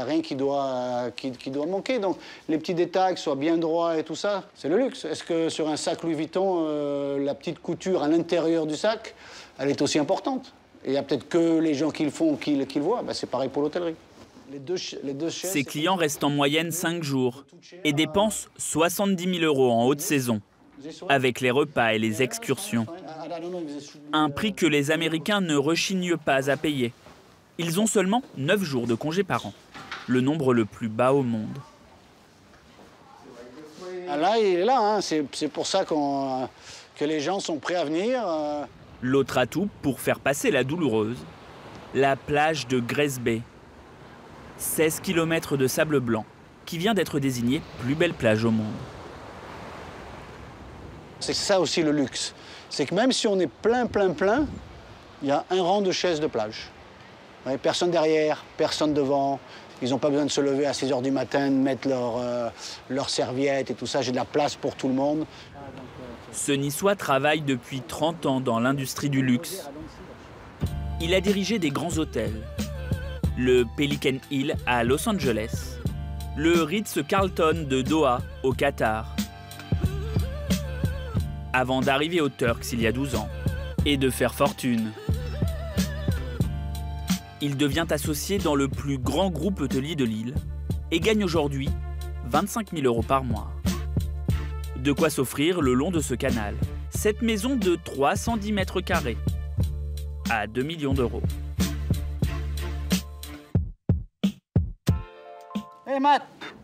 a rien qui doit manquer. Donc, les petits détails, que ce soit bien droit et tout ça, c'est le luxe. Est-ce que sur un sac Louis Vuitton, la petite couture à l'intérieur du sac, elle est aussi importante? Et il n'y a peut-être que les gens qui le font, qui le voient. Ben, c'est pareil pour l'hôtellerie. Ses clients restent en moyenne 5 jours et dépensent 70 000 € en haute saison, avec les repas et les excursions. Un prix que les Américains ne rechignent pas à payer. Ils ont seulement 9 jours de congé par an, le nombre le plus bas au monde. Là, il est là, hein. C'est pour ça que les gens sont prêts à venir. L'autre atout pour faire passer la douloureuse, la plage de Grace Bay. 16 km de sable blanc, qui vient d'être désignée plus belle plage au monde. C'est ça aussi le luxe. C'est que même si on est plein, il y a un rang de chaises de plage. Ouais, personne derrière, personne devant. Ils n'ont pas besoin de se lever à 6 h du matin, de mettre leurs serviettes et tout ça. J'ai de la place pour tout le monde. Ce Niçois travaille depuis 30 ans dans l'industrie du luxe. Il a dirigé des grands hôtels. Le Pelican Hill à Los Angeles. Le Ritz-Carlton de Doha au Qatar. Avant d'arriver aux Turks il y a 12 ans et de faire fortune. Il devient associé dans le plus grand groupe hôtelier de l'île et gagne aujourd'hui 25 000 € par mois. De quoi s'offrir le long de ce canal. Cette maison de 310 mètres carrés à 2 millions €. Hey Matt,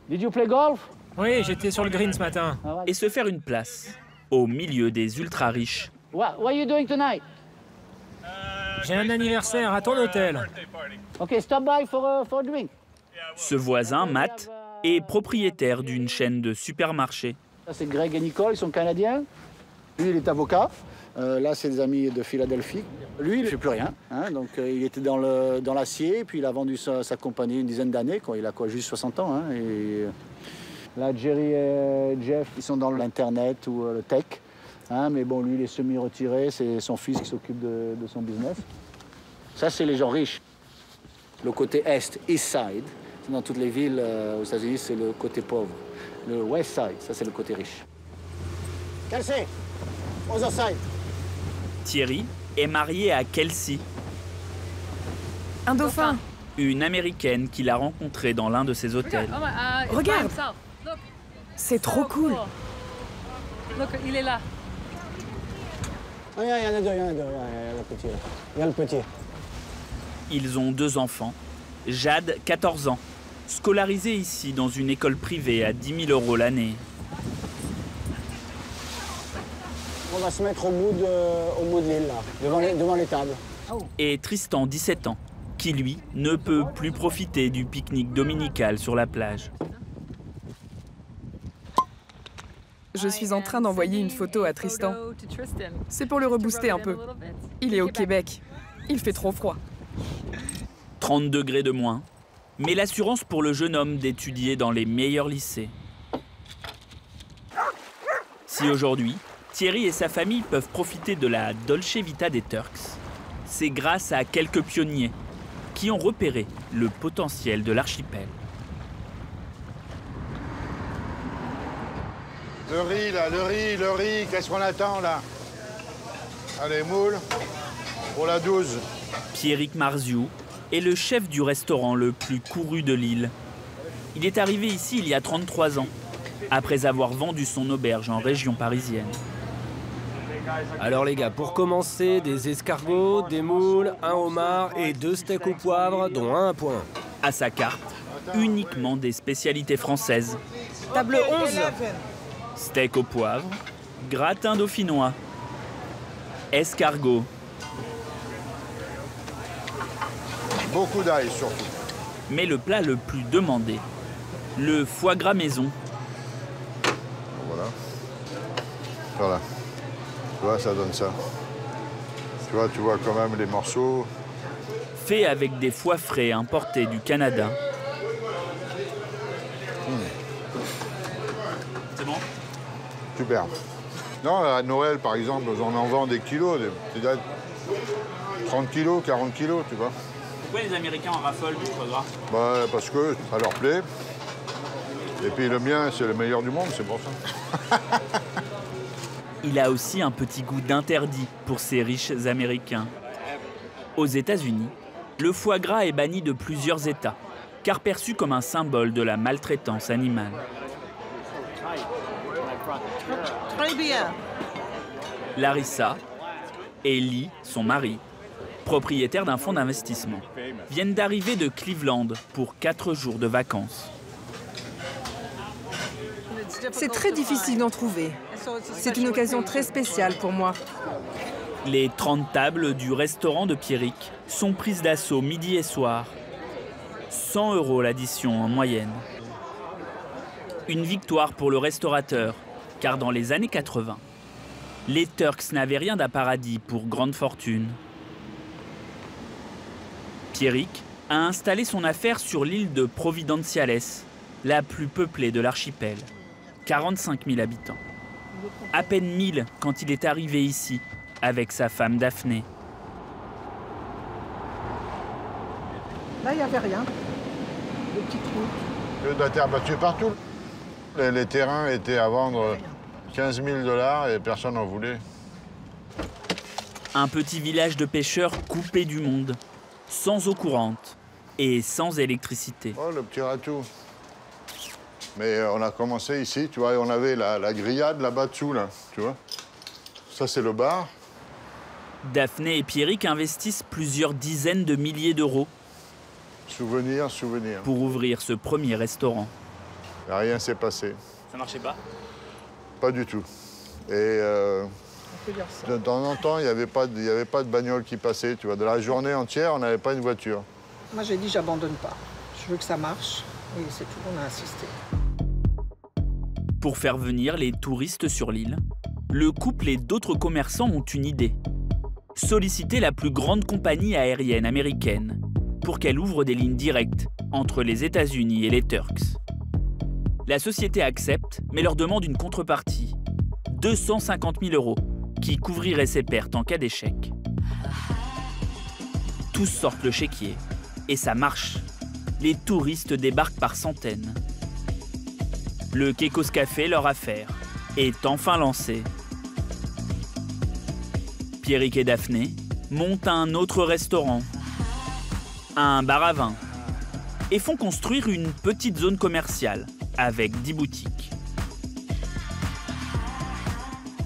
did you play golf? Oui, j'étais sur le green ce matin. Et se faire une place au milieu des ultra riches. What are you doing tonight? J'ai un anniversaire à ton hôtel. Ok, stop by for a drink. Ce voisin, Matt, est propriétaire d'une chaîne de supermarchés. Ça, c'est Greg et Nicole, ils sont canadiens. Lui, il est avocat. Là, c'est des amis de Philadelphie. Lui, il ne fait plus rien. Hein, donc, il était dans l'acier, puis il a vendu sa compagnie une dizaine d'années. Il a quoi, juste 60 ans. Hein, et là, Jerry et Jeff, ils sont dans l'Internet ou le tech. Hein, mais bon, lui, il est semi-retiré. C'est son fils qui s'occupe de son business. Ça, c'est les gens riches. Le côté est, East Side, dans toutes les villes aux États-Unis, c'est le côté pauvre. Le West Side, ça, c'est le côté riche. Kelsey, other side. Thierry est marié à Kelsey, un dauphin, une Américaine qu'il a rencontrée dans l'un de ses hôtels. Regarde, c'est trop cool. Il est là. Il y en a deux, il y a le petit. Ils ont 2 enfants. Jade, 14 ans, scolarisée ici dans une école privée à 10 000 € l'année. On va se mettre au bout de l'île, là, devant les tables. Et Tristan, 17 ans, qui lui ne peut plus profiter du pique-nique dominical sur la plage. Je suis en train d'envoyer une photo à Tristan. C'est pour le rebooster un peu. Il est au Québec. Il fait trop froid. 30 degrés de moins, mais l'assurance pour le jeune homme d'étudier dans les meilleurs lycées. Si aujourd'hui, Thierry et sa famille peuvent profiter de la Dolce Vita des Turks, c'est grâce à quelques pionniers qui ont repéré le potentiel de l'archipel. Le riz, là, le riz, qu'est-ce qu'on attend, là? Allez, moule, pour la 12. Pierrick Marziou est le chef du restaurant le plus couru de l'île. Il est arrivé ici il y a 33 ans, après avoir vendu son auberge en région parisienne. Alors les gars, pour commencer, des escargots, des moules, un homard et 2 steaks au poivre, dont un à point. À sa carte, uniquement des spécialités françaises. Table 11. Steak au poivre, gratin dauphinois, escargot. Beaucoup d'ail surtout. Mais le plat le plus demandé, le foie gras maison. Voilà. Voilà. Tu vois, ça donne ça. Tu vois quand même les morceaux. Fait avec des foies frais importés du Canada. Super. Non, à Noël, par exemple, on en vend des kilos, peut-être 30 kilos, 40 kilos, tu vois. Pourquoi les Américains en raffolent du foie gras? Bah, parce que ça leur plaît. Et puis le mien, c'est le meilleur du monde, c'est pour ça. Il a aussi un petit goût d'interdit pour ces riches Américains. Aux États-Unis, le foie gras est banni de plusieurs États, car perçu comme un symbole de la maltraitance animale. Très bien. Larissa et Lee, son mari, propriétaires d'un fonds d'investissement, viennent d'arriver de Cleveland pour 4 jours de vacances. C'est très difficile d'en trouver. C'est une occasion très spéciale pour moi. Les 30 tables du restaurant de Pierrick sont prises d'assaut midi et soir. 100 € l'addition en moyenne. Une victoire pour le restaurateur, car dans les années 80, les Turks n'avaient rien d'un paradis pour grande fortune. Pierrick a installé son affaire sur l'île de Providenciales, la plus peuplée de l'archipel. 45 000 habitants. À peine 1000 quand il est arrivé ici, avec sa femme Daphné. Là, il n'y avait rien. Des petites routes. De la terre battue partout. Les terrains étaient à vendre 15 000 $ et personne n'en voulait. Un petit village de pêcheurs coupé du monde, sans eau courante et sans électricité. Oh, le petit ratou. Mais on a commencé ici, tu vois, et on avait la grillade là-bas dessous, là, tu vois. Ça, c'est le bar. Daphné et Pierrick investissent plusieurs dizaines de milliers d'euros. Souvenir. Pour ouvrir ce premier restaurant. Rien s'est passé. Ça marchait pas? Pas du tout. Et de temps en temps, il n'y avait pas de bagnole qui passait, tu vois. De la journée entière, on n'avait pas une voiture. Moi, j'ai dit, j'abandonne pas. Je veux que ça marche. Et c'est tout, on a insisté. Pour faire venir les touristes sur l'île, le couple et d'autres commerçants ont une idée. Solliciter la plus grande compagnie aérienne américaine pour qu'elle ouvre des lignes directes entre les États-Unis et les Turks. La société accepte, mais leur demande une contrepartie. 250 000 € qui couvrirait ses pertes en cas d'échec. Tous sortent le chéquier. Et ça marche. Les touristes débarquent par centaines. Le Keiko's Café, leur affaire, est enfin lancé. Pierrick et Daphné montent un autre restaurant, un bar à vin, et font construire une petite zone commerciale avec 10 boutiques.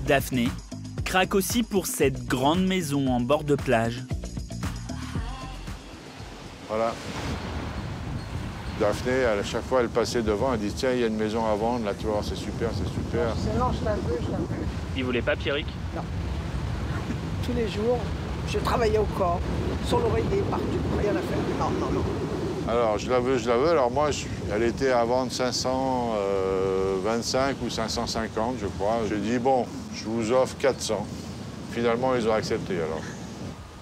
Daphné craque aussi pour cette grande maison en bord de plage. Voilà. Daphné, à chaque fois, elle passait devant, elle dit « Tiens, il y a une maison à vendre, là, tu vois, c'est super, c'est super. » Non, je la veux. Il voulait pas, Pierrick? Non. Tous les jours, je travaillais au corps, sur l'oreiller, partout, rien à faire. Non. Alors, je la veux. Alors moi, elle était à vendre 525 ou 550, je crois. J'ai dit, bon, je vous offre 400. Finalement, ils ont accepté, alors.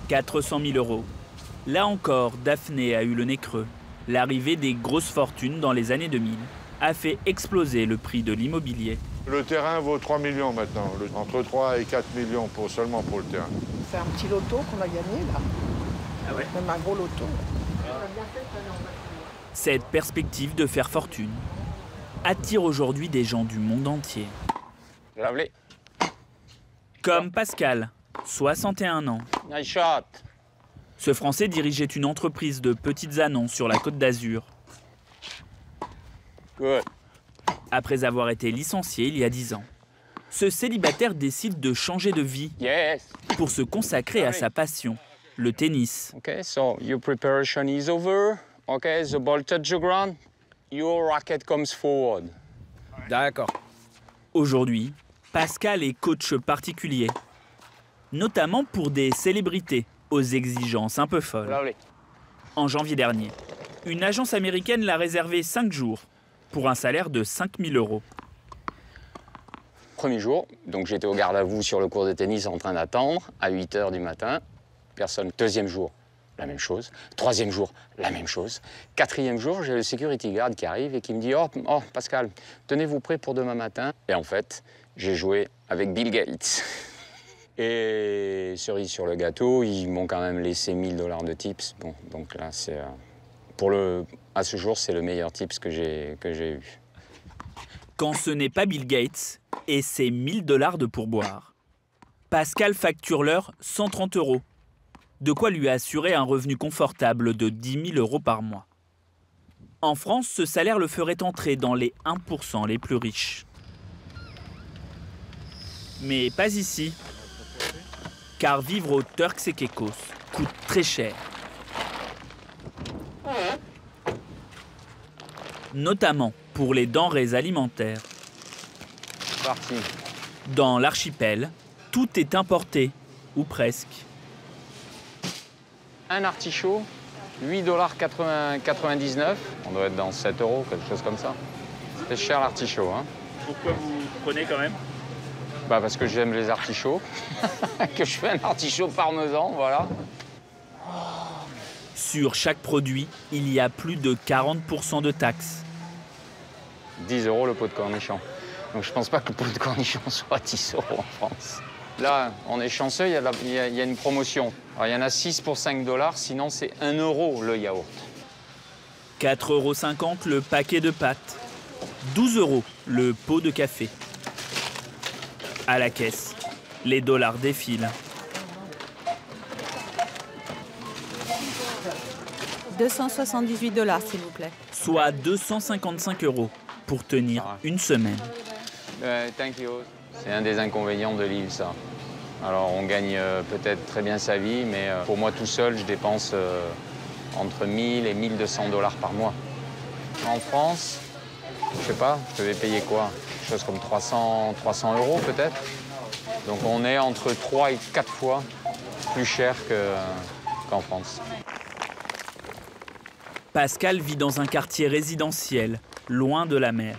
400 000 €. Là encore, Daphné a eu le nez creux. L'arrivée des grosses fortunes dans les années 2000 a fait exploser le prix de l'immobilier. Le terrain vaut 3 millions maintenant, entre 3 et 4 millions seulement pour le terrain. C'est un petit loto qu'on a gagné, là. Ah ouais? Même un gros loto. Cette perspective de faire fortune attire aujourd'hui des gens du monde entier. Comme Pascal, 61 ans. Nice shot. Ce Français dirigeait une entreprise de petites annonces sur la Côte d'Azur. Good. Après avoir été licencié il y a 10 ans, ce célibataire décide de changer de vie pour se consacrer à sa passion, le tennis. Okay, so your preparation is over. Okay, the ball touch the ground. Your racket comes forward. D'accord. Aujourd'hui, Pascal est coach particulier, notamment pour des célébrités aux exigences un peu folles. En janvier dernier, une agence américaine l'a réservé 5 jours pour un salaire de 5 000 €. Premier jour, donc j'étais au garde à vous sur le cours de tennis en train d'attendre à 8 h du matin. Personne. Deuxième jour, la même chose. Troisième jour, la même chose. Quatrième jour, j'ai le security guard qui arrive et qui me dit « Oh, Pascal, tenez-vous prêt pour demain matin ». Et en fait, j'ai joué avec Bill Gates. Et cerise sur le gâteau, ils m'ont quand même laissé 1 000 $ de tips. Bon, donc là, c'est à ce jour, c'est le meilleur tips que j'ai eu. Quand ce n'est pas Bill Gates et ses 1 000 $ de pourboire, Pascal facture l'heure 130 €. De quoi lui assurer un revenu confortable de 10 000 € par mois. En France, ce salaire le ferait entrer dans les 1% les plus riches. Mais pas ici. Car vivre aux Turks et Caicos coûte très cher. Notamment pour les denrées alimentaires. Parti. Dans l'archipel, tout est importé, ou presque. Un artichaut, 8,99 $. On doit être dans 7 €, quelque chose comme ça. C'est cher l'artichaut. Hein. Pourquoi vous prenez quand même? Bah parce que j'aime les artichauts, que je fais un artichaut parmesan, voilà. Sur chaque produit, il y a plus de 40% de taxes. 10 € le pot de cornichon. Donc je pense pas que le pot de cornichon soit 10 € en France. Là, on est chanceux, il y a une promotion. Alors, il y en a 6 pour 5 $, sinon c'est 1 € le yaourt. 4,50 € le paquet de pâtes. 12 € le pot de café. À la caisse, les dollars défilent. 278 $, s'il vous plaît. Soit 255 € pour tenir une semaine. C'est un des inconvénients de l'île, ça. Alors, on gagne peut-être très bien sa vie, mais pour moi tout seul, je dépense entre 1 000 et 1 200 $ par mois. En France, je sais pas, je devais payer quoi? Quelque chose comme 300 € peut-être. Donc on est entre 3 et 4 fois plus cher qu'en France. Pascal vit dans un quartier résidentiel, loin de la mer.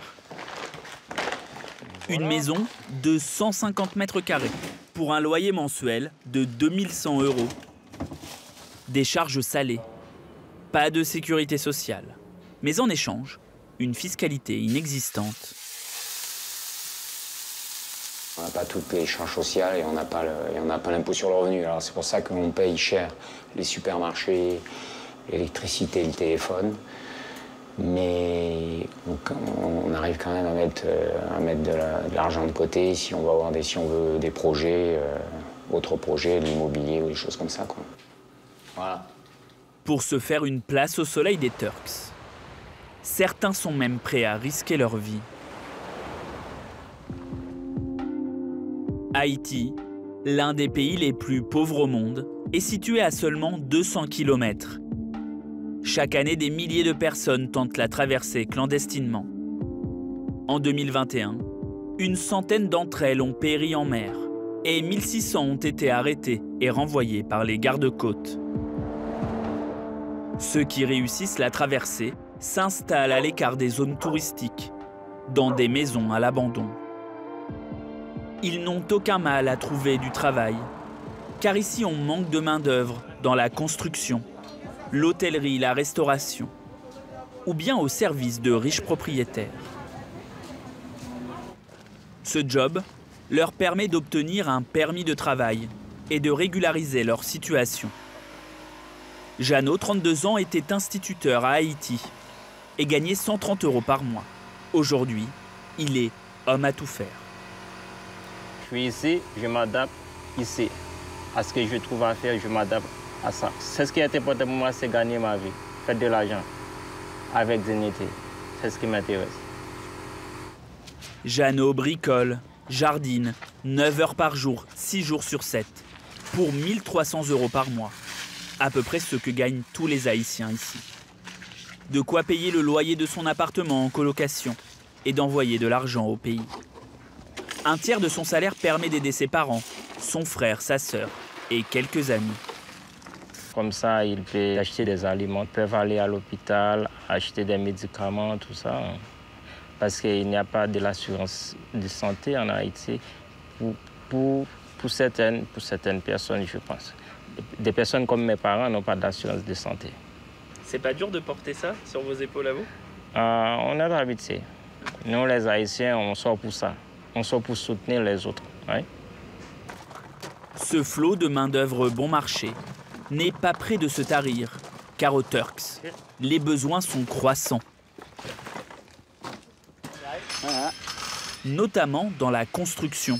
Une maison de 150 mètres carrés pour un loyer mensuel de 2 100 €. Des charges salées, pas de sécurité sociale, mais en échange, une fiscalité inexistante. On n'a pas toutes les charges sociales et on n'a pas l'impôt sur le revenu. Alors c'est pour ça qu'on paye cher les supermarchés, l'électricité, le téléphone. Mais on arrive quand même à mettre de l'argent de côté si on veut des projets, autres projets, de l'immobilier ou des choses comme ça, quoi. Voilà. Pour se faire une place au soleil des Turks. Certains sont même prêts à risquer leur vie. Haïti, l'un des pays les plus pauvres au monde, est situé à seulement 200 km. Chaque année, des milliers de personnes tentent la traversée clandestinement. En 2021, une centaine d'entre elles ont péri en mer et 1600 ont été arrêtés et renvoyés par les gardes-côtes. Ceux qui réussissent la traversée s'installent à l'écart des zones touristiques, dans des maisons à l'abandon. Ils n'ont aucun mal à trouver du travail, car ici on manque de main-d'œuvre dans la construction, l'hôtellerie, la restauration, ou bien au service de riches propriétaires. Ce job leur permet d'obtenir un permis de travail et de régulariser leur situation. Jeannot, 32 ans, était instituteur à Haïti et gagnait 130 € par mois. Aujourd'hui, il est homme à tout faire. Je suis ici, je m'adapte ici. À ce que je trouve à faire, je m'adapte à ça. C'est ce qui est important pour moi, c'est gagner ma vie, faire de l'argent avec dignité. C'est ce qui m'intéresse. Jeannot bricole, jardine, 9 heures par jour, 6 jours sur 7, pour 1 300 € par mois. À peu près ce que gagnent tous les Haïtiens ici. De quoi payer le loyer de son appartement en colocation et d'envoyer de l'argent au pays. Un tiers de son salaire permet d'aider ses parents, son frère, sa sœur et quelques amis. Comme ça, ils peuvent acheter des aliments, peuvent aller à l'hôpital, acheter des médicaments, tout ça. Parce qu'il n'y a pas de l'assurance de santé en Haïti pour certaines personnes, je pense. Des personnes comme mes parents n'ont pas d'assurance de santé. C'est pas dur de porter ça sur vos épaules à vous? On est habitués. Nous, les Haïtiens, on sort pour ça. On sort pour soutenir les autres. Ouais. Ce flot de main-d'œuvre bon marché n'est pas près de se tarir, car aux Turks, les besoins sont croissants. Notamment dans la construction.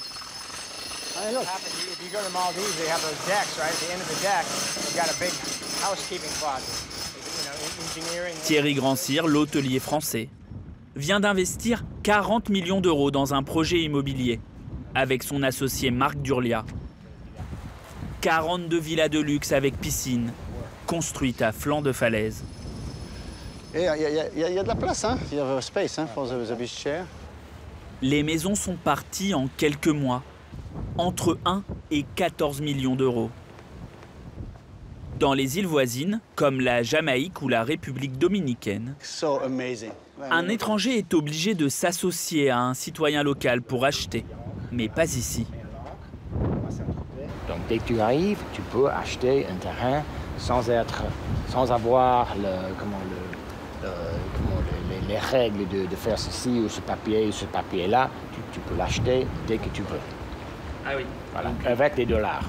Thierry Grandcir, l'hôtelier français, vient d'investir 40 millions d'euros dans un projet immobilier avec son associé Marc Durlia. 42 villas de luxe avec piscine, construites à flanc de falaise. Il y a de la place, hein? Il y a space for the beach chair. Les maisons sont parties en quelques mois, entre 1 et 14 millions d'euros. Dans les îles voisines, comme la Jamaïque ou la République dominicaine, un étranger est obligé de s'associer à un citoyen local pour acheter, mais pas ici. Donc dès que tu arrives, tu peux acheter un terrain sans avoir les règles de faire ceci ou ce papier-là. Tu peux l'acheter dès que tu veux. Ah oui. Voilà, avec des dollars.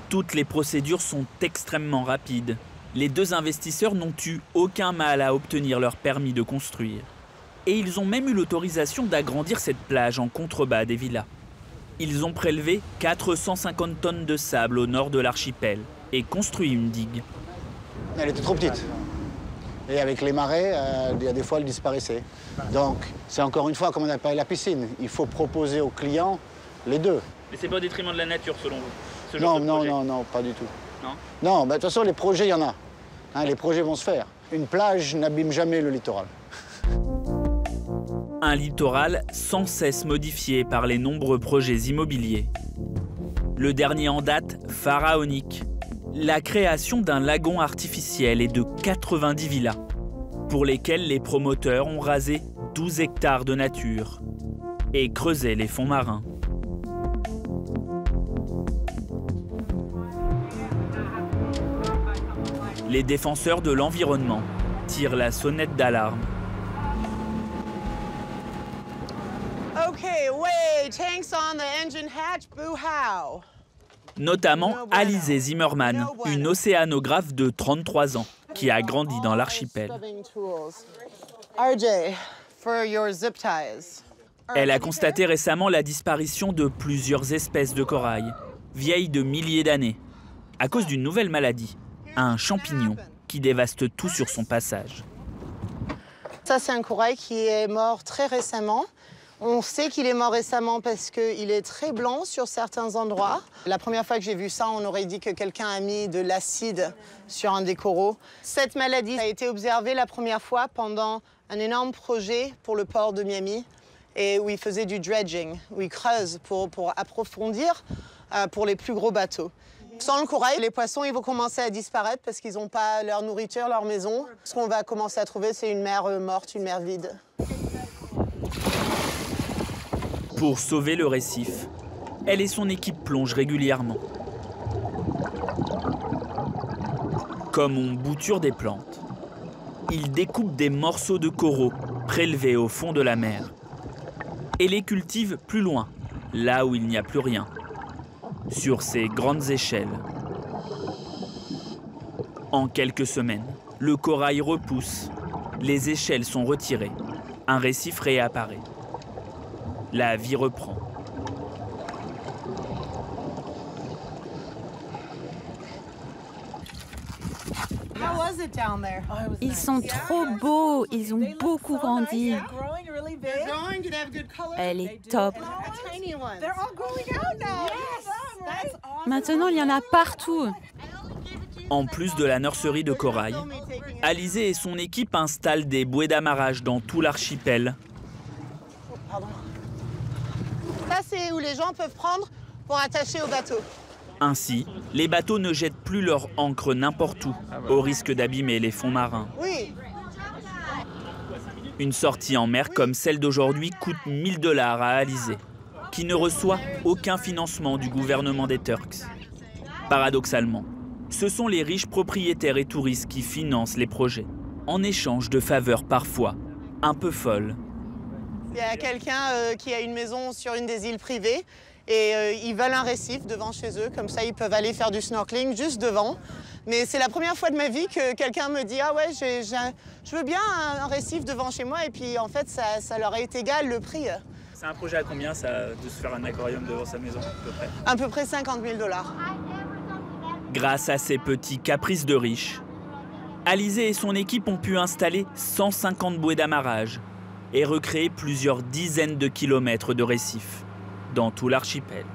Toutes les procédures sont extrêmement rapides. Les deux investisseurs n'ont eu aucun mal à obtenir leur permis de construire. Et ils ont même eu l'autorisation d'agrandir cette plage en contrebas des villas. Ils ont prélevé 450 tonnes de sable au nord de l'archipel et construit une digue. Elle était trop petite. Et avec les marées, des fois, elle disparaissait. Donc, c'est encore une fois comme on appelle la piscine. Il faut proposer aux clients les deux. Mais c'est pas au détriment de la nature, selon vous? Non, pas du tout. Non? Non, de toute façon, les projets, il y en a. Les projets vont se faire. Une plage n'abîme jamais le littoral. Un littoral sans cesse modifié par les nombreux projets immobiliers. Le dernier en date, pharaonique. La création d'un lagon artificiel et de 90 villas, pour lesquelles les promoteurs ont rasé 12 hectares de nature et creusé les fonds marins. Les défenseurs de l'environnement tirent la sonnette d'alarme. Okay, wait, tanks on the engine hatch, boo-how. Notamment Alizé Zimmerman, une océanographe de 33 ans, qui a grandi dans l'archipel. RJ, for your zip ties. Elle a constaté récemment la disparition de plusieurs espèces de corail, vieilles de milliers d'années, à cause d'une nouvelle maladie, un champignon qui dévaste tout sur son passage. Ça, c'est un corail qui est mort très récemment. On sait qu'il est mort récemment parce qu'il est très blanc sur certains endroits. La première fois que j'ai vu ça, on aurait dit que quelqu'un a mis de l'acide sur un des coraux. Cette maladie a été observée la première fois pendant un énorme projet pour le port de Miami et où ils faisaient du dredging, où ils creusent pour approfondir pour les plus gros bateaux. Sans le corail, les poissons ils vont commencer à disparaître parce qu'ils n'ont pas leur nourriture, leur maison. Ce qu'on va commencer à trouver, c'est une mer morte, une mer vide. Pour sauver le récif, elle et son équipe plongent régulièrement. Comme on bouture des plantes, ils découpent des morceaux de coraux prélevés au fond de la mer et les cultivent plus loin, là où il n'y a plus rien, sur ces grandes échelles. En quelques semaines, le corail repousse, les échelles sont retirées, un récif réapparaît. La vie reprend. Ils sont trop beaux, ils ont beaucoup grandi. Elle est top. Maintenant, il y en a partout. En plus de la nurserie de corail, Alizé et son équipe installent des bouées d'amarrage dans tout l'archipel. Ça, c'est où les gens peuvent prendre pour attacher au bateau. Ainsi, les bateaux ne jettent plus leur ancre n'importe où, au risque d'abîmer les fonds marins. Oui. Une sortie en mer comme celle d'aujourd'hui coûte 1 000 $ à Alizé, qui ne reçoit aucun financement du gouvernement des Turks. Paradoxalement, ce sont les riches propriétaires et touristes qui financent les projets, en échange de faveurs parfois un peu folles. Il y a quelqu'un qui a une maison sur une des îles privées et ils veulent un récif devant chez eux, comme ça ils peuvent aller faire du snorkeling juste devant. Mais c'est la première fois de ma vie que quelqu'un me dit « Ah ouais, je veux bien un récif devant chez moi » et puis en fait ça leur est égal le prix. C'est un projet à combien ça, de se faire un aquarium devant sa maison à peu près? À peu près 50 000 $. Grâce à ces petits caprices de riches, Alizé et son équipe ont pu installer 150 bouées d'amarrage et recréer plusieurs dizaines de kilomètres de récifs dans tout l'archipel.